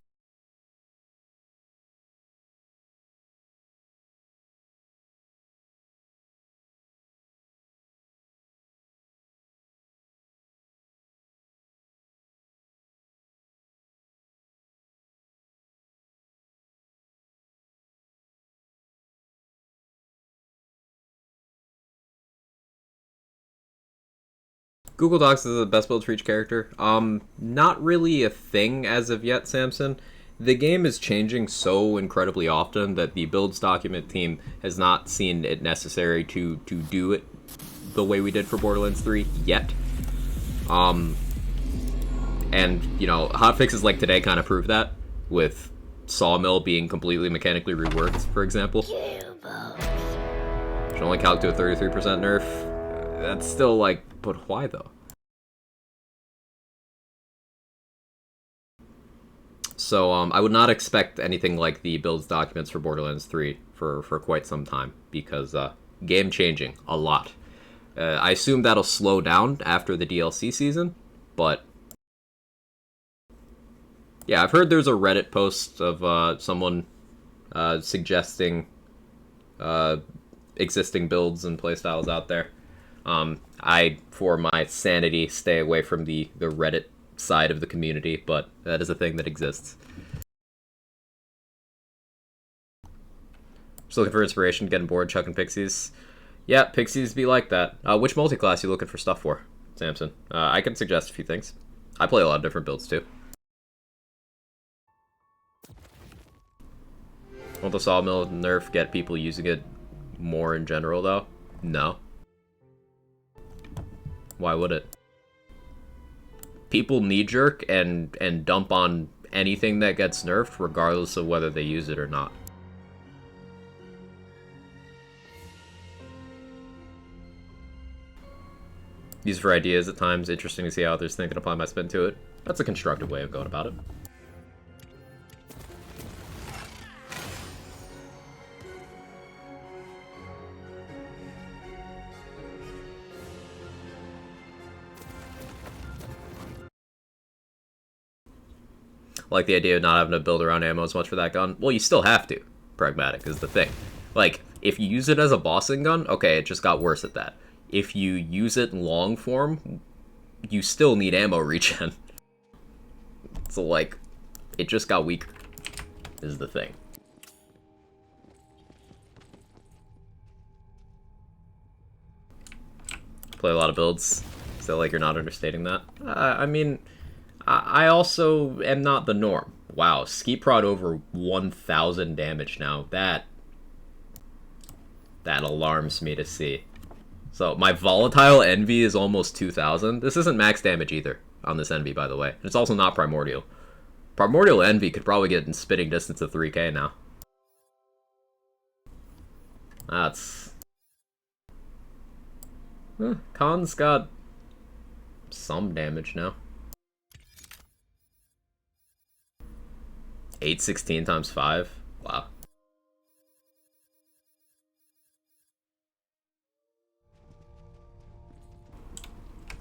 Google Docs is the best build for each character. Not really a thing as of yet, Samson. The game is changing so incredibly often that the builds document team has not seen it necessary to do it the way we did for Borderlands 3 yet. And, you know, hotfixes like today kind of prove that, with Sawmill being completely mechanically reworked, for example. Should only calc to a 33% nerf. That's still like, but why though? So I would not expect anything like the builds documents for Borderlands 3 for quite some time, because game changing a lot. I assume that'll slow down after the DLC season, but yeah, I've heard there's a Reddit post of someone suggesting existing builds and playstyles out there. I, for my sanity, stay away from the Reddit side of the community, but that is a thing that exists. Just looking for inspiration, getting bored, chucking pixies. Yeah, pixies be like that. Which multi-class you looking for stuff for, Samson? I can suggest a few things. I play a lot of different builds too. Won't the sawmill nerf get people using it more in general, though? No. Why would it? People knee-jerk and dump on anything that gets nerfed, regardless of whether they use it or not. Use for ideas at times. Interesting to see how others think and apply my spin to it. That's a constructive way of going about it. I like the idea of not having to build around ammo as much for that gun. Well, you still have to. Pragmatic is the thing. Like, if you use it as a bossing gun, okay, it just got worse at that. If you use it in long form, you still need ammo regen. So, like, it just got weaker, is the thing. Play a lot of builds. Is that like you're not understating that? I mean, I also am not the norm. Wow, ski prod over 1,000 damage now. That alarms me to see. So my volatile envy is almost 2,000. This isn't max damage either on this envy, by the way. It's also not primordial. Primordial envy could probably get in spitting distance of 3k now. That's... Khan's got some damage now. 816 times 5? Wow.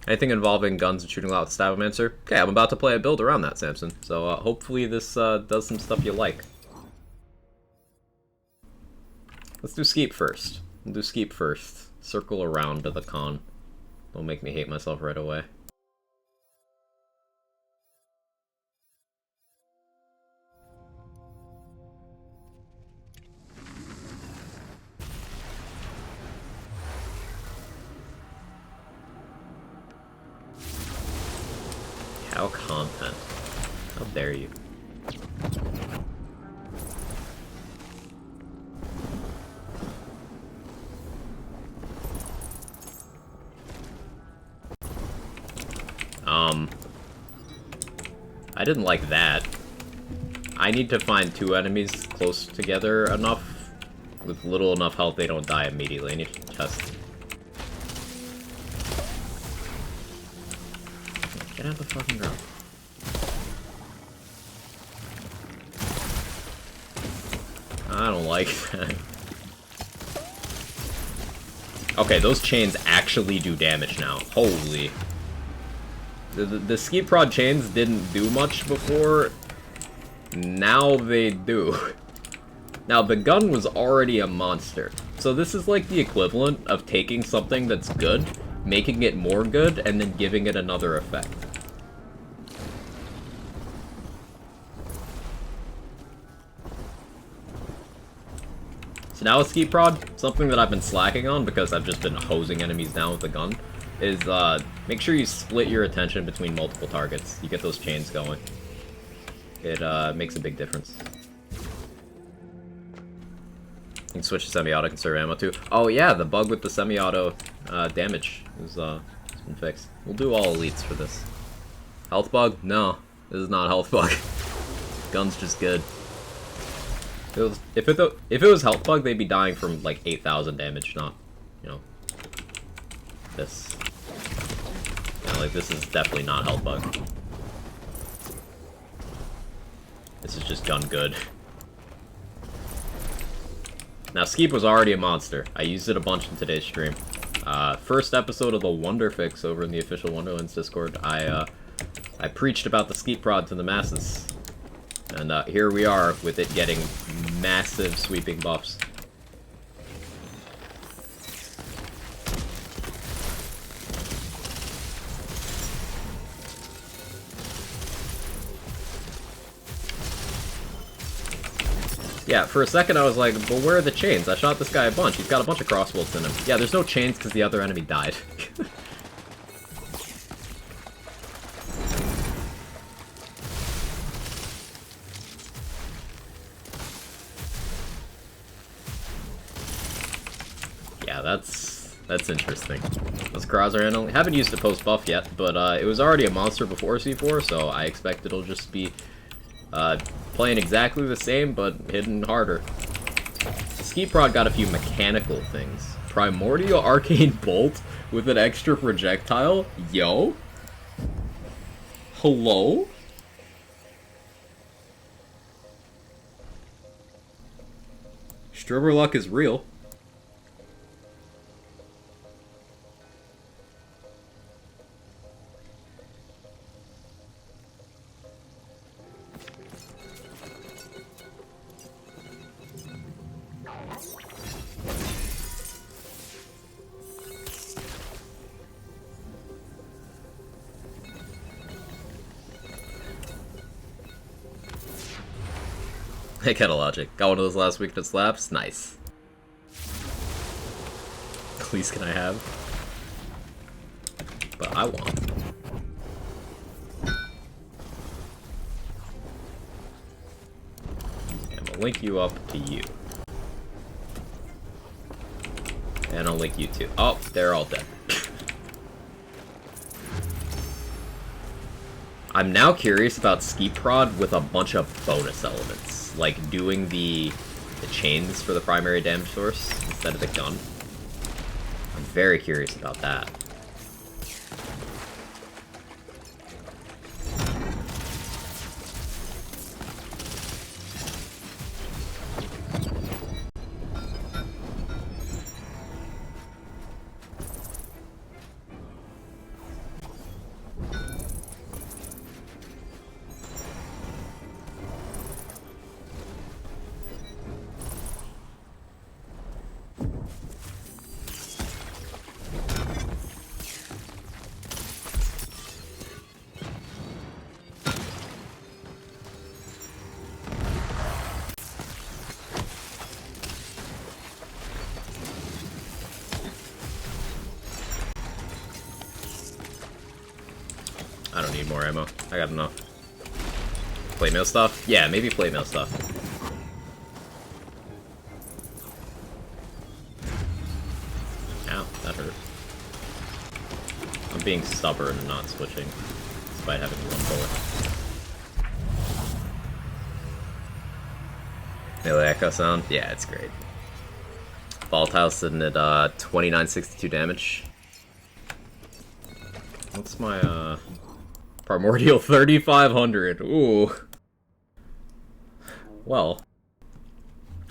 Anything involving guns and shooting a lot with Stavomancer? Okay, I'm about to play a build around that, Samson. So hopefully this does some stuff you like. Let's do Skeep first. We'll do Skeep first. Circle around to the Khan. Don't make me hate myself right away. Cow content. How dare you? I didn't like that. I need to find two enemies close together enough, with little enough health they don't die immediately. I need to test. Get out of the fucking ground. I don't like that. Okay, those chains actually do damage now. Holy. The ski prod chains didn't do much before. Now they do. Now, the gun was already a monster. So this is like the equivalent of taking something that's good, making it more good, and then giving it another effect. So now with Ski Prod, something that I've been slacking on because I've just been hosing enemies down with the gun, is make sure you split your attention between multiple targets. You get those chains going. It makes a big difference. You can switch to semi-auto, conserve ammo too. Oh yeah, the bug with the semi-auto damage is been fixed. We'll do all elites for this. Health bug? No, this is not a health bug. Gun's just good. If it was health bug, they'd be dying from like 8,000 damage, not, you know, this. Yeah, like this is definitely not health bug. This is just gun good. Now, Skeep was already a monster. I used it a bunch in today's stream. First episode of the Wonder Fix over in the official Wonderlands Discord, I preached about the Skeep Prod to the masses. And here we are with it getting massive sweeping buffs. Yeah, for a second I was like, but where are the chains? I shot this guy a bunch. He's got a bunch of crossbolts in him. Yeah, there's no chains because the other enemy died. Yeah, that's interesting. Those Kraz are handling. Haven't used the post buff yet, but it was already a monster before C4, so I expect it'll just be playing exactly the same, but hidden harder. Ski Prod got a few mechanical things. Primordial Arcane Bolt with an extra projectile? Yo? Hello? Stripper luck is real. Hey, Ketalogic. Got one of those last week that slaps? Nice. Please can I have? But I want. I'm gonna link you up to you. And I'll link you too. Oh, they're all dead. I'm now curious about Ski Prod with a bunch of bonus elements, like doing the chains for the primary damage source instead of the gun. I'm very curious about that. I don't need more ammo. I got enough. Plate mail stuff? Yeah, maybe plate mail stuff. Ow, that hurt. I'm being stubborn and not switching, despite having one bullet. Melee echo sound? Yeah, it's great. Volatile sitting at 2962 damage. What's my Primordial 3500? Ooh. Well,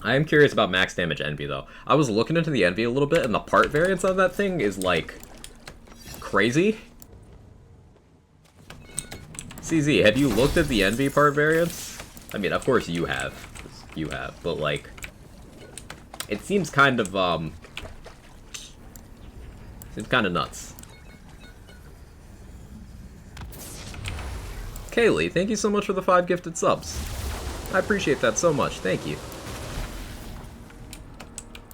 I am curious about max damage Envy though. I was looking into the Envy a little bit, and the part variance on that thing is like crazy. CZ, have you looked at the Envy part variance? I mean, of course you have. You have, but like, it seems kind of nuts. Kaylee, thank you so much for the 5 gifted subs. I appreciate that so much. Thank you.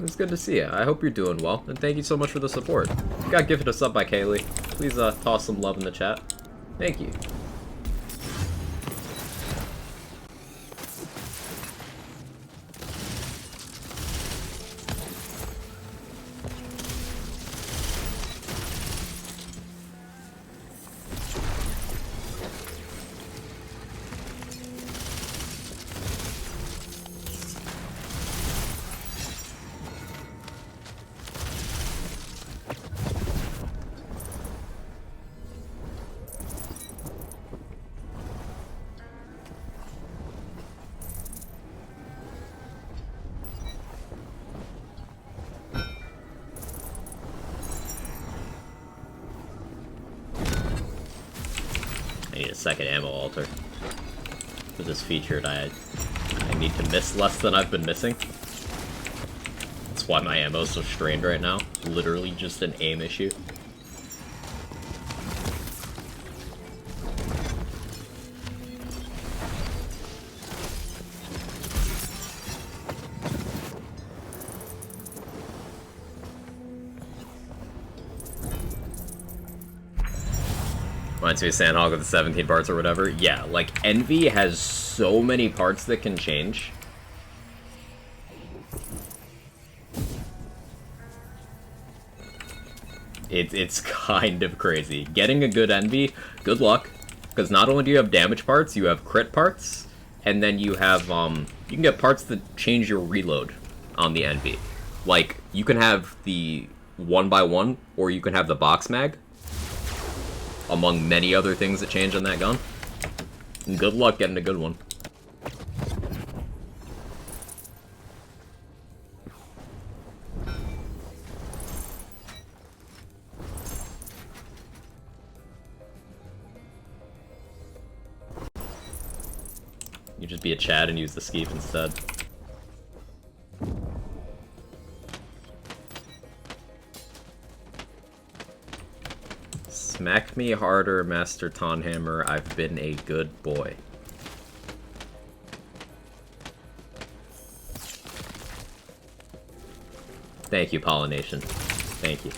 It's good to see you. I hope you're doing well, and thank you so much for the support. You got gifted a sub by Kaylee. Please toss some love in the chat. Thank you. I need a second ammo altar. For this featured, I need to miss less than I've been missing. That's why my ammo is so strained right now. Literally just an aim issue. Reminds me of Sandhog with the 17 parts or whatever. Yeah, like, Envy has so many parts that can change. It's kind of crazy. Getting a good Envy, good luck. Because not only do you have damage parts, you have crit parts, and then you have, you can get parts that change your reload on the Envy. Like, you can have the 1x1, or you can have the box mag, among many other things that change on that gun. And good luck getting a good one. You just be a Chad and use the skeeve instead. Smack me harder, Master Tonhammer. I've been a good boy. Thank you, Pollination. Thank you.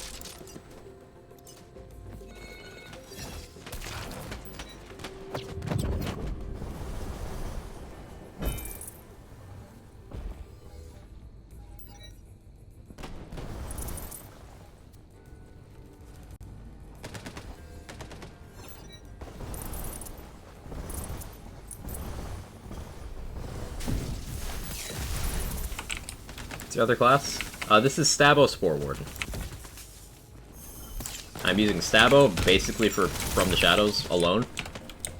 The other class? This is Stabo Spore Warden. I'm using Stabo basically from the shadows alone.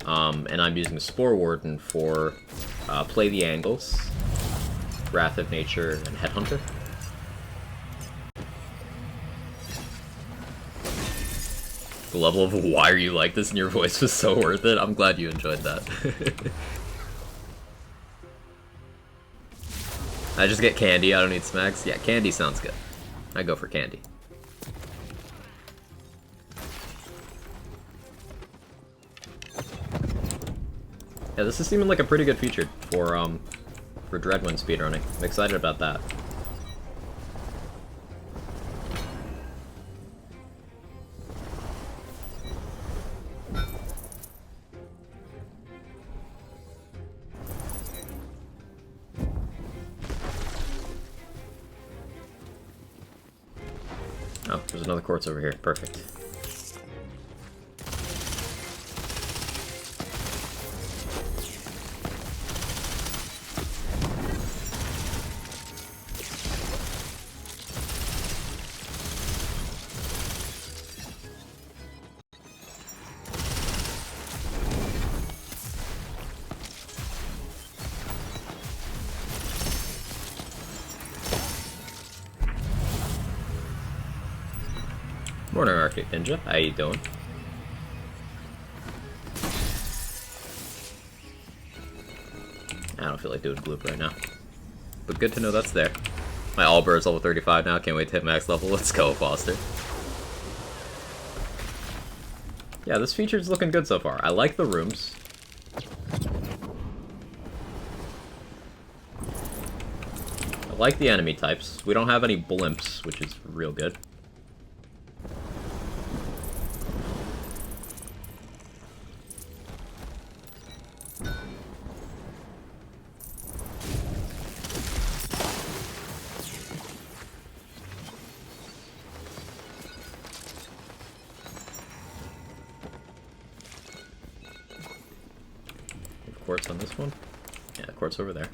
And I'm using Spore Warden for Play the Angles, Wrath of Nature, and Headhunter. The level of why are you like this in your voice was so worth it. I'm glad you enjoyed that. I just get candy, I don't need smacks. Yeah, candy sounds good. I go for candy. Yeah, this is seeming like a pretty good feature for Dreadwind speedrunning. I'm excited about that. Oh, there's another quartz over here. Perfect. Morning, Arctic Ninja. How you doing? I don't feel like doing gloop right now. But good to know that's there. My Allbird's level 35 now. Can't wait to hit max level. Let's go, Foster. Yeah, this feature's looking good so far. I like the rooms. I like the enemy types. We don't have any blimps, which is real good. Quartz on this one? Yeah, quartz over there.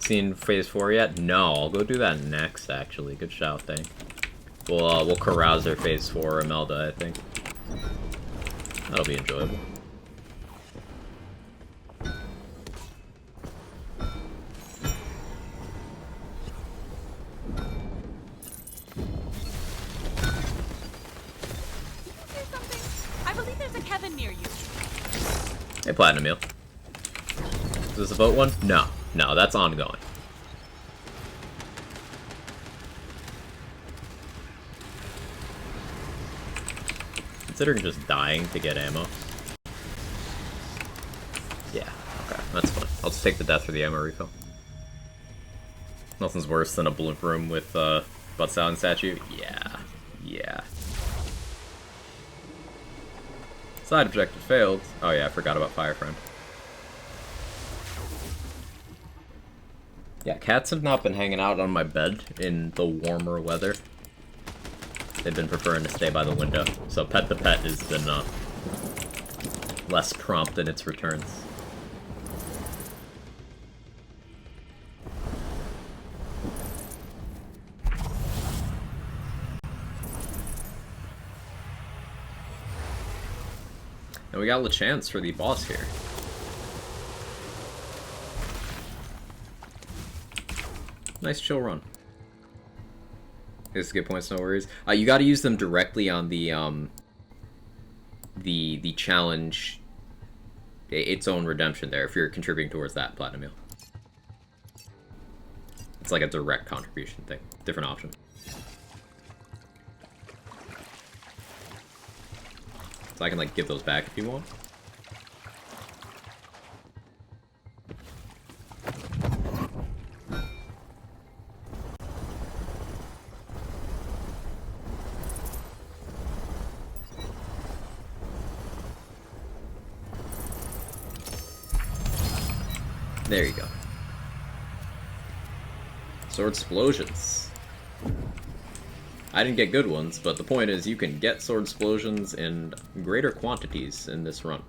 Seen phase 4 yet? No, I'll go do that next, actually. Good shout, thing. We'll carouse their phase 4 Imelda, I think. That'll be enjoyable. Hey, Platinum Meal. Is this a boat one? No. No, that's ongoing. Considering just dying to get ammo. Yeah, okay, that's fine. Let's take the death for the ammo refill. Nothing's worse than a blimp room with butt salad statue. Yeah. Yeah. Side objective failed. Oh yeah, I forgot about Fireframe. Yeah, cats have not been hanging out on my bed in the warmer weather. They've been preferring to stay by the window. So Pet the Pet has been less prompt in its returns. And we got LeChance for the boss here. Nice chill run. Just get points, no worries. You got to use them directly on the challenge, its own redemption there, if you're contributing towards that platinum meal. It's like a direct contribution thing. Different option. So I can like give those back if you want. There you go. Sword explosions. I didn't get good ones, but the point is you can get sword explosions in greater quantities in this run.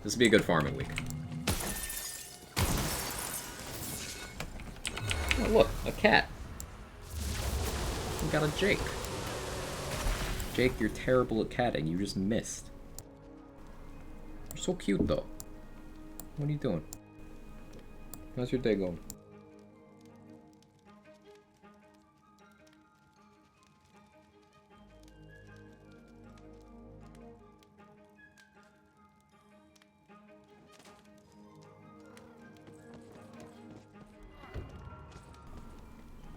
This would be a good farming week. Oh look, a cat. We got a Jake. Jake, you're terrible at catting, you just missed. You're so cute though. What are you doing? How's your day going?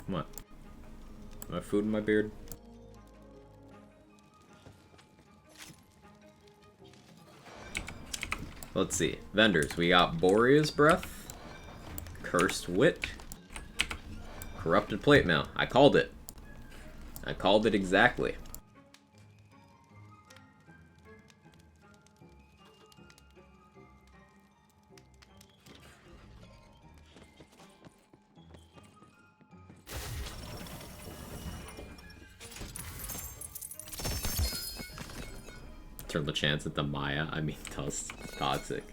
What? My food in my beard? Let's see. Vendors. We got Borea's Breath. Cursed Wit. Corrupted Plate Mail. I called it. I called it exactly. Turn the chance at the Maya. I mean, toxic.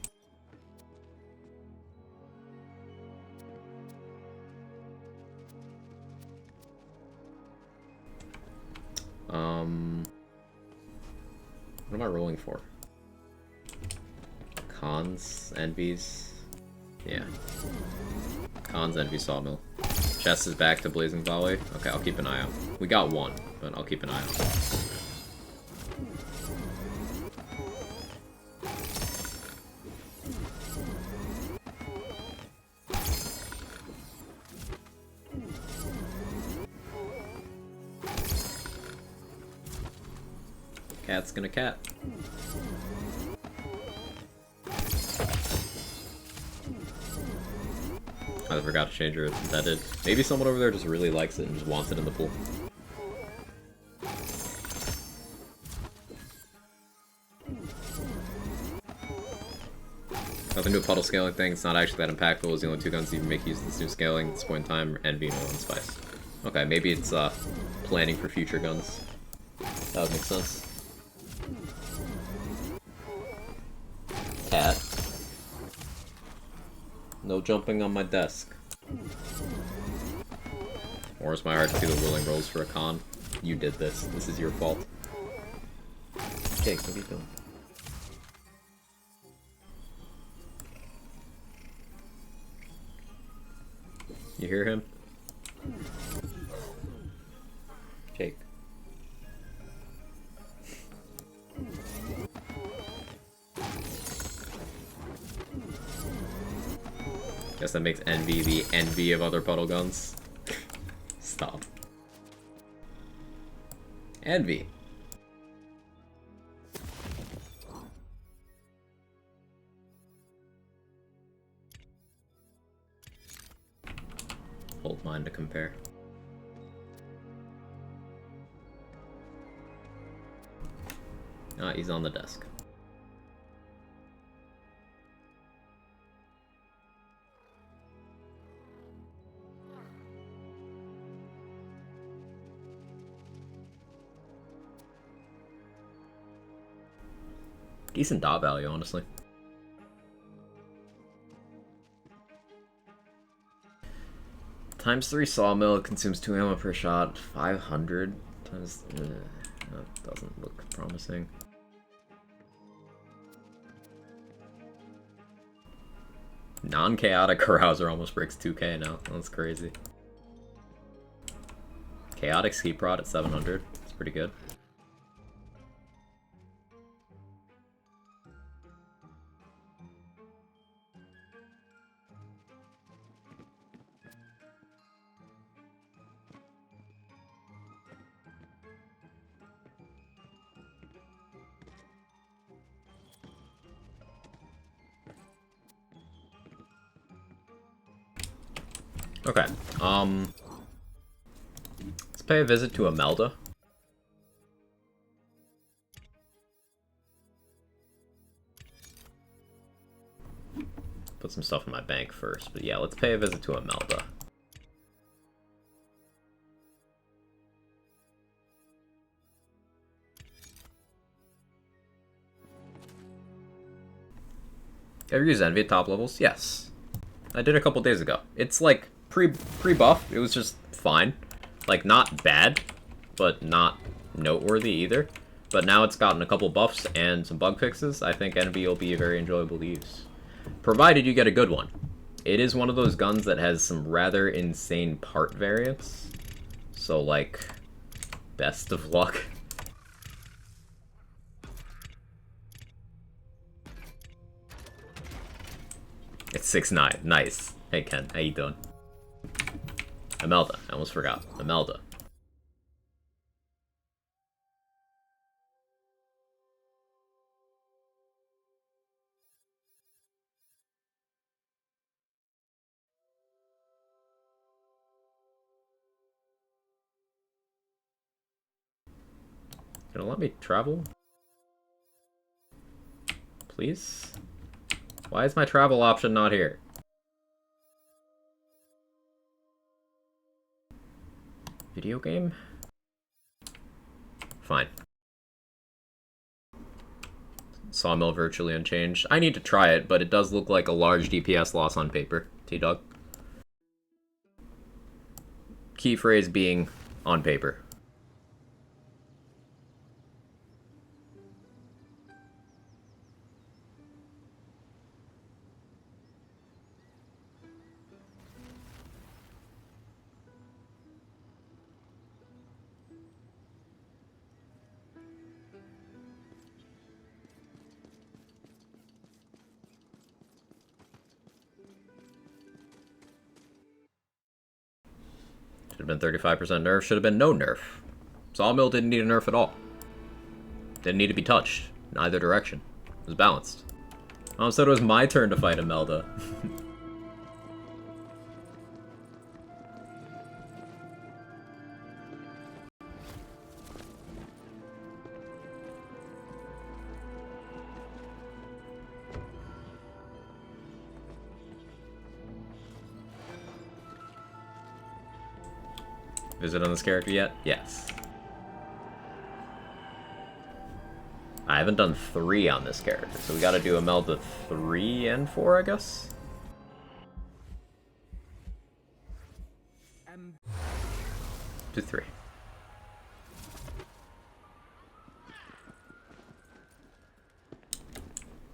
What am I rolling for? Cons, envies. Yeah. Cons, envy, sawmill. Chest is back to blazing volley. Okay, I'll keep an eye out. We got one, but I'll keep an eye out. Cat's gonna cat. I forgot to change her. That did. Maybe someone over there just really likes it and just wants it in the pool. Nothing new puddle scaling thing. It's not actually that impactful. It's the only two guns you can make use of this new scaling at this point in time. Envy and Oil and Spice. Okay, maybe it's planning for future guns. That would make sense. Cat. No jumping on my desk. Or is my heart to see the willing rolls for a con? You did this. This is your fault. Jake, what are you doing? You hear him? Jake. Guess that makes Envy the envy of other puddle guns. Stop. Envy. won't mind to compare. Ah, he's on the desk. Decent dot value, honestly. Times 3 sawmill consumes 2 ammo per shot. 500 times. That doesn't look promising. Non-chaotic carouser almost breaks 2k now. That's crazy. Chaotic ski prod at 700. It's pretty good. Okay, let's pay a visit to Imelda. Put some stuff in my bank first, but yeah, let's pay a visit to Imelda. Ever use Envy at top levels? Yes. I did a couple days ago. It's like pre-buff, it was just fine. Like, not bad, but not noteworthy either. But now it's gotten a couple buffs and some bug fixes. I think Envy will be very enjoyable to use. Provided you get a good one. It is one of those guns that has some rather insane part variants. So, like, best of luck. It's 6'9". Nice. Hey, Ken. How you doing? Imelda. I almost forgot. Imelda. Gonna let me travel? Please? Why is my travel option not here? Video game? Fine. Sawmill virtually unchanged. I need to try it, but it does look like a large DPS loss on paper. T-Dog. Key phrase being on paper. Should have been 35% nerf, should have been no nerf. Sawmill didn't need a nerf at all. Didn't need to be touched. In either direction. It was balanced. Mom said it was my turn to fight Imelda. Visit on this character yet? Yes. I haven't done 3 on this character, so we gotta do Imelda 3 and 4, I guess? Do 3.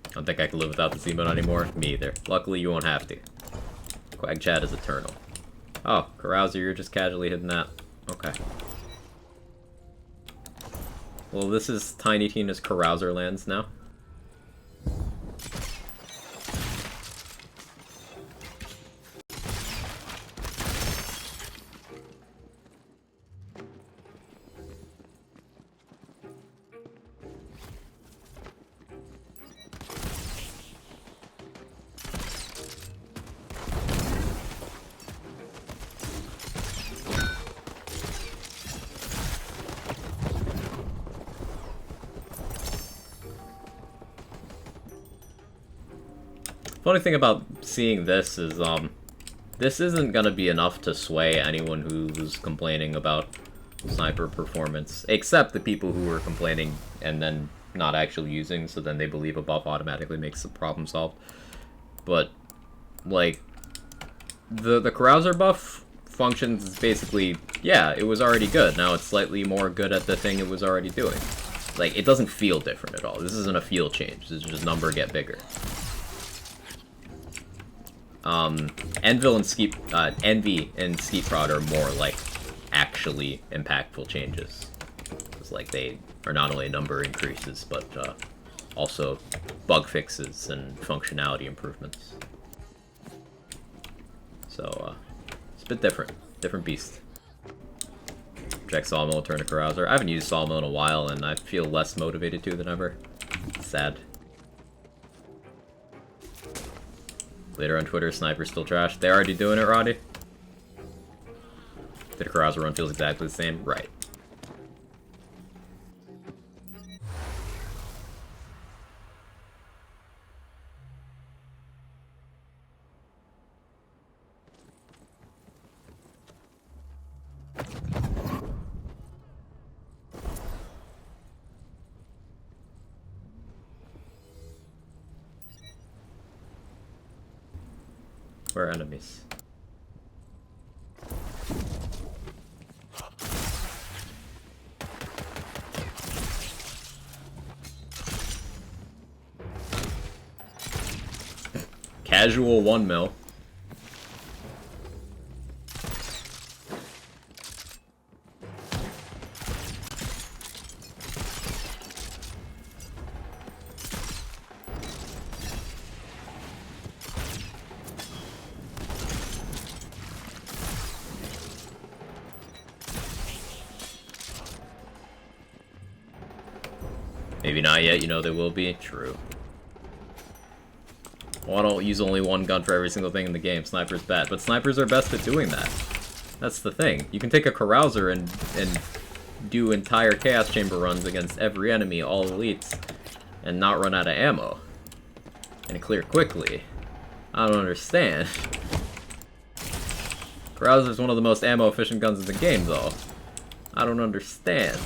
I don't think I can live without this emote anymore. Me either. Luckily, you won't have to. Quag Chat is eternal. Oh, Carouser, you're just casually hitting that. Okay. Well, this is Tiny Tina's Carouser lands now. Funny thing about seeing this is, this isn't gonna be enough to sway anyone who's complaining about sniper performance, except the people who are complaining and then not actually using, so then they believe a buff automatically makes the problem solved. But, like, the Carouser buff functions basically, yeah, it was already good. Now it's slightly more good at the thing it was already doing. Like, it doesn't feel different at all. This isn't a feel change. This is just number get bigger. Envy and Skeet Prod are more like actually impactful changes. It's like they are not only number increases, but also bug fixes and functionality improvements. So, it's a bit different. Different beast. Check Sawmill, turn to Carouser. I haven't used Sawmill in a while, and I feel less motivated to than ever. Sad. Later on Twitter, Sniper's still trash. They're already doing it, Roddy? Did a Carouser run feels exactly the same? Right. We're enemies. Casual 1 mil. Maybe not yet, you know they will be. True. Well, I don't use only one gun for every single thing in the game. Sniper's bad. But snipers are best at doing that. That's the thing. You can take a Carouser and do entire Chaos Chamber runs against every enemy, all elites, and not run out of ammo. And clear quickly. I don't understand. Carouser's one of the most ammo-efficient guns in the game, though. I don't understand.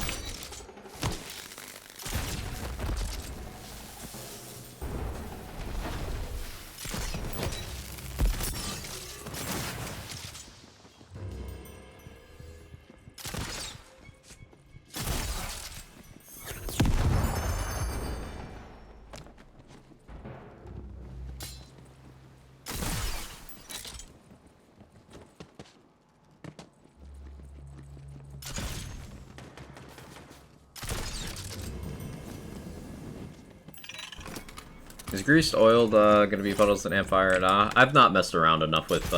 Is greased oiled gonna be puddles and Ampfire? Nah, I've not messed around enough with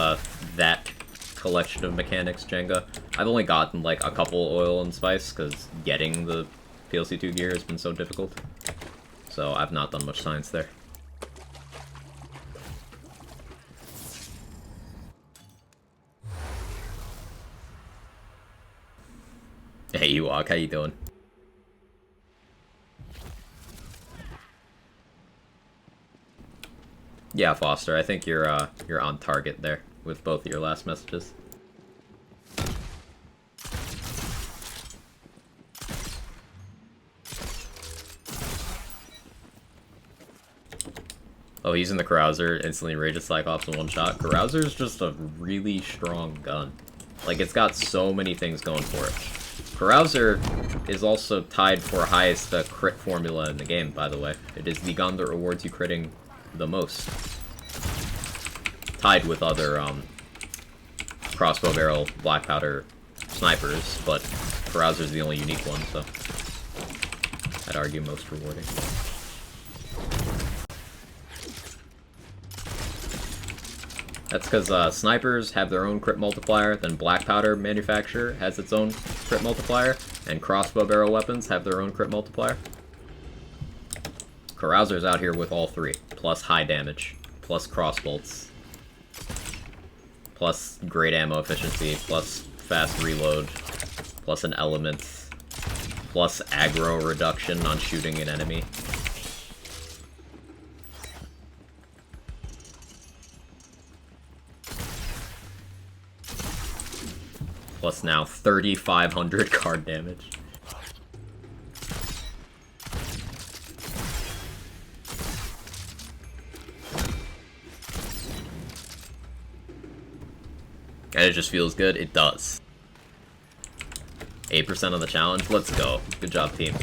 that collection of mechanics, Jenga. I've only gotten like a couple oil and spice because getting the PLC2 gear has been so difficult. So I've not done much science there. Hey Ewok, how you doing? Yeah, Foster, I think you're on target there with both of your last messages. Oh, he's in the Carouser, instantly rages Cyclops in one shot. Carouser's just a really strong gun. Like, it's got so many things going for it. Carouser is also tied for highest crit formula in the game, by the way. It is the gun that rewards you critting the most. Tied with other crossbow barrel, black powder snipers, but Carouser's the only unique one, so I'd argue most rewarding. That's because snipers have their own crit multiplier, then black powder manufacturer has its own crit multiplier, and crossbow barrel weapons have their own crit multiplier. Carouser's out here with all three, plus high damage, plus crossbolts, plus great ammo efficiency, plus fast reload, plus an element, plus aggro reduction on shooting an enemy. plus now 3,500 card damage. And it just feels good? It does. 8% on the challenge? Let's go. Good job, team.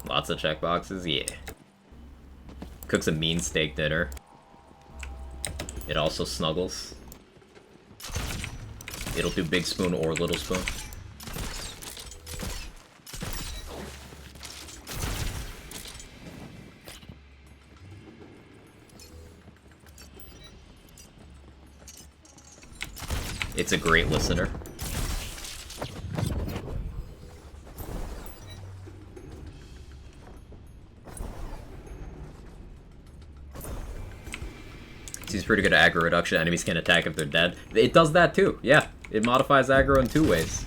Lots of checkboxes? Yeah. Cooks a mean steak dinner. It also snuggles. It'll do big spoon or little spoon. It's a great listener. Seems pretty good at aggro reduction. Enemies can attack if they're dead. It does that too, yeah. It modifies aggro in 2 ways.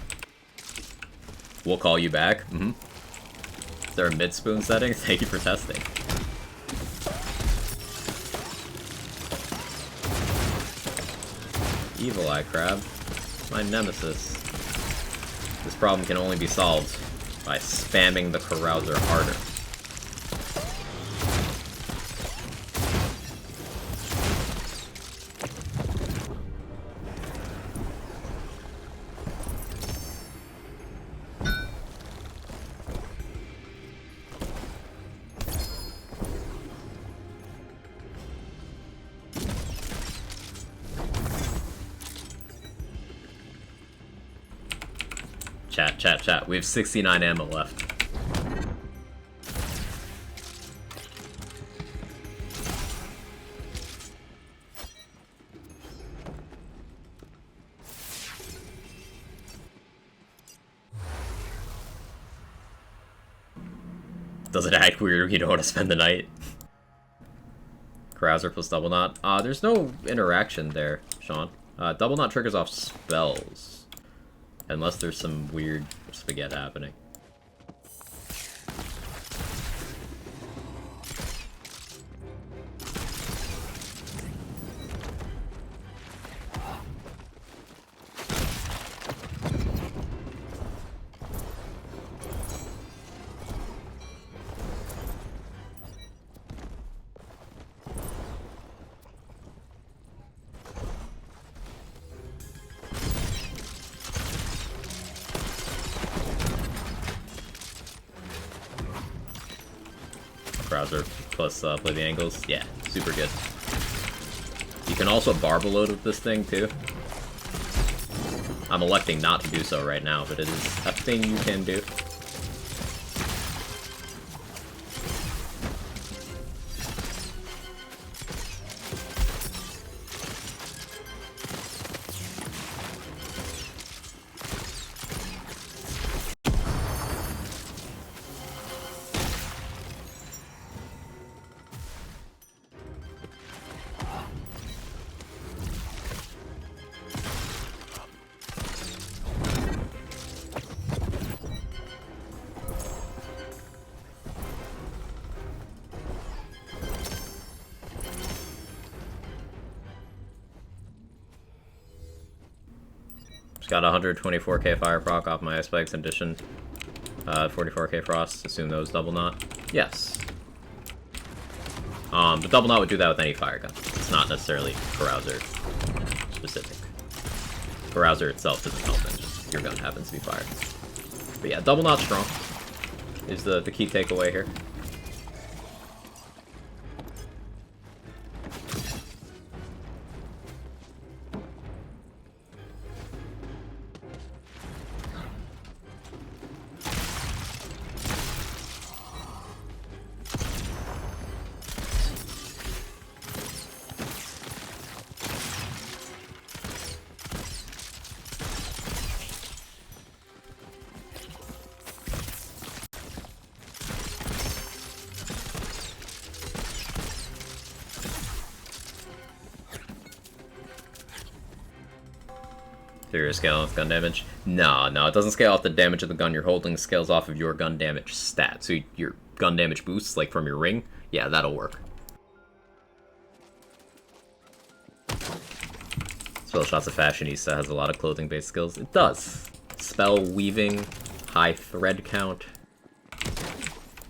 We'll call you back. Is there a mid-spoon setting? Thank you for testing. Evil Eye Crab. My nemesis. This problem can only be solved by spamming the carouser harder. Chat. We have 69 ammo left. Does it act weird when you don't want to spend the night? Carouser plus double knot. There's no interaction there, Sean. Double knot triggers off spells. Unless there's some weird spaghetti happening. Browser plus play the angles. Yeah, super good. You can also barb load with this thing too. I'm electing not to do so right now, but it is a thing you can do. Got 124k fire proc off my ice spikes in addition. 44k frost. Assume those double knot. Yes. But double knot would do that with any fire gun. It's not necessarily carouser specific. Carouser itself doesn't help, and just your gun happens to be fired. But yeah, double knot strong is the key takeaway here. Through your scale with gun damage? No, it doesn't scale off the damage of the gun you're holding. It scales off of your gun damage stat. So your gun damage boosts, like from your ring, yeah, that'll work. Spell Shots of Fashionista has a lot of clothing-based skills. It does. Spell weaving, high thread count,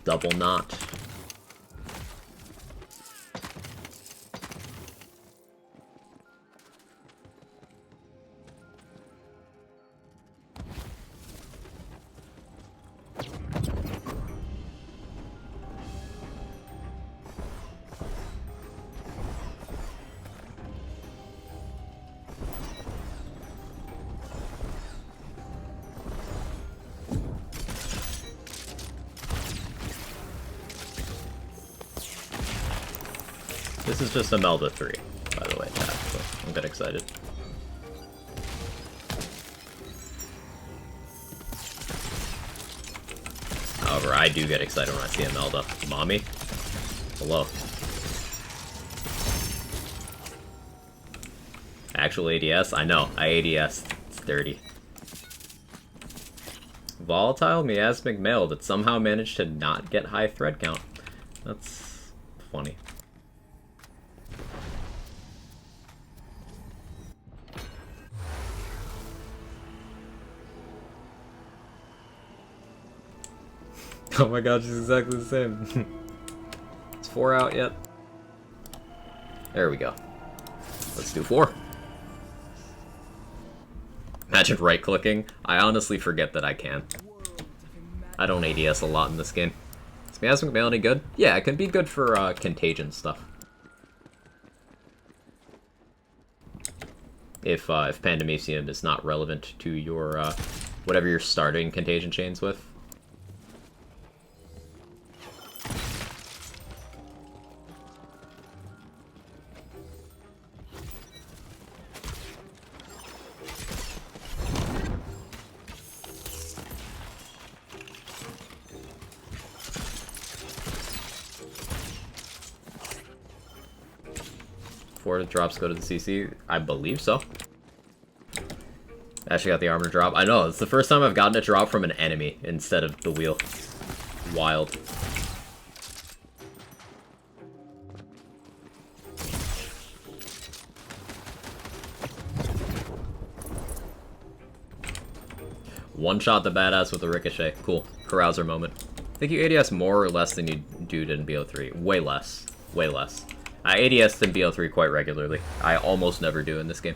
double knot. This is just Imelda 3, by the way, chat, so don't get excited. However, I do get excited when I see Imelda. Mommy? Hello. Actual ADS? I know, I ADS. It's dirty. Volatile miasmic male that somehow managed to not get high thread count. That's funny. Oh my god, she's exactly the same. Is 4 out yet? There we go. Let's do 4. Imagine right-clicking. I honestly forget that I can. I don't ADS a lot in this game. Is Miasmic Mail any good? Yeah, it can be good for contagion stuff. If Pandemicium is not relevant to your, whatever you're starting contagion chains with. Before the drops go to the CC? I believe so. Actually got the armor drop. I know, it's the first time I've gotten a drop from an enemy instead of the wheel. Wild. One shot the badass with a ricochet. Cool. Carouser moment. I think you ADS more or less than you do in BO3. Way less. Way less. I ADS in BO3 quite regularly. I almost never do in this game.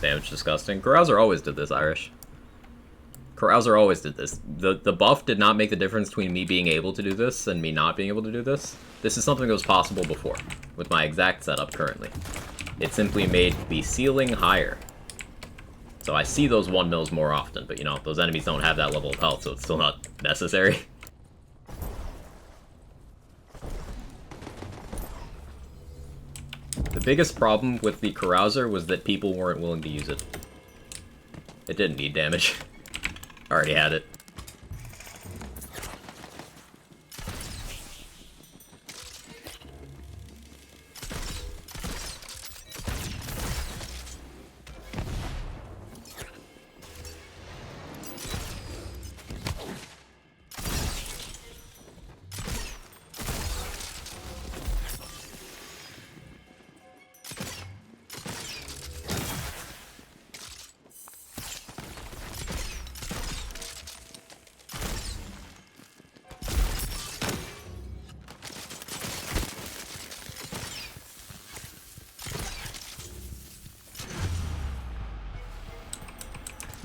Damage disgusting. Carouser always did this, Irish. Carouser always did this. The buff did not make the difference between me being able to do this and me not being able to do this. This is something that was possible before, with my exact setup currently. It simply made the ceiling higher. So I see those 1 mils more often, but you know, those enemies don't have that level of health, so it's still not necessary. The biggest problem with the Carouser was that people weren't willing to use it. It didn't need damage. Already had it.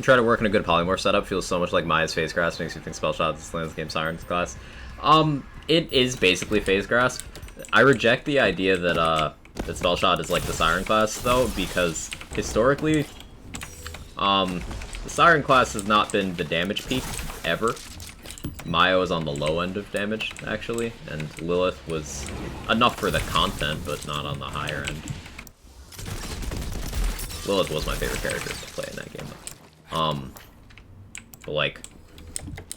Try to work in a good polymorph setup. Feels so much like Maya's face grasp. Makes you think spell shots is Lance game Sirens class. It is basically phase grasp. I reject the idea that that spell shot is like the Siren class though, because historically, the Siren class has not been the damage peak ever. Mayo is on the low end of damage actually, and Lilith was enough for the content, but not on the higher end. Lilith was my favorite character to play in that game though. But like,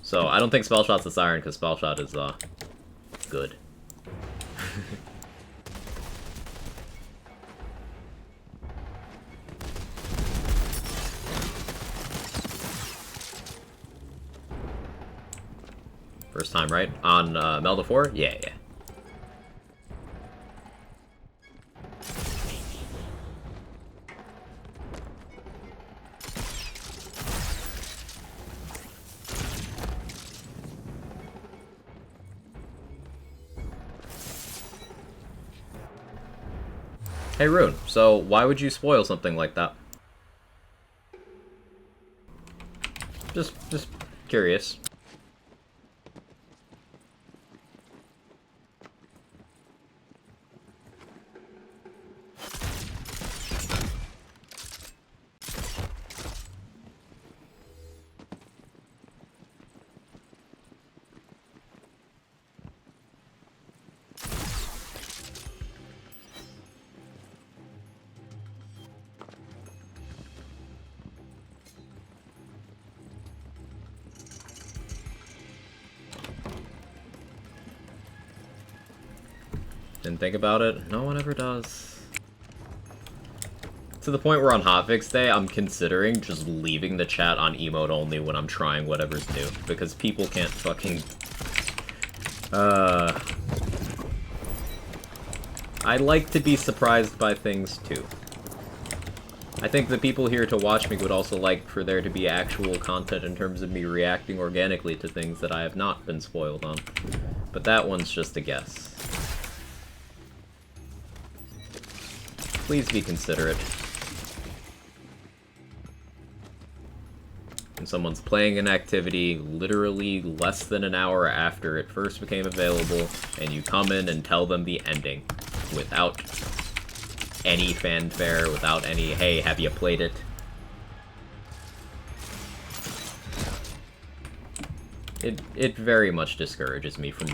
so I don't think spell shot's the Siren because spell shot is good. First time, right? On Imelda 4? Yeah, yeah. Hey Rune, so why would you spoil something like that? Just curious. Didn't think about it. No one ever does. To the point where on Hotfix Day, I'm considering just leaving the chat on emote only when I'm trying whatever's new, because people can't fucking... I like to be surprised by things too. I think the people here to watch me would also like for there to be actual content in terms of me reacting organically to things that I have not been spoiled on. But that one's just a guess. Please be considerate. When someone's playing an activity literally less than an hour after it first became available, and you come in and tell them the ending without any fanfare, without any, hey, have you played it? It very much discourages me from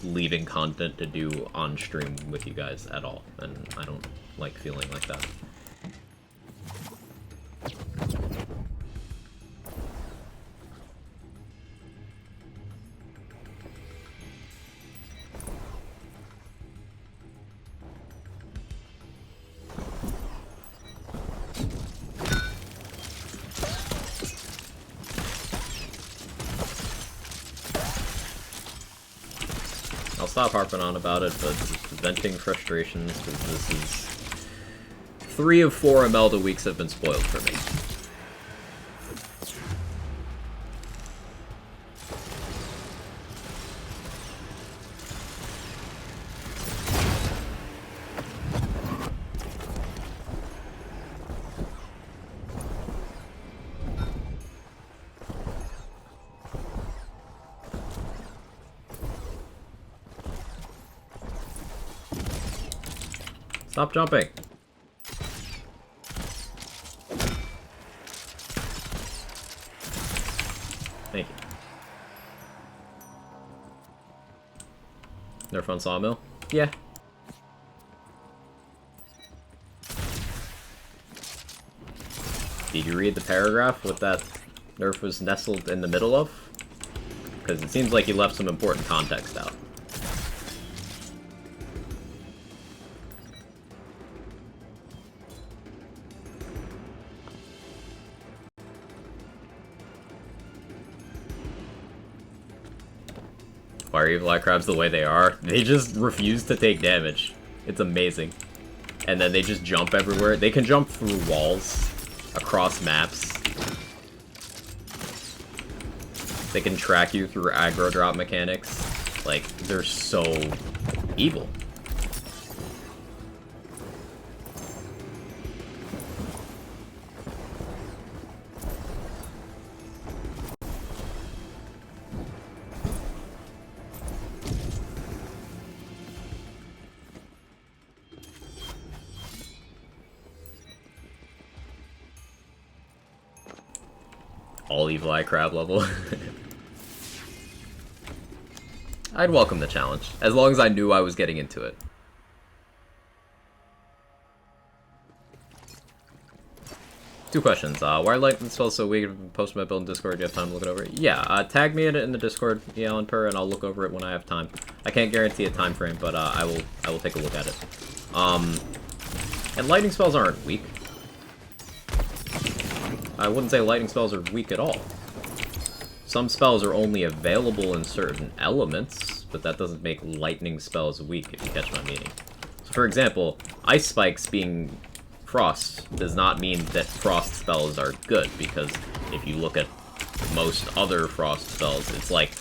leaving content to do on stream with you guys at all, and I don't like feeling like that. I'll stop harping on about it, but just venting frustrations, because this is... 3 of 4 Imelda weeks have been spoiled for me. Stop jumping! Thank you. Nerf on Sawmill? Yeah. Did you read the paragraph what that nerf was nestled in the middle of? Because it seems like you left some important context out. Fire Evil Eye Crabs the way they are, they just refuse to take damage. It's amazing. And then they just jump everywhere. They can jump through walls, across maps. They can track you through aggro drop mechanics. Like, they're so evil. all evil eye crab level. I'd welcome the challenge, as long as I knew I was getting into it. Two questions. Why are lightning spells so weak? Post my build in Discord. Do you have time to look it over? Yeah, tag me in the Discord, Alan Per, and I'll look over it when I have time. I can't guarantee a time frame, but I will take a look at it. And lightning spells aren't weak. I wouldn't say lightning spells are weak at all. Some spells are only available in certain elements, but that doesn't make lightning spells weak, if you catch my meaning. So, for example, ice spikes being frost does not mean that frost spells are good, because if you look at most other frost spells, it's like,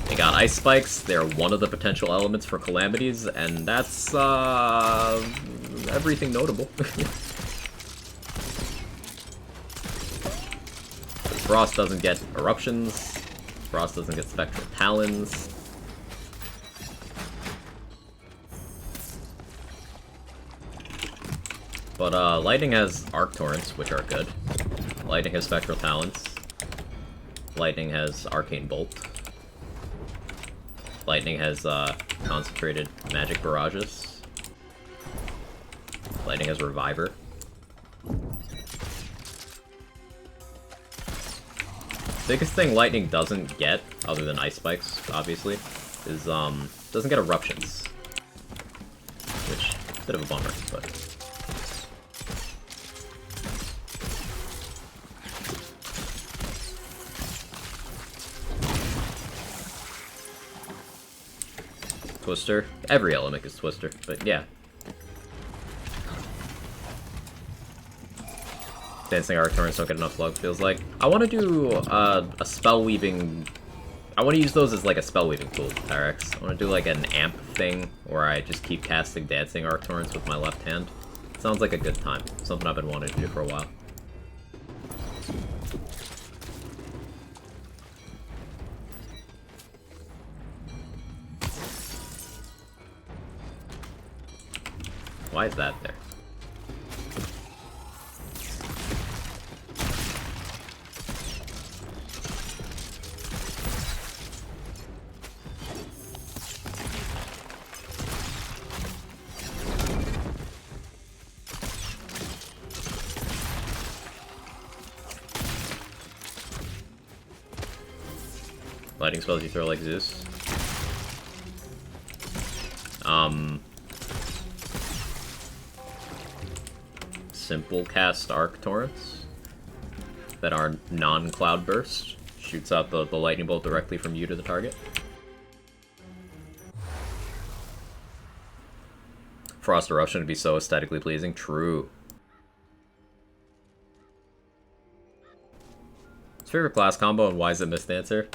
they got ice spikes, they're one of the potential elements for calamities, and that's, everything notable. Frost doesn't get eruptions, Frost doesn't get spectral talons. But, lightning has arc torrents, which are good. Lightning has spectral talons. Lightning has arcane bolt. Lightning has, concentrated magic barrages. Lightning has reviver. Biggest thing lightning doesn't get, other than ice spikes, obviously, is, doesn't get eruptions. Which, a bit of a bummer, but... Twister. Every element is Twister, but yeah. Dancing Arc Torrents don't get enough love, feels like. I want to do a spell weaving... I want to use those as like a spell weaving tool, Tyrex. I want to do like an amp thing where I just keep casting Dancing Arc Torrents with my left hand. Sounds like a good time. Something I've been wanting to do for a while. Why is that there? Lightning spells you throw like Zeus. Simple cast arc torrents that are non-cloud burst. Shoots out the lightning bolt directly from you to the target. Frost Eruption would be so aesthetically pleasing. True. His favorite class combo and why is it missed answer?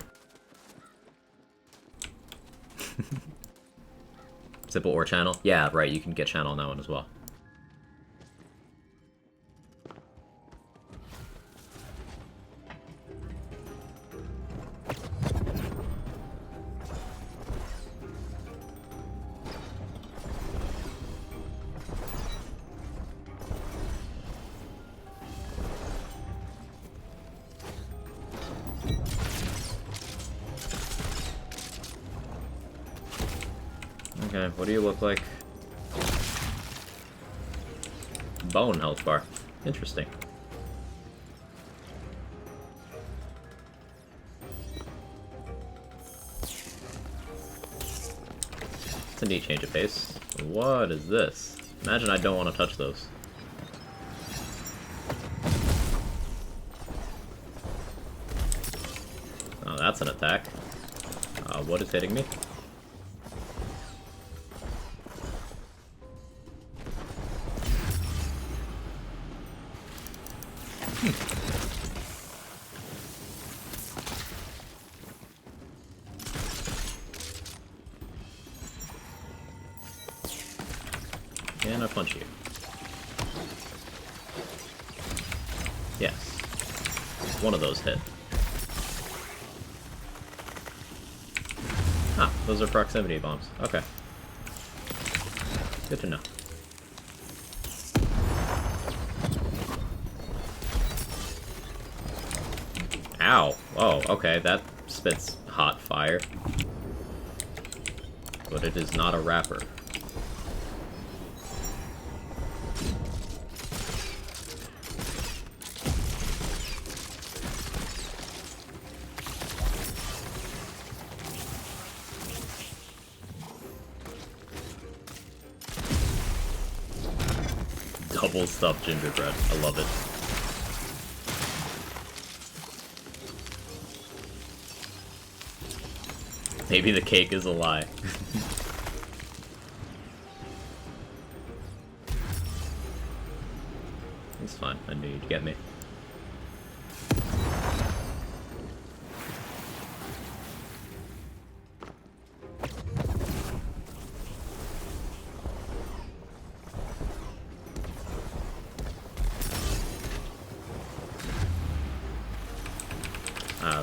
Simple or channel? Yeah, right, you can get channel on that one as well. Okay, what do you look like? Bone health bar. Interesting. It's a neat change of pace. What is this? Imagine I don't want to touch those. Oh, that's an attack. What is hitting me? Can I punch you? Yes. One of those hit. Ah, those are proximity bombs. Okay. Good to know. Ow. Oh, okay, that spits hot fire. But it is not a wrapper. Double stuffed gingerbread. I love it. Maybe the cake is a lie. It's fine. I knew you'd get me.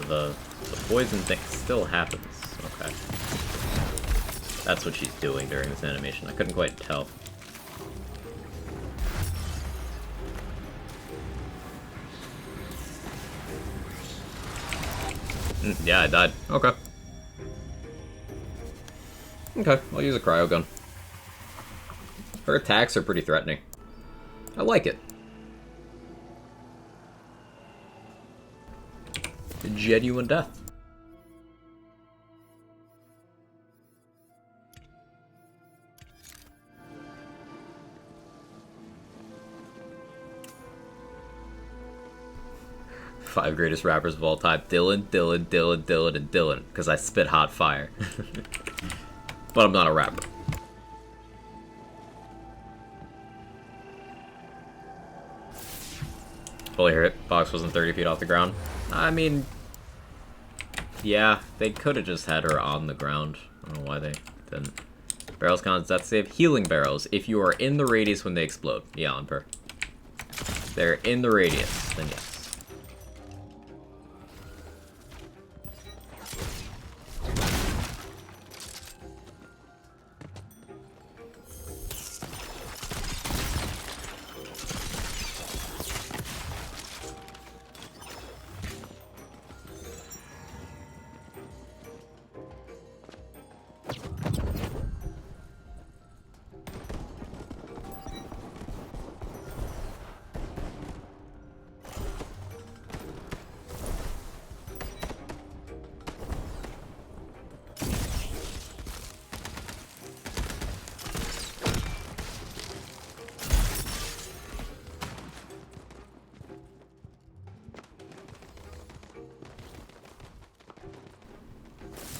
The poison thing still happens. Okay. That's what she's doing during this animation. I couldn't quite tell. Yeah, I died. Okay. Okay, I'll use a cryo gun. Her attacks are pretty threatening. I like it. Genuine death. Five greatest rappers of all time. Dylan, Dylan, Dylan, Dylan, and Dylan. Because I spit hot fire. But I'm not a rapper. Fully hit. Box wasn't 30 feet off the ground. I mean, yeah, they could have just had her on the ground. I don't know why they didn't. Barrels cons, death save. Healing barrels. If you are in the radius when they explode. Yeah, on per. They're in the radius, then yes.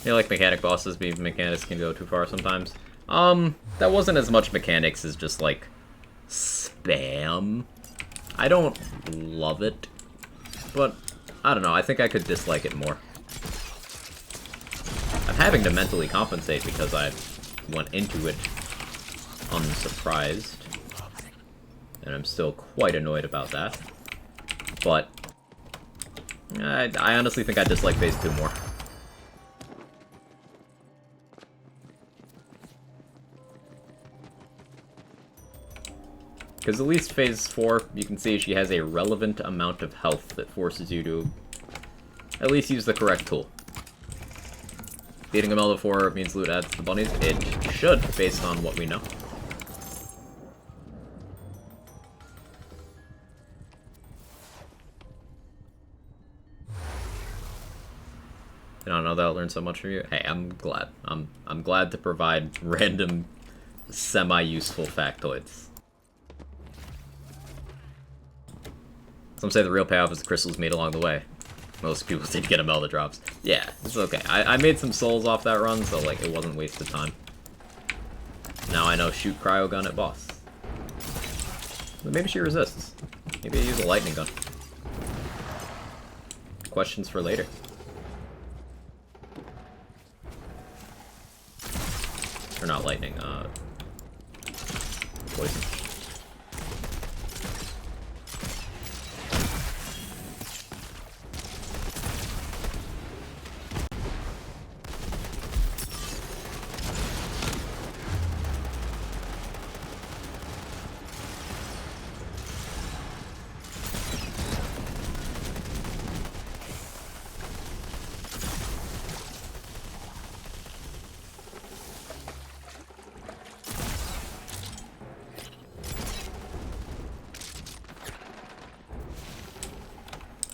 Yeah, like mechanic bosses, but even mechanics can go too far sometimes. That wasn't as much mechanics as just, like, spam. I don't love it, but I don't know, I think I could dislike it more. I'm having to mentally compensate because I went into it unsurprised, and I'm still quite annoyed about that. But I honestly think I dislike Phase 2 more. Because at least Phase 4, you can see she has a relevant amount of health that forces you to at least use the correct tool. Beating Imelda 4 means loot adds to the bunnies. It should, based on what we know. I don't know that I'll learn so much from you. Hey, I'm glad. I'm glad to provide random, semi-useful factoids. Some say the real payoff is the crystals made along the way. Most people did get Imelda drops. Yeah, it's okay. I made some souls off that run, so like it wasn't wasted time. Now I know shoot cryo gun at boss. But maybe she resists. Maybe I use a lightning gun. Questions for later. Or not lightning, poison.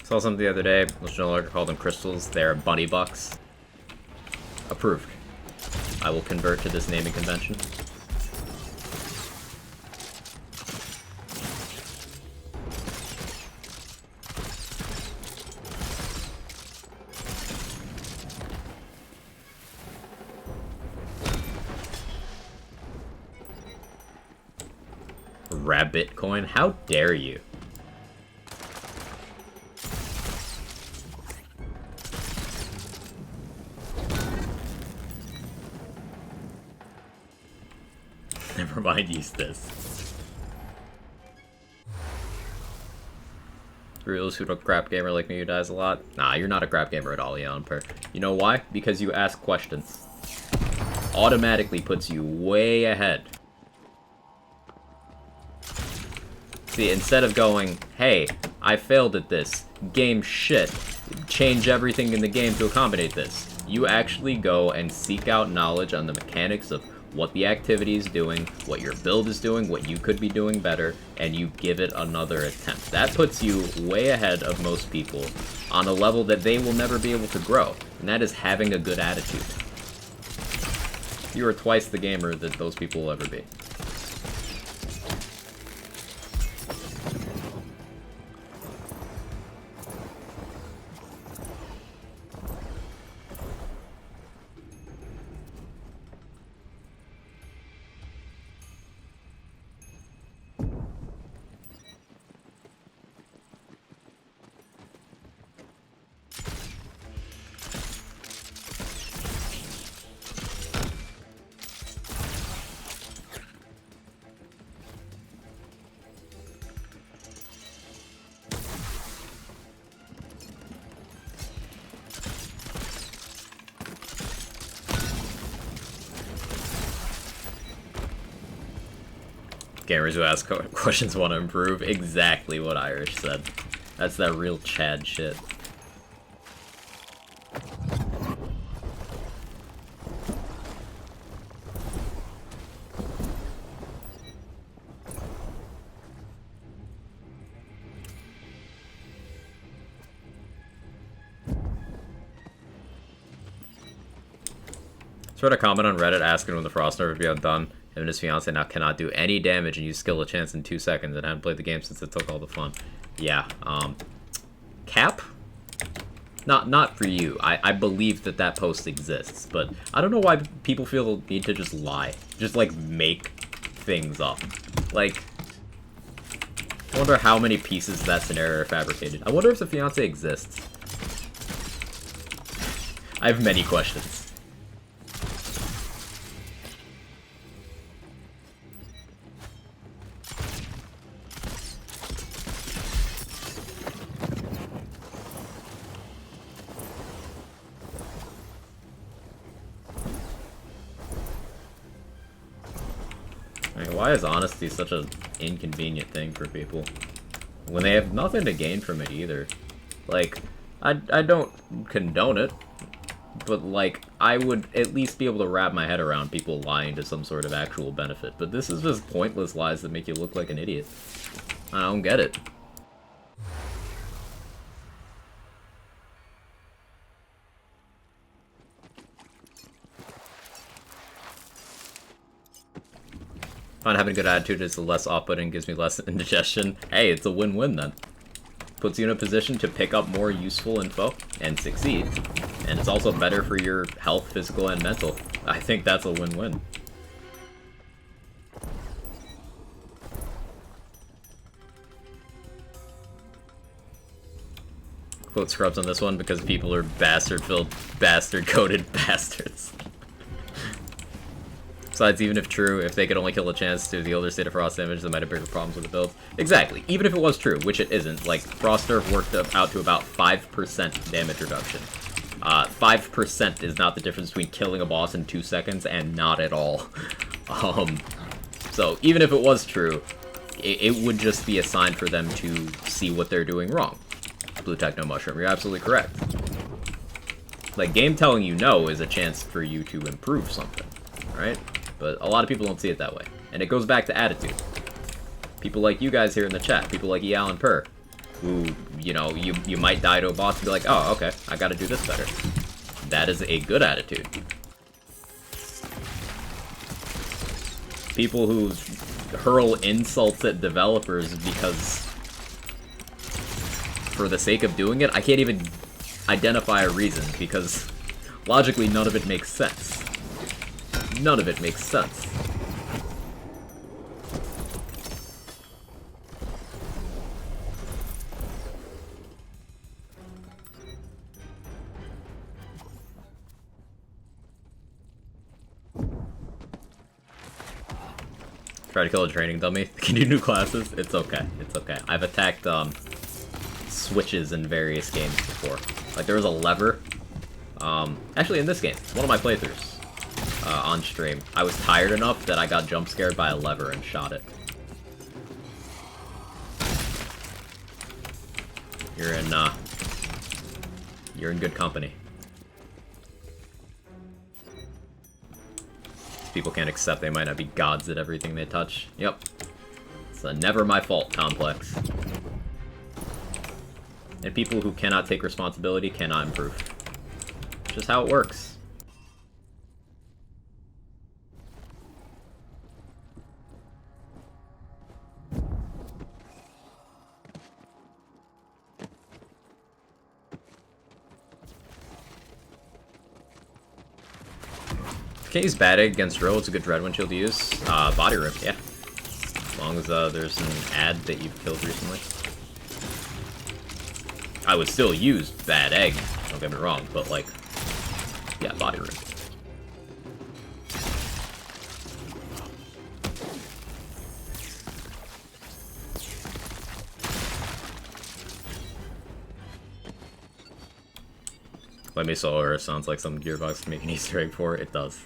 Saw something the other day. Legionella Lurker called them crystals. They're bunny bucks. Approved. I will convert to this naming convention. Rabbit coin? How dare you? Never mind, use this. Real pseudo crap gamer like me who dies a lot? Nah, you're not a crap gamer at all, Yonper. You know why? Because you ask questions. Automatically puts you way ahead. See, instead of going, hey, I failed at this, game shit, change everything in the game to accommodate this, you actually go and seek out knowledge on the mechanics of what the activity is doing, what your build is doing, what you could be doing better, and you give it another attempt. That puts you way ahead of most people on a level that they will never be able to grow, and that is having a good attitude. You are twice the gamer that those people will ever be. Gamers who ask questions want to improve. Exactly what Irish said. That's that real Chad shit. Sort of comment on Reddit asking when the frost nerf would be undone. Him and his fiance now cannot do any damage and use skill a chance in 2 seconds and haven't played the game since it took all the fun. Yeah, Cap? Not for you. I believe that post exists, but I don't know why people feel the need to just lie. Just, like, make things up. Like, I wonder how many pieces of that scenario are fabricated. I wonder if the fiance exists. I have many questions. Why is honesty such an inconvenient thing for people? When they have nothing to gain from it either. Like, I don't condone it, but like, I would at least be able to wrap my head around people lying to some sort of actual benefit. But this is just pointless lies that make you look like an idiot. I don't get it. I find having a good attitude is less off-putting, gives me less indigestion. Hey, it's a win-win then. Puts you in a position to pick up more useful info and succeed. And it's also better for your health, physical, and mental. I think that's a win-win. Quote scrubs on this one because people are bastard-filled, bastard-coded bastards. Besides, even if true, if they could only kill a chance to the older State of Frost damage, they might have bigger problems with the build. Exactly. Even if it was true, which it isn't. Like, Frost Nerf worked out to about 5% damage reduction. 5% is not the difference between killing a boss in 2 seconds and not at all. So, even if it was true, it would just be a sign for them to see what they're doing wrong. Blue Techno Mushroom, you're absolutely correct. Like, game telling you no is a chance for you to improve something, right? But a lot of people don't see it that way. And it goes back to attitude. People like you guys here in the chat, people like Eal and Purr, who, you know, you might die to a boss and be like, oh, okay, I gotta do this better. That is a good attitude. People who hurl insults at developers because, for the sake of doing it, I can't even identify a reason, because logically none of it makes sense. None of it makes sense. Try to kill a training dummy. Can you do classes? It's okay. It's okay. I've attacked switches in various games before. Like there was a lever. Actually in this game, one of my playthroughs on stream, I was tired enough that I got jump scared by a lever and shot it. You're in good company. People can't accept they might not be gods at everything they touch. Yep. It's a never my fault complex. And people who cannot take responsibility cannot improve. It's just how it works. Can't use Bad Egg against Drill, it's a good Dread Windshield to use. Body Rip, yeah. As long as there's an ad that you've killed recently. I would still use Bad Egg, don't get me wrong, but like, yeah, Body Rip. Let me Solar sounds like some Gearbox can make an Easter egg for it. It does.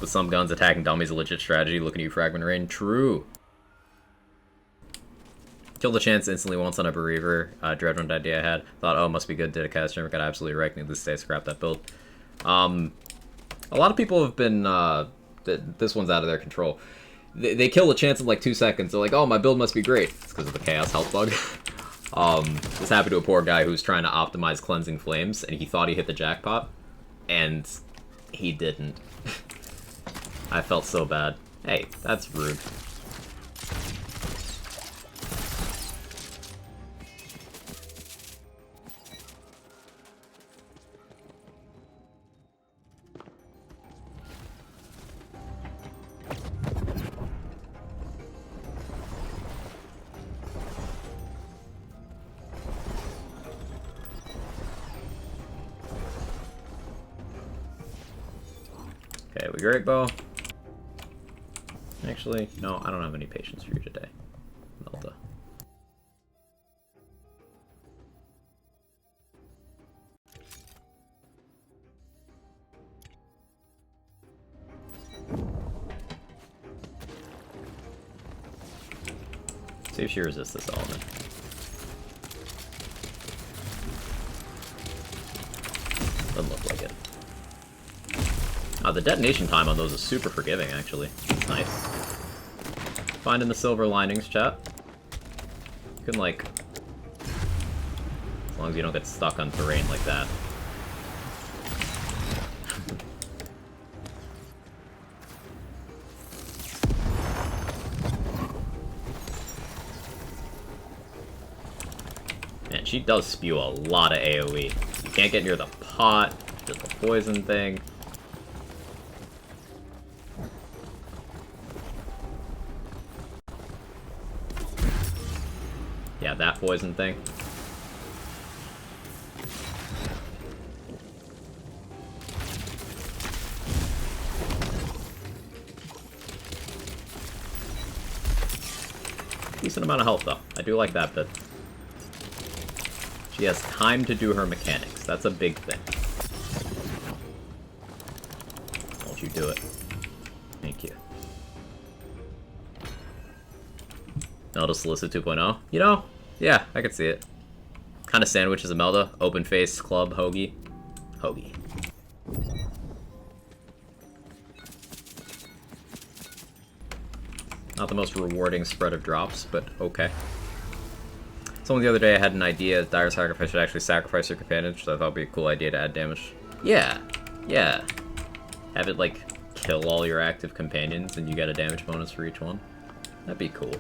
With some guns, attacking dummies a legit strategy. Look at you, Fragment Rain. True. Killed the chance instantly once on a Bereaver. Dreadwind idea I had. Thought, oh, must be good. Did a cast streamer. Got absolutely wrecked. Needless to say, scrap that build. A lot of people have been... this one's out of their control. They kill the chance in like 2 seconds. They're like, oh, my build must be great. It's because of the Chaos Health bug. This happened to a poor guy who was trying to optimize Cleansing Flames, and he thought he hit the jackpot, and he didn't. I felt so bad. Hey, that's rude. Okay, we great bow. Actually, no, I don't have any patience for you today, Imelda. See if she resists this element. Doesn't look like it. The detonation time on those is super forgiving, actually. It's nice. Finding the silver linings, chat. You can, like... As long as you don't get stuck on terrain like that. Man, she does spew a lot of AoE. You can't get near the pot, just the poison thing. Yeah, that poison thing. Decent amount of health, though. I do like that bit. She has time to do her mechanics. That's a big thing. Won't you do it? Thank you. Imelda Solicit 2.0. You know, yeah, I could see it. Kind of sandwiches Imelda. Open face, club, hoagie. Hoagie. Not the most rewarding spread of drops, but okay. Someone the other day I had an idea Dire Sacrifice should actually sacrifice your companion, which I thought would be a cool idea to add damage. Yeah, yeah. Have it, like, kill all your active companions and you get a damage bonus for each one. That'd be cool.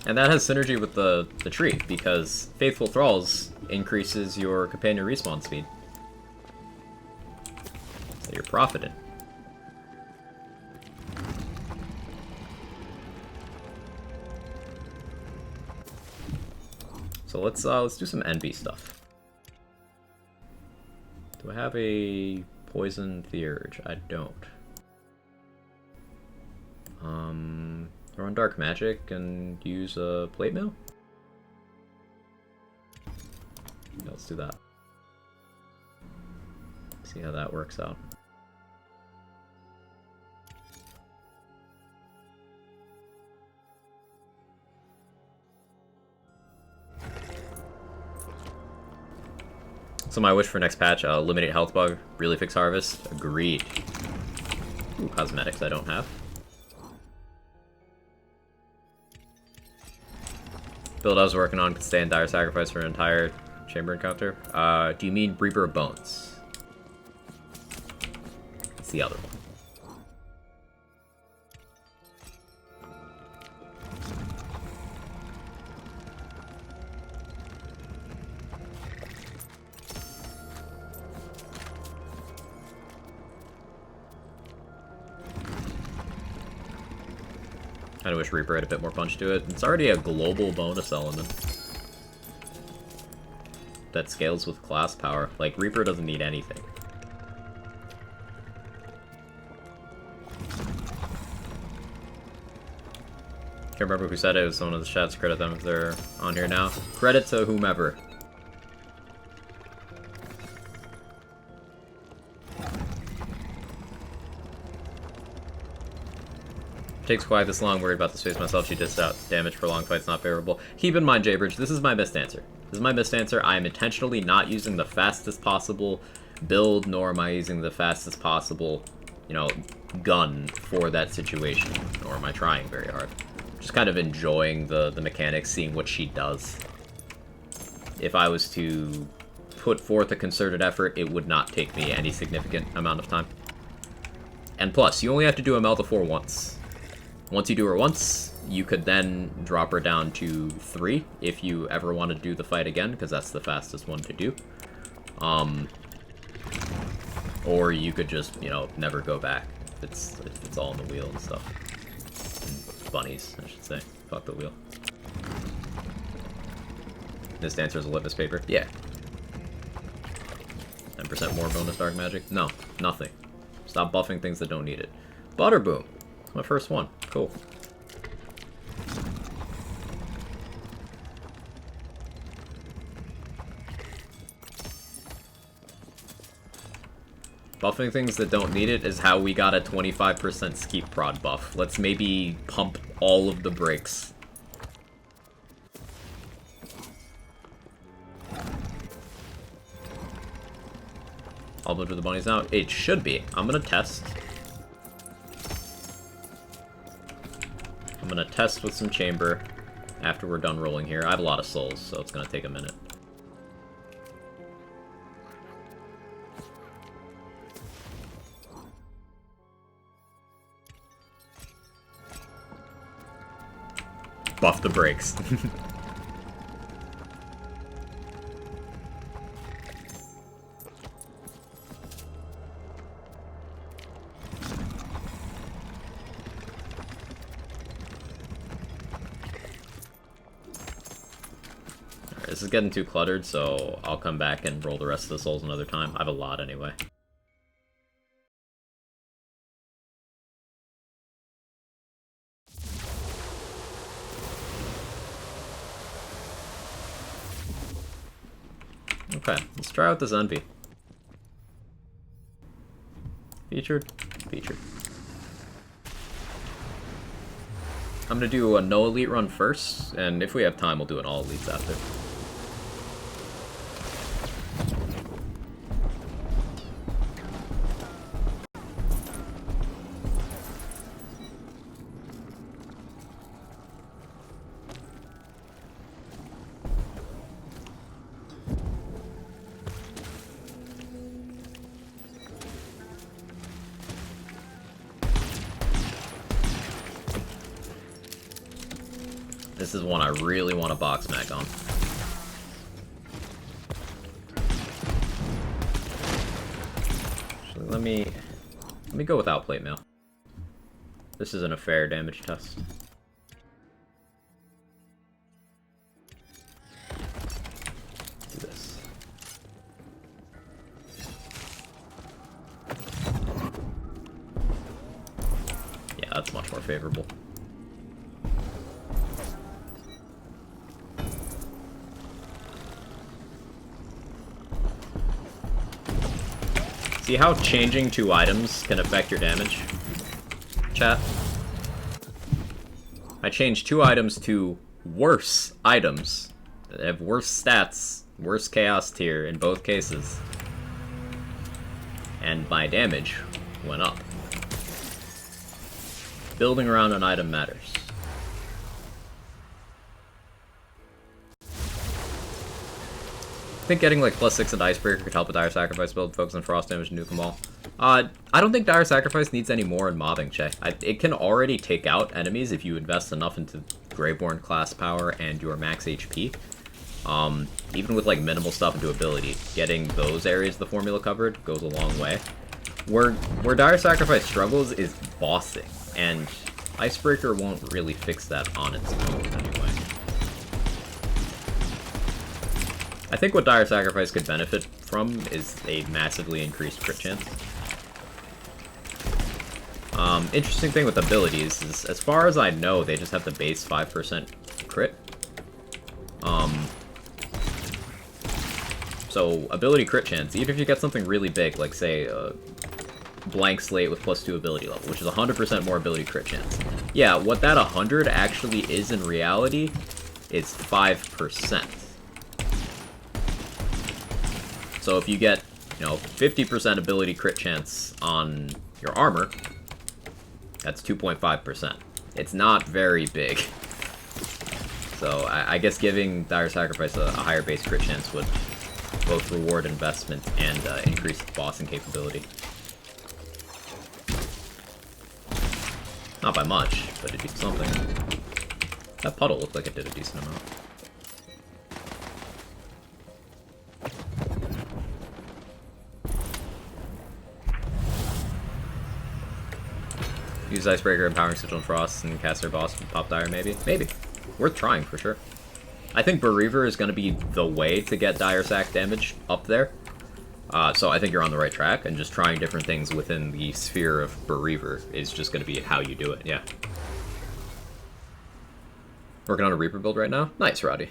And that has synergy with the tree, because Faithful Thralls increases your companion respawn speed. So you're profiting. So let's do some envy stuff. Do I have a poison theurge? I don't. Throw on dark magic and use a plate mail? Yeah, let's do that. See how that works out. So my wish for next patch, eliminate health bug, really fix harvest. Agreed. Ooh, cosmetics I don't have. Build I was working on could stay in Dire Sacrifice for an entire chamber encounter. Do you mean Reaper of Bones? It's the other one. I wish Reaper had a bit more punch to it. It's already a global bonus element that scales with class power. Like, Reaper doesn't need anything. Can't remember who said it. It was someone in the chats. Credit them if they're on here now. Credit to whomever. Takes quite this long, worried about the space myself. She dished out. Damage for long fights not favorable. Keep in mind, Jaybridge, this is my missed answer. This is my missed answer. I am intentionally not using the fastest possible build, nor am I using the fastest possible, you know, gun for that situation. Nor am I trying very hard. Just kind of enjoying the mechanics, seeing what she does. If I was to put forth a concerted effort, it would not take me any significant amount of time. And plus, you only have to do Imelda 4 once. Once you do her once, you could then drop her down to 3 if you ever want to do the fight again, because that's the fastest one to do. Or you could just, you know, never go back. If it's all in the wheel and stuff. And bunnies, I should say. Fuck the wheel. This dancer's a litmus paper? Yeah. 10% more bonus dark magic? No, nothing. Stop buffing things that don't need it. Butterboom! It's my first one. Cool. Buffing things that don't need it is how we got a 25% skeep prod buff. Let's maybe pump all of the brakes. All of the bunnies now? It should be. I'm gonna test. I'm gonna test with some chamber after we're done rolling here. I have a lot of souls, so it's gonna take a minute. Buff the brakes. This is getting too cluttered, so I'll come back and roll the rest of the souls another time. I have a lot anyway. Okay, let's try out this Envy. Featured? Featured. I'm gonna do a no elite run first, and if we have time, we'll do an all elites after. This is one I really want to box mag on. Actually, let me go without plate mail. This isn't a fair damage test. Do this. Yeah, that's much more favorable. See how changing 2 items can affect your damage? Chat. I changed 2 items to worse items that have worse stats, worse chaos tier in both cases. And my damage went up. Building around an item matters. I think getting like +6 and Icebreaker could help with Dire Sacrifice build, focus on frost damage, nuke them all. I don't think Dire Sacrifice needs any more in mobbing, Che. It can already take out enemies if you invest enough into Greyborn class power and your max HP. Even with like minimal stuff into ability, getting those areas of the formula covered goes a long way. Where Dire Sacrifice struggles is bossing, and Icebreaker won't really fix that on its own anyway. I think what Dire Sacrifice could benefit from is a massively increased crit chance. Interesting thing with abilities is, as far as I know, they just have the base 5% crit. So, ability crit chance, even if you get something really big, like say, blank slate with +2 ability level, which is 100% more ability crit chance. Yeah, what that 100 actually is in reality is 5%. So if you get, 50% ability crit chance on your armor, that's 2.5%. It's not very big. So I guess giving Dire Sacrifice a higher base crit chance would both reward investment and increase the bossing capability. Not by much, but it did something. That puddle looked like it did a decent amount. Use Icebreaker, Empowering Sigil and Frost, and cast their boss with Pop Dire, maybe? Maybe. Worth trying, for sure. I think Bereaver is going to be the way to get Dire Sac damage up there. So I think you're on the right track, and just trying different things within the sphere of Bereaver is just going to be how you do it, yeah. Working on a Reaper build right now? Nice, Roddy. You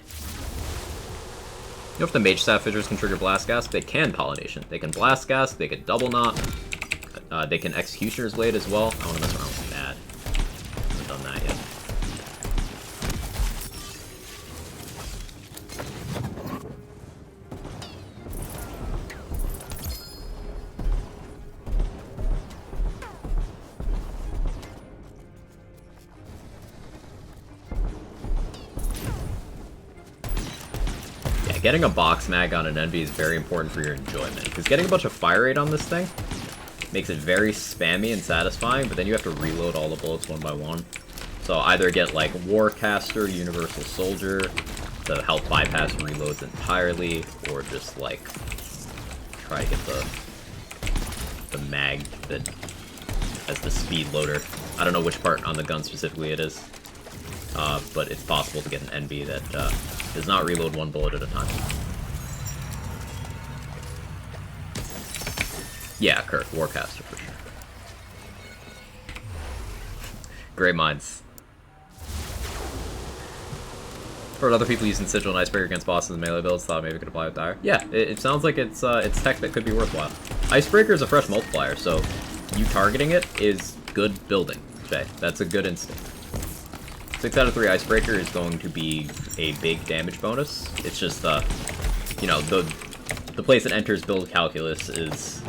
know if the Mage Staff Fissures can trigger Blast Gas? They can Pollination. They can Blast Gas, they can Double Knot, they can Executioner's Blade as well. I want to mess around with that. I haven't done that yet. Yeah, getting a box mag on an envy is very important for your enjoyment, because getting a bunch of fire rate on this thing makes it very spammy and satisfying, but then you have to reload all the bullets one by one. So either get like Warcaster, Universal Soldier to help bypass reloads entirely, or just like try to get the mag that has the speed loader. I don't know which part on the gun specifically it is, but it's possible to get an NB that does not reload one bullet at a time. Yeah, Kirk, Warcaster for sure. Great minds. For other people using Sigil and Icebreaker against bosses and melee builds, thought maybe it could apply with Dire. Yeah, it sounds like it's tech that could be worthwhile. Icebreaker is a fresh multiplier, so you targeting it is good building, Jay. That's a good instinct. 6 out of 3 Icebreaker is going to be a big damage bonus. It's just, you know, the place it enters build calculus is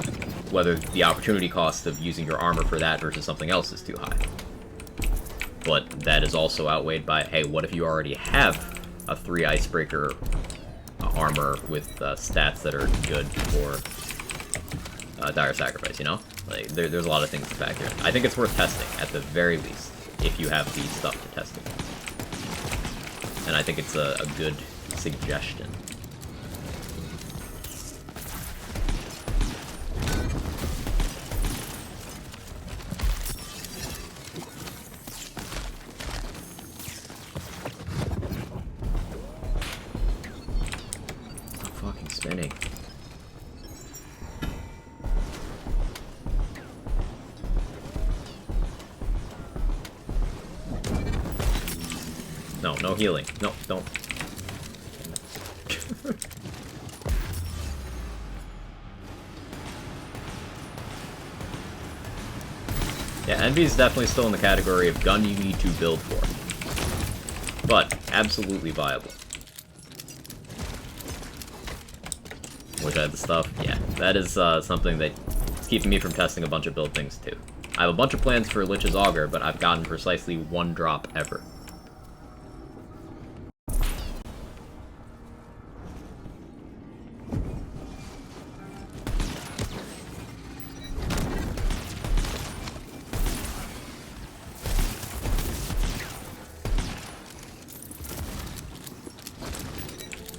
whether the opportunity cost of using your armor for that versus something else is too high. But that is also outweighed by, hey, what if you already have a 3 Icebreaker armor with stats that are good for Dire Sacrifice, you know? Like, there's a lot of things to factor in. I think it's worth testing, at the very least, if you have the stuff to test it. and I think it's a good suggestion. Stop fucking spinning. No, no healing. No, don't. Yeah, Envy is definitely still in the category of gun you need to build for. But, absolutely viable. Wish I had the stuff. Yeah, that is something that's keeping me from testing a bunch of build things too. I have a bunch of plans for Lich's Auger, but I've gotten precisely one drop ever.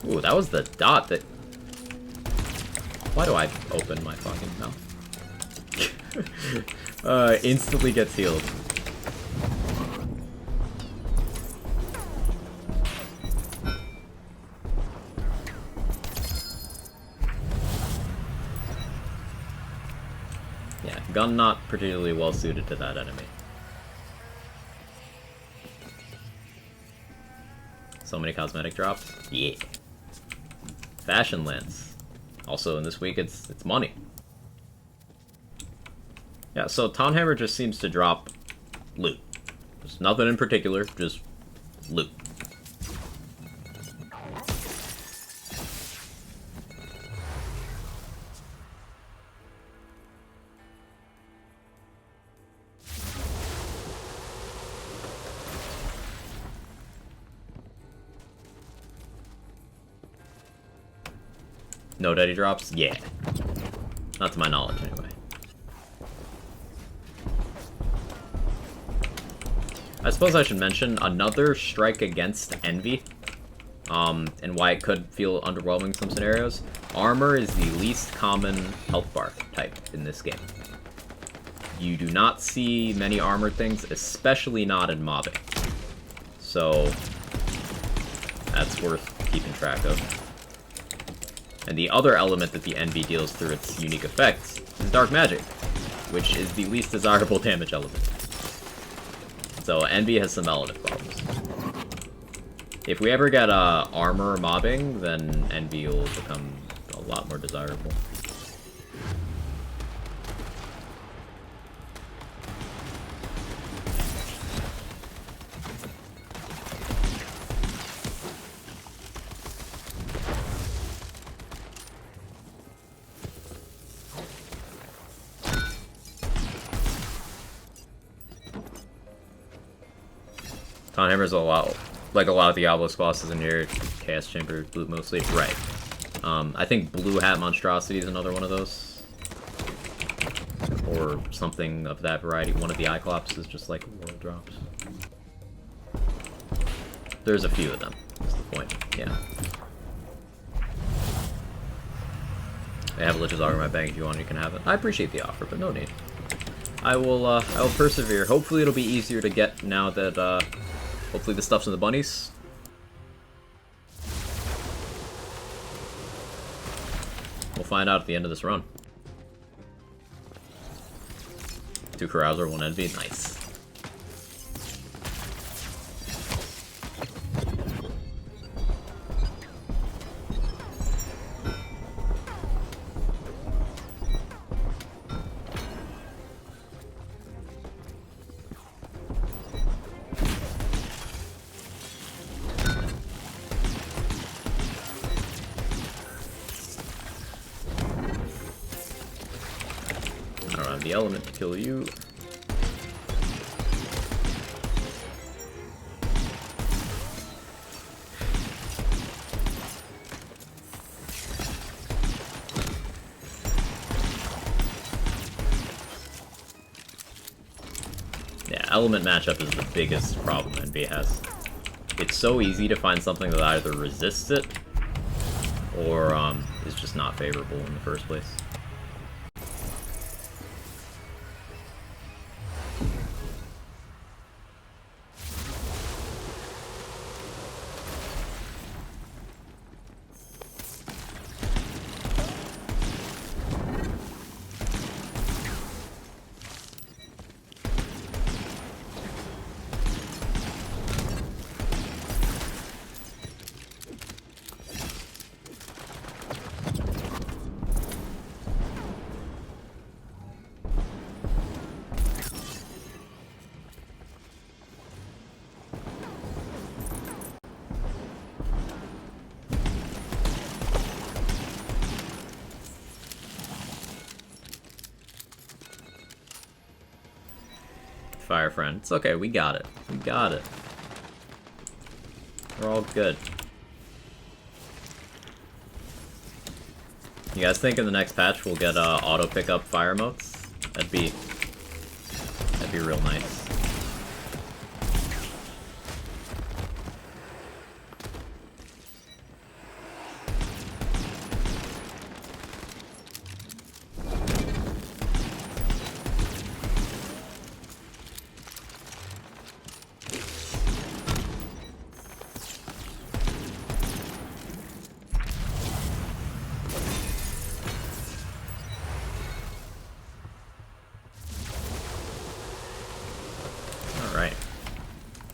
Ooh, that was the dot that... Why do I open my fucking mouth? Instantly gets healed. Yeah, gun not particularly well suited to that enemy. So many cosmetic drops? Yeah. Fashion Lance. Also, in this week, it's money. Yeah, so Tonhammer just seems to drop loot. There's nothing in particular, just loot. No daddy drops? Yeah. Not to my knowledge, anyway. I suppose I should mention another strike against Envy, and why it could feel underwhelming in some scenarios. Armor is the least common health bar type in this game. You do not see many armored things, especially not in mobbing. So, that's worth keeping track of. And the other element that the Envy deals through its unique effects is Dark Magic, which is the least desirable damage element. So Envy has some relative problems. If we ever get armor mobbing, then Envy will become a lot more desirable. Tonhammer's a lot, like a lot of the Diablos bosses in here. Chaos Chamber, blue mostly. Right. I think Blue Hat Monstrosity is another one of those. Or something of that variety. One of the Iclops is just like world drops. There's a few of them, that's the point. Yeah. I have a Lich's Auger in my bag. If you want, you can have it. I appreciate the offer, but no need. I will persevere. Hopefully it'll be easier to get now that, hopefully the stuff's in the bunnies. We'll find out at the end of this run. 2 Carouser, 1 Envy. Nice. The element to kill you. Yeah, element matchup is the biggest problem NBA has. it's so easy to find something that either resists it or is just not favorable in the first place. Fire friend. It's okay, we got it. We got it. We're all good. You guys think in the next patch we'll get auto pickup fire motes? That'd be real nice.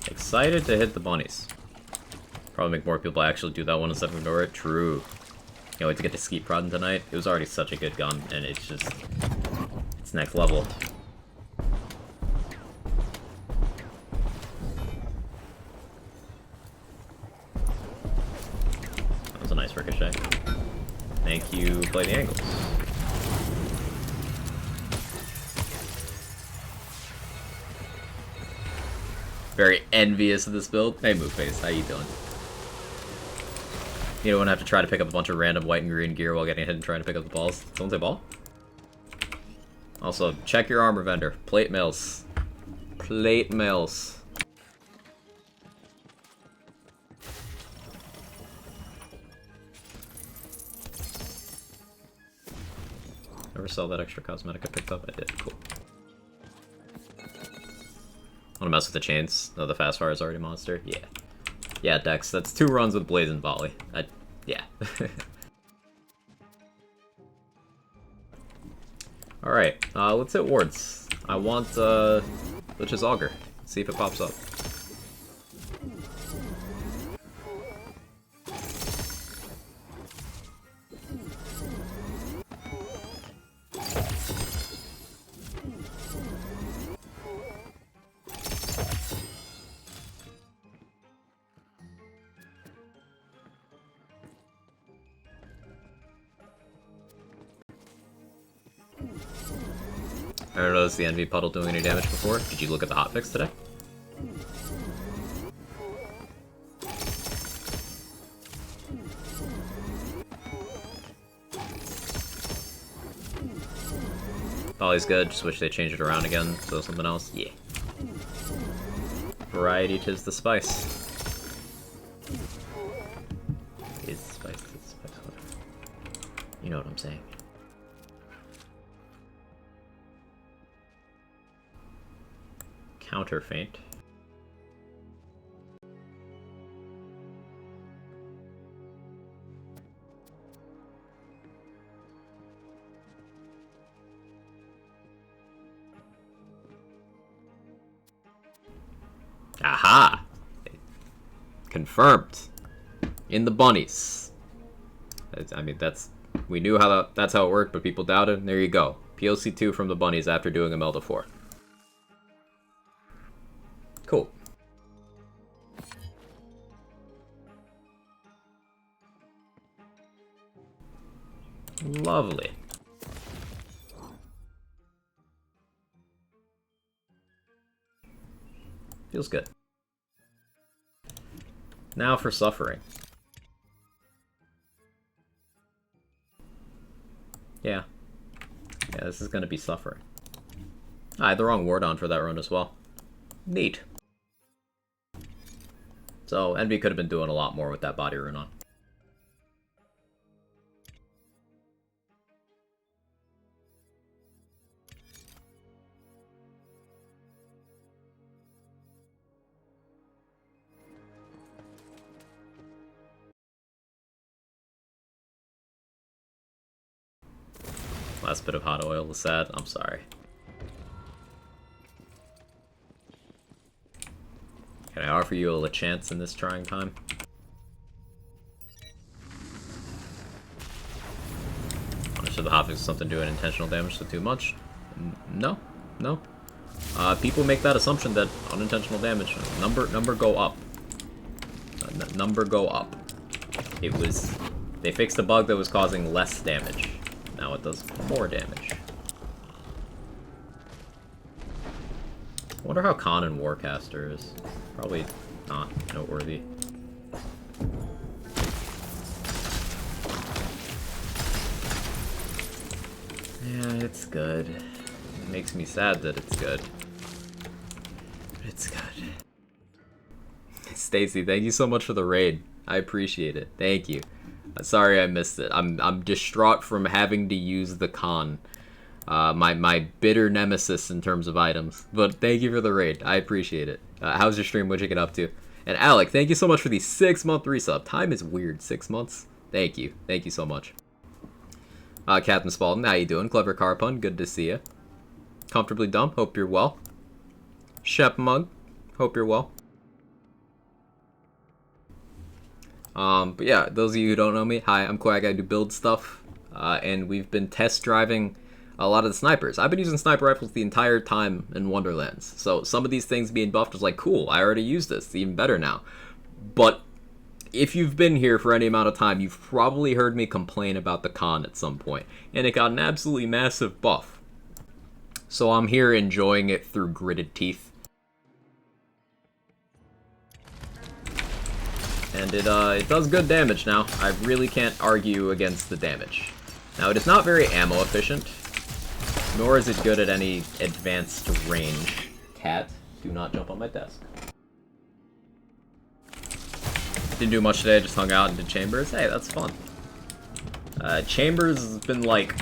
Excited to hit the bunnies. Probably make more people actually do that one instead of ignore it. True. Can't wait to get to Skeet Prodding tonight. It was already such a good gun, and it's just... it's next level. That was a nice ricochet. Thank you, Play the Angles. Very envious of this build. Hey, Moveface, how you doing? You don't want to have to try to pick up a bunch of random white and green gear while getting hit and trying to pick up the balls. Someone say ball? Also, check your armor vendor. Plate mills. Plate mills. Ever sell that extra cosmetic I picked up? I did. Cool. Want to mess with the chains? No, the fast fire is already monster. Yeah. Yeah, Dex. That's 2 runs with Blaze and Volley. Yeah. Alright, let's hit wards. I want, let's just auger. See if it pops up. I don't notice the Envy Puddle doing any damage before. Did you look at the hotfix today? Volley's good, just wish they changed it around again, so something else. Yeah. Variety tis the spice. Is spice, whatever. You know what I'm saying. Counter feint. Aha! Confirmed. In the bunnies. I mean, we knew how that's how it worked, but people doubted. There you go. POC 2 from the bunnies after doing Imelda 4. Cool. Lovely. Feels good. Now for suffering. Yeah. Yeah, this is gonna be suffering. I had the wrong ward on for that run as well. Neat. So Envy could have been doing a lot more with that body rune on. Last bit of hot oil was sad. I'm sorry. Can I offer you a chance in this trying time? Should the Hotfix something doing intentional damage to too much? No, no. People make that assumption that unintentional damage number go up. Number go up. It was they fixed a bug that was causing less damage. Now it does more damage. I wonder how Khan and Warcaster is. Probably not noteworthy. Yeah, it's good. It makes me sad that it's good. But it's good. Stacy, thank you so much for the raid. I appreciate it. Thank you. Sorry I missed it. I'm distraught from having to use the Khan. My bitter nemesis in terms of items. But thank you for the raid. I appreciate it. How's your stream? What'd you get up to? And Alec, thank you so much for the 6-month resub. Time is weird. 6 months? Thank you. Thank you so much. Captain Spalding, how you doing? Clever Car Pun, good to see you. Comfortably Dumb, hope you're well. Shep Mug, hope you're well. But yeah, those of you who don't know me, hi, I'm Quag, I do build stuff, and we've been test driving a lot of the snipers. I've been using sniper rifles the entire time in Wonderlands, so some of these things being buffed was like, cool, I already used this, it's even better now. But if you've been here for any amount of time, you've probably heard me complain about the Khan at some point, and it got an absolutely massive buff. So I'm here enjoying it through gritted teeth. And it does good damage now. I really can't argue against the damage. Now, it is not very ammo efficient, nor is it good at any advanced range. Cat, do not jump on my desk. Didn't do much today, just hung out and did Chambers. Hey, that's fun. Chambers has been like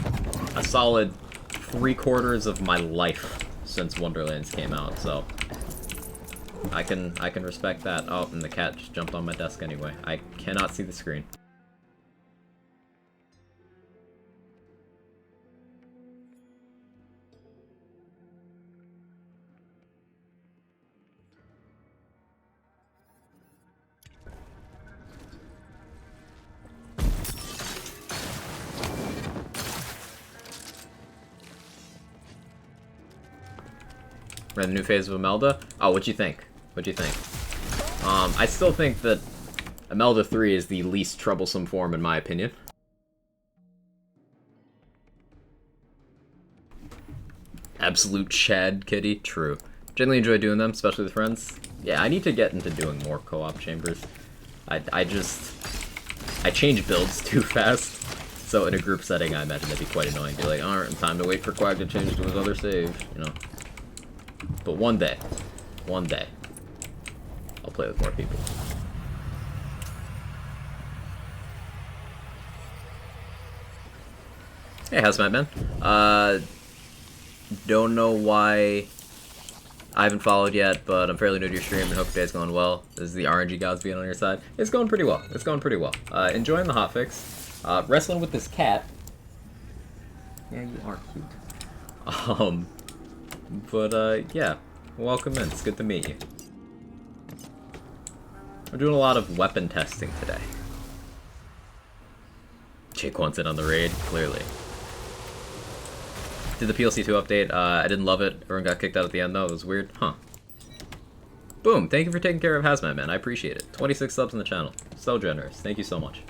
a solid 3/4 of my life since Wonderlands came out, so I can respect that. Oh, and the cat just jumped on my desk anyway. I cannot see the screen. We're in the new phase of Imelda. Oh, what'd you think? What'd you think? I still think that Imelda 3 is the least troublesome form in my opinion. Absolute Chad kitty. True. Generally enjoy doing them, especially with friends. Yeah, I need to get into doing more co-op chambers. I change builds too fast. So in a group setting, I imagine that'd be quite annoying. Be like, alright, time to wait for Quag to change to his other save, you know. But one day, I'll play with more people. Hey, how's my man? Don't know why I haven't followed yet, but I'm fairly new to your stream and hope your day's going well. This is the RNG gods being on your side. It's going pretty well. It's going pretty well. Enjoying the hotfix. Wrestling with this cat. Yeah, you are cute. But yeah, welcome in. It's good to meet you. We're doing a lot of weapon testing today. Jake wants it on the raid, clearly. Did the PLC 2 update. I didn't love it. Everyone got kicked out at the end, though. It was weird. Huh. Boom. Thank you for taking care of Hazmat, man. I appreciate it. 26 subs on the channel. So generous. Thank you so much.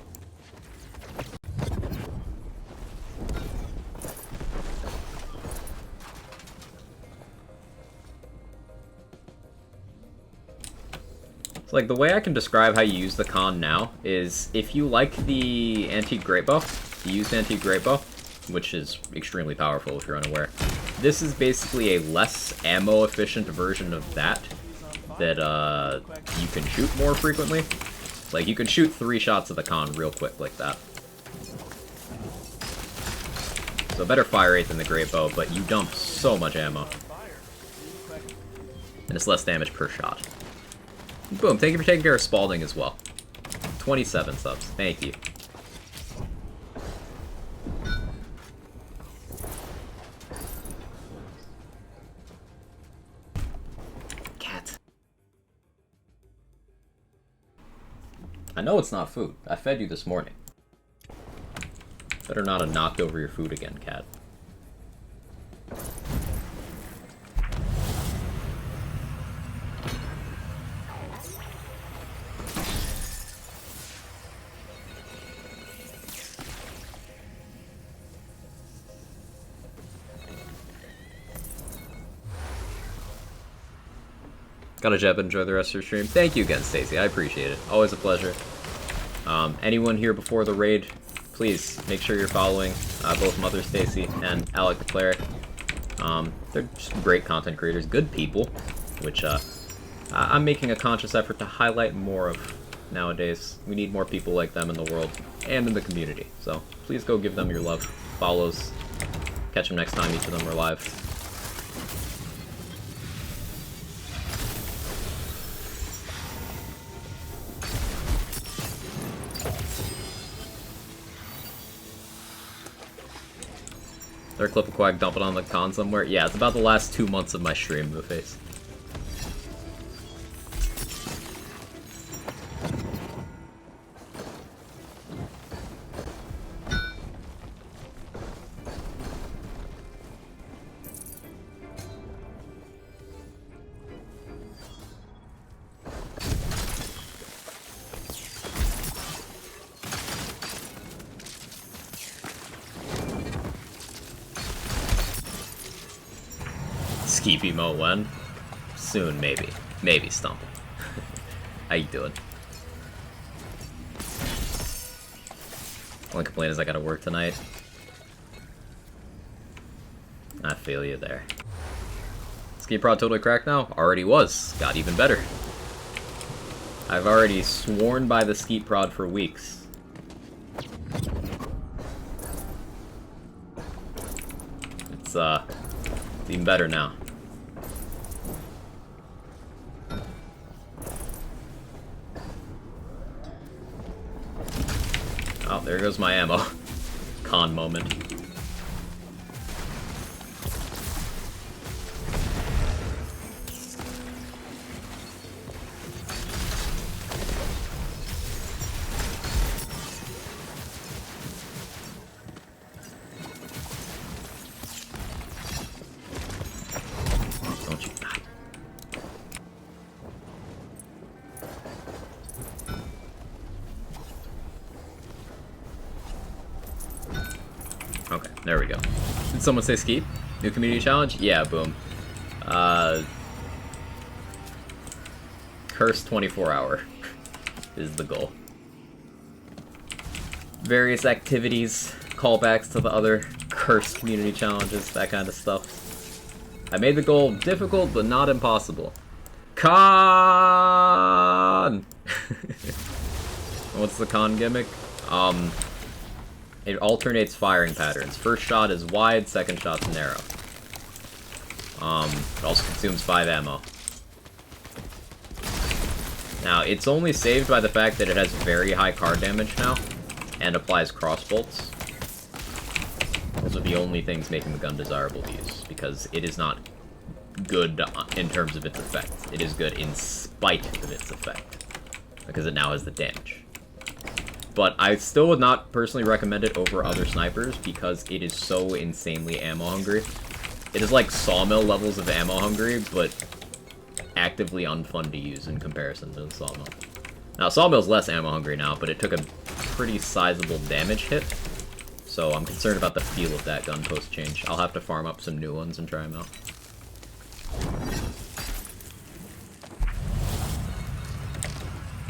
Like, the way I can describe how you use the Khan now is if you like the Antique Great Bow, the used Antique Great Bow, which is extremely powerful if you're unaware, this is basically a less ammo-efficient version of that, that you can shoot more frequently. Like, you can shoot 3 shots of the con real quick like that. So better fire rate than the great bow, but you dump so much ammo. And it's less damage per shot. Boom, thank you for taking care of Spalding as well. 27 subs, thank you. Cat. I know it's not food. I fed you this morning. Better not have knocked over your food again, cat. Gotta Jeb, enjoy the rest of your stream. Thank you again, Stacy. I appreciate it. Always a pleasure. Anyone here before the raid, please make sure you're following both Mother Stacy and Alec the Cleric. They're just great content creators, good people, which I'm making a conscious effort to highlight more of nowadays. We need more people like them in the world and in the community. So please go give them your love, follows. Catch them next time each of them are live. Their clip of Quag dump it on the con somewhere. Yeah, it's about the last 2 months of my stream, Moveface. Keep emote when? Soon, maybe. Maybe Stump. How you doing? Only complaint is I gotta work tonight. I feel you there. Ski Prod totally cracked now? Already was. Got even better. I've already sworn by the Skeet Prod for weeks. It's even better now. Oh, there goes my ammo. Con moment. Don't you die. Okay, there we go. Did someone say Skeet? New community challenge? Yeah, boom. Cursed 24-hour is the goal. Various activities, callbacks to the other cursed community challenges, that kind of stuff. I made the goal difficult, but not impossible. Con! What's the con gimmick? It alternates firing patterns. First shot is wide, second shot's narrow. It also consumes 5 ammo. Now, it's only saved by the fact that it has very high card damage now, and applies crossbolts. Those are the only things making the gun desirable to use, because it is not good in terms of its effect. It is good in spite of its effect, because it now has the damage. But I still would not personally recommend it over other snipers because it is so insanely ammo hungry. It is like Sawmill levels of ammo hungry, but actively unfun to use in comparison to the Sawmill. Now, Sawmill's less ammo hungry now, but it took a pretty sizable damage hit, so I'm concerned about the feel of that gun post-change. I'll have to farm up some new ones and try them out.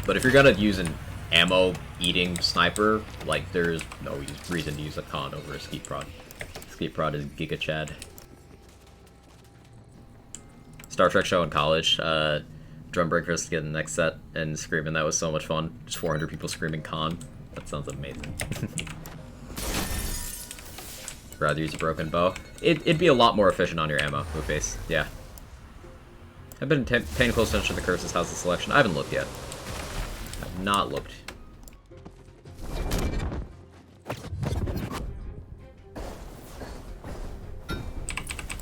But if you're gonna use an ammo-eating sniper, like, there's no reason to use a con over a Skeet Prod. Skeet Prod is Giga Chad. Star Trek show in college. drum breakers to get the next set and screaming. That was so much fun. Just 400 people screaming con. That sounds amazing. Rather use a broken bow. It'd be a lot more efficient on your ammo, Blueface. Yeah. I've been paying close attention to the curses. How's the selection? I haven't looked yet. I've not looked.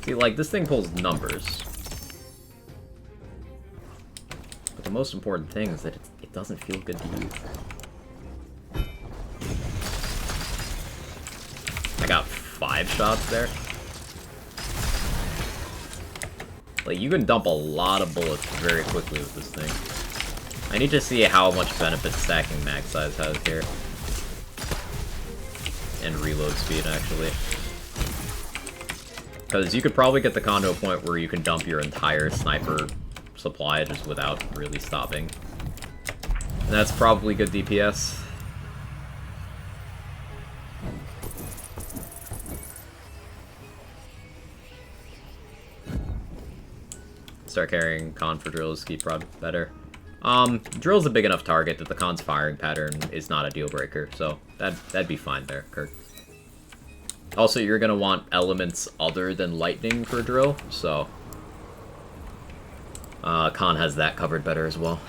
See, like, this thing pulls numbers. But the most important thing is that it doesn't feel good to use. I got 5 shots there. Like, you can dump a lot of bullets very quickly with this thing. I need to see how much benefit stacking mag size has here. And reload speed, actually. Because you could probably get the con to a point where you can dump your entire sniper supply just without really stopping. And that's probably good DPS. Start carrying con for drills, keep prod better. Drill's a big enough target that the con's firing pattern is not a deal breaker, so that'd be fine there, Kirk. Also, you're gonna want elements other than lightning for drill, so con has that covered better as well.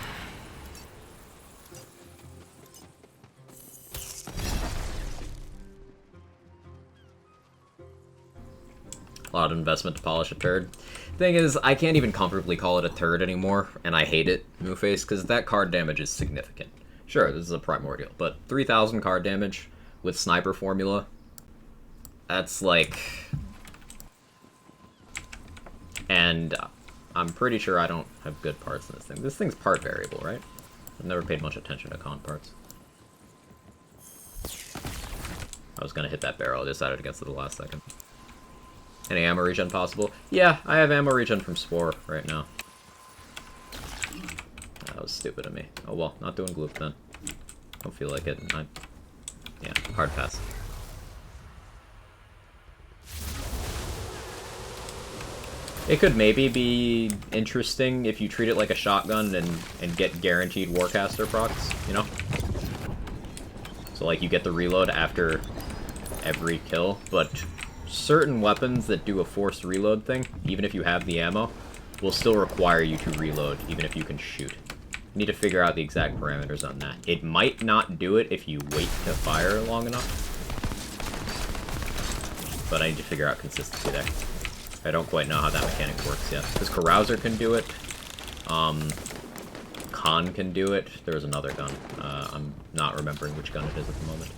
A lot of investment to polish a turd. Thing is, I can't even comfortably call it a turd anymore, and I hate it, Moonface, because that card damage is significant. Sure, this is a primordial, but 3,000 card damage with sniper formula, that's like... And I'm pretty sure I don't have good parts in this thing. This thing's part variable, right? I've never paid much attention to con parts. I was gonna hit that barrel, I decided against it the last second. Any ammo regen possible? Yeah, I have ammo regen from Spore right now. That was stupid of me. Oh well, not doing gloop then. Don't feel like it. Yeah, hard pass. It could maybe be interesting if you treat it like a shotgun and get guaranteed Warcaster procs, you know? So like you get the reload after every kill, but certain weapons that do a forced reload thing, even if you have the ammo, will still require you to reload, even if you can shoot. You need to figure out the exact parameters on that. It might not do it if you wait to fire long enough, but I need to figure out consistency there. I don't quite know how that mechanic works yet. Because Carouser can do it, Con can do it, there's another gun. I'm not remembering which gun it is at the moment.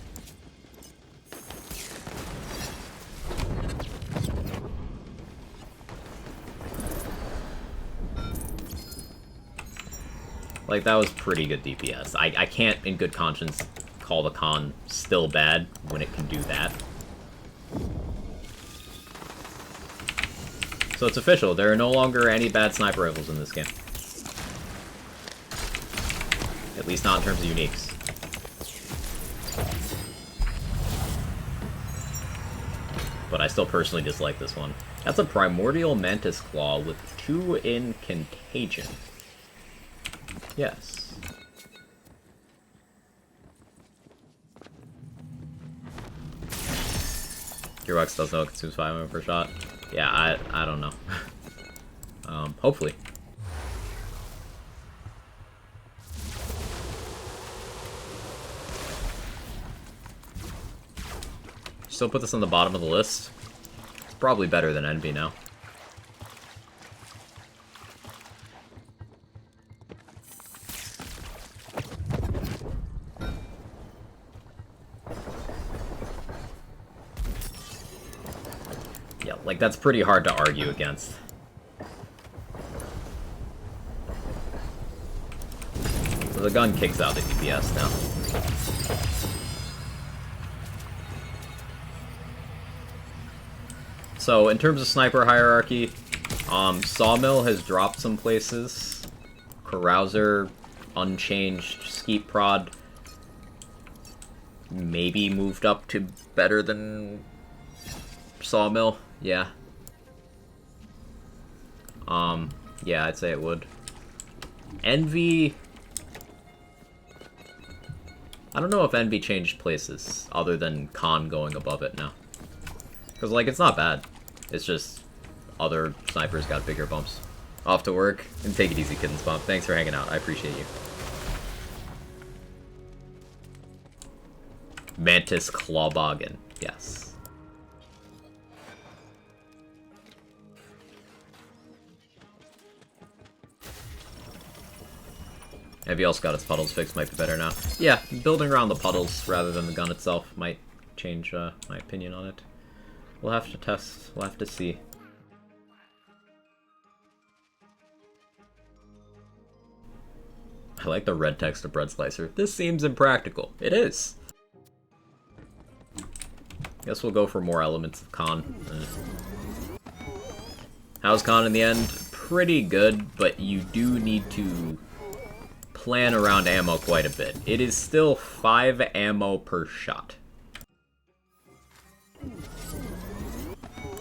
Like, that was pretty good DPS. I can't, in good conscience, call the con still bad when it can do that. So it's official, there are no longer any bad sniper rifles in this game. At least not in terms of uniques. But I still personally dislike this one. That's a Primordial Mantis Claw with 2 in Contagion. Yes. Gearbox does know it consumes 5 ammo per shot. Yeah, I don't know. Hopefully. Still put this on the bottom of the list. It's probably better than Envy now. Yeah, like that's pretty hard to argue against. So the gun kicks out the DPS now. So, in terms of sniper hierarchy, Sawmill has dropped some places. Carouser, unchanged. Skeet Prod, maybe moved up to better than Sawmill. Yeah. Yeah, I'd say it would. Envy... I don't know if Envy changed places, other than Khan going above it now. Because, like, it's not bad. It's just other snipers got bigger bumps. Off to work, and take it easy, Kittens Bump. Thanks for hanging out. I appreciate you. Mantis Clawboggin. Yes. Envy also got its puddles fixed, might be better now. Yeah, building around the puddles rather than the gun itself might change my opinion on it. We'll have to test, we'll have to see. I like the red text of Bread Slicer. This seems impractical. It is. Guess we'll go for more elements of Khan. How's Khan in the end? Pretty good, but you do need to plan around ammo quite a bit. It is still 5 ammo per shot.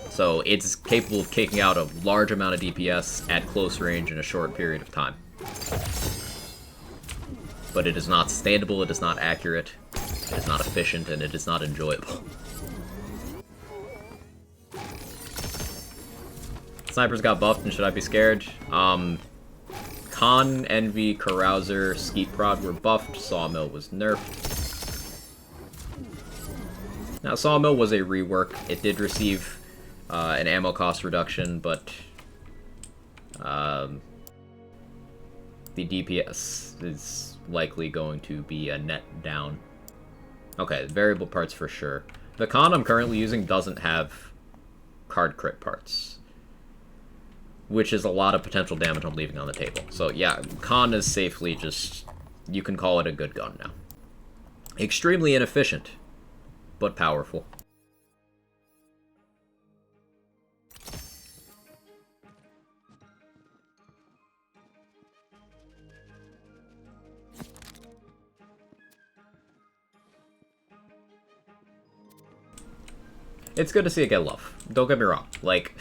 So it's capable of kicking out a large amount of DPS at close range in a short period of time. But it is not sustainable, it is not accurate, it is not efficient, and it is not enjoyable. Snipers got buffed, and should I be scared? Khan, Envy, Carouser, Skeet Prod were buffed, Sawmill was nerfed. Now, Sawmill was a rework. It did receive an ammo cost reduction, but the DPS is likely going to be a net down. Okay, variable parts for sure. The Khan I'm currently using doesn't have card crit parts, which is a lot of potential damage I'm leaving on the table. So yeah, Khan is safely just, you can call it a good gun now. Extremely inefficient, but powerful. It's good to see it get love. Don't get me wrong. Like,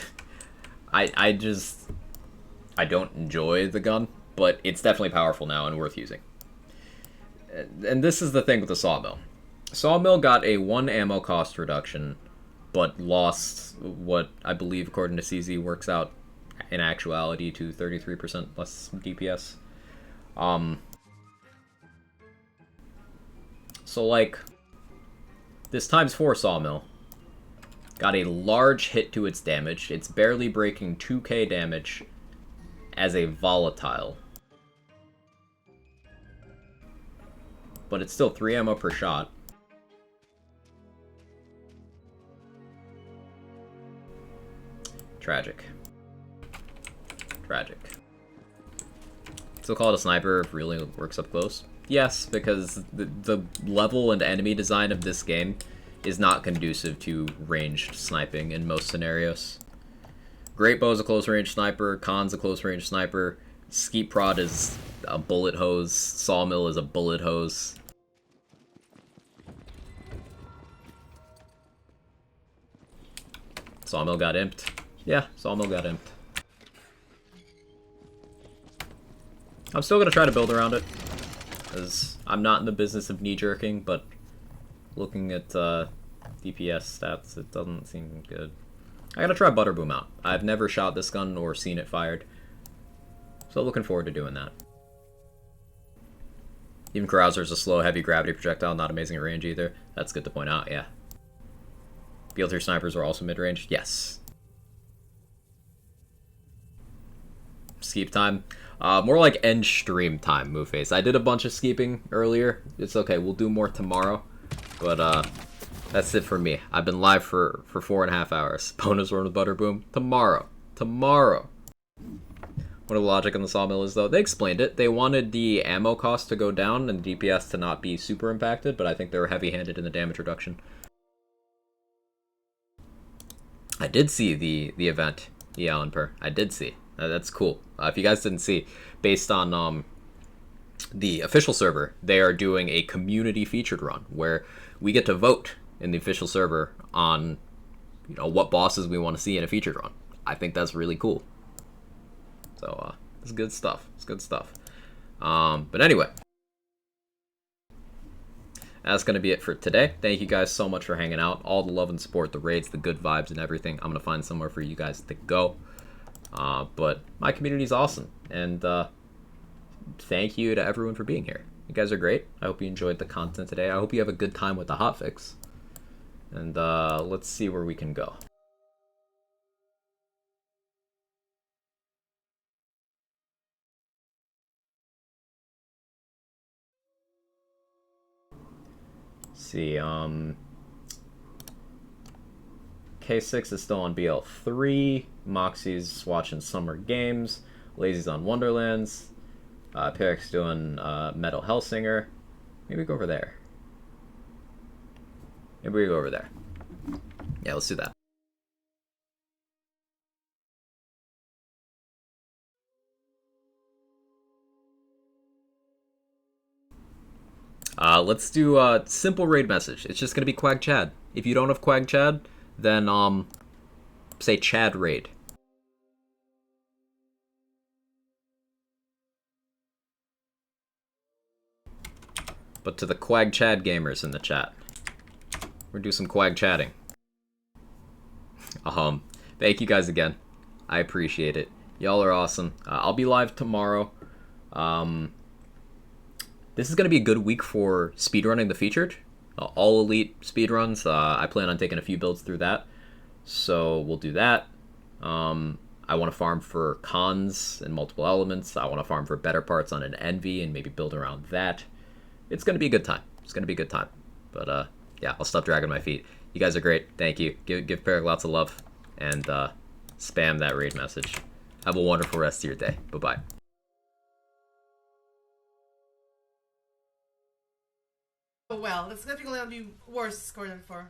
I don't enjoy the gun, but it's definitely powerful now and worth using. And this is the thing with the Sawmill. Sawmill got a 1 ammo cost reduction, but lost what I believe, according to CZ, works out in actuality to 33% less DPS. So, like, this ×4 Sawmill got a large hit to its damage. It's barely breaking 2k damage as a volatile. But it's still 3 ammo per shot. Tragic. Tragic. Still call it a sniper if it really works up close? Yes, because the level and enemy design of this game is not conducive to ranged sniping in most scenarios. Great Bow's a close-range sniper, Khan's a close-range sniper, Skeet Prod is a bullet hose, Sawmill is a bullet hose. Sawmill got imped. Yeah, Sawmill got imped. I'm still gonna try to build around it, because I'm not in the business of knee-jerking, but looking at DPS stats, it doesn't seem good. I gotta try Butterboom out. I've never shot this gun or seen it fired, so looking forward to doing that. Even Carouser's a slow, heavy gravity projectile, not amazing at range either. That's good to point out, yeah. BL3 snipers are also mid-range? Yes. Skeep time? More like end stream time, Moveface. I did a bunch of skeeping earlier. It's okay, we'll do more tomorrow. But, that's it for me. I've been live for 4.5 hours. Bonus run with Butterboom. Tomorrow. Tomorrow. What the logic on the Sawmill is, though, they explained it. They wanted the ammo cost to go down and the DPS to not be super impacted, but I think they were heavy-handed in the damage reduction. I did see the event, Alan Per. I did see. That's cool. If you guys didn't see, based on the official server, they are doing a community featured run where we get to vote in the official server on, you know, what bosses we want to see in a featured run. I think that's really cool. So, it's good stuff. It's good stuff. But anyway, that's going to be it for today. Thank you guys so much for hanging out. All the love and support, the raids, the good vibes, and everything. I'm going to find somewhere for you guys to go. But my community is awesome. And thank you to everyone for being here. You guys are great. I hope you enjoyed the content today. I hope you have a good time with the hotfix. And let's see where we can go. See, K6 is still on BL3. Moxie's watching Summer Games. Lazy's on Wonderlands. Peric's doing Metal Hellsinger. Maybe go over there. Maybe we go over there. Yeah, let's do that. Let's do a simple raid message. It's just gonna be Quag Chad. If you don't have Quag Chad, then say Chad raid. But to the Quag Chad gamers in the chat, we're gonna do some Quag chatting. Thank you guys again. I appreciate it. Y'all are awesome. I'll be live tomorrow. This is going to be a good week for speedrunning the featured. All elite speedruns. I plan on taking a few builds through that. So we'll do that. I want to farm for cons and multiple elements. I want to farm for better parts on an envy and maybe build around that. It's going to be a good time. It's going to be a good time. But yeah, I'll stop dragging my feet. You guys are great. Thank you. Give Peric lots of love. And spam that raid message. Have a wonderful rest of your day. Bye-bye. Well, that's significantly be worse score than before.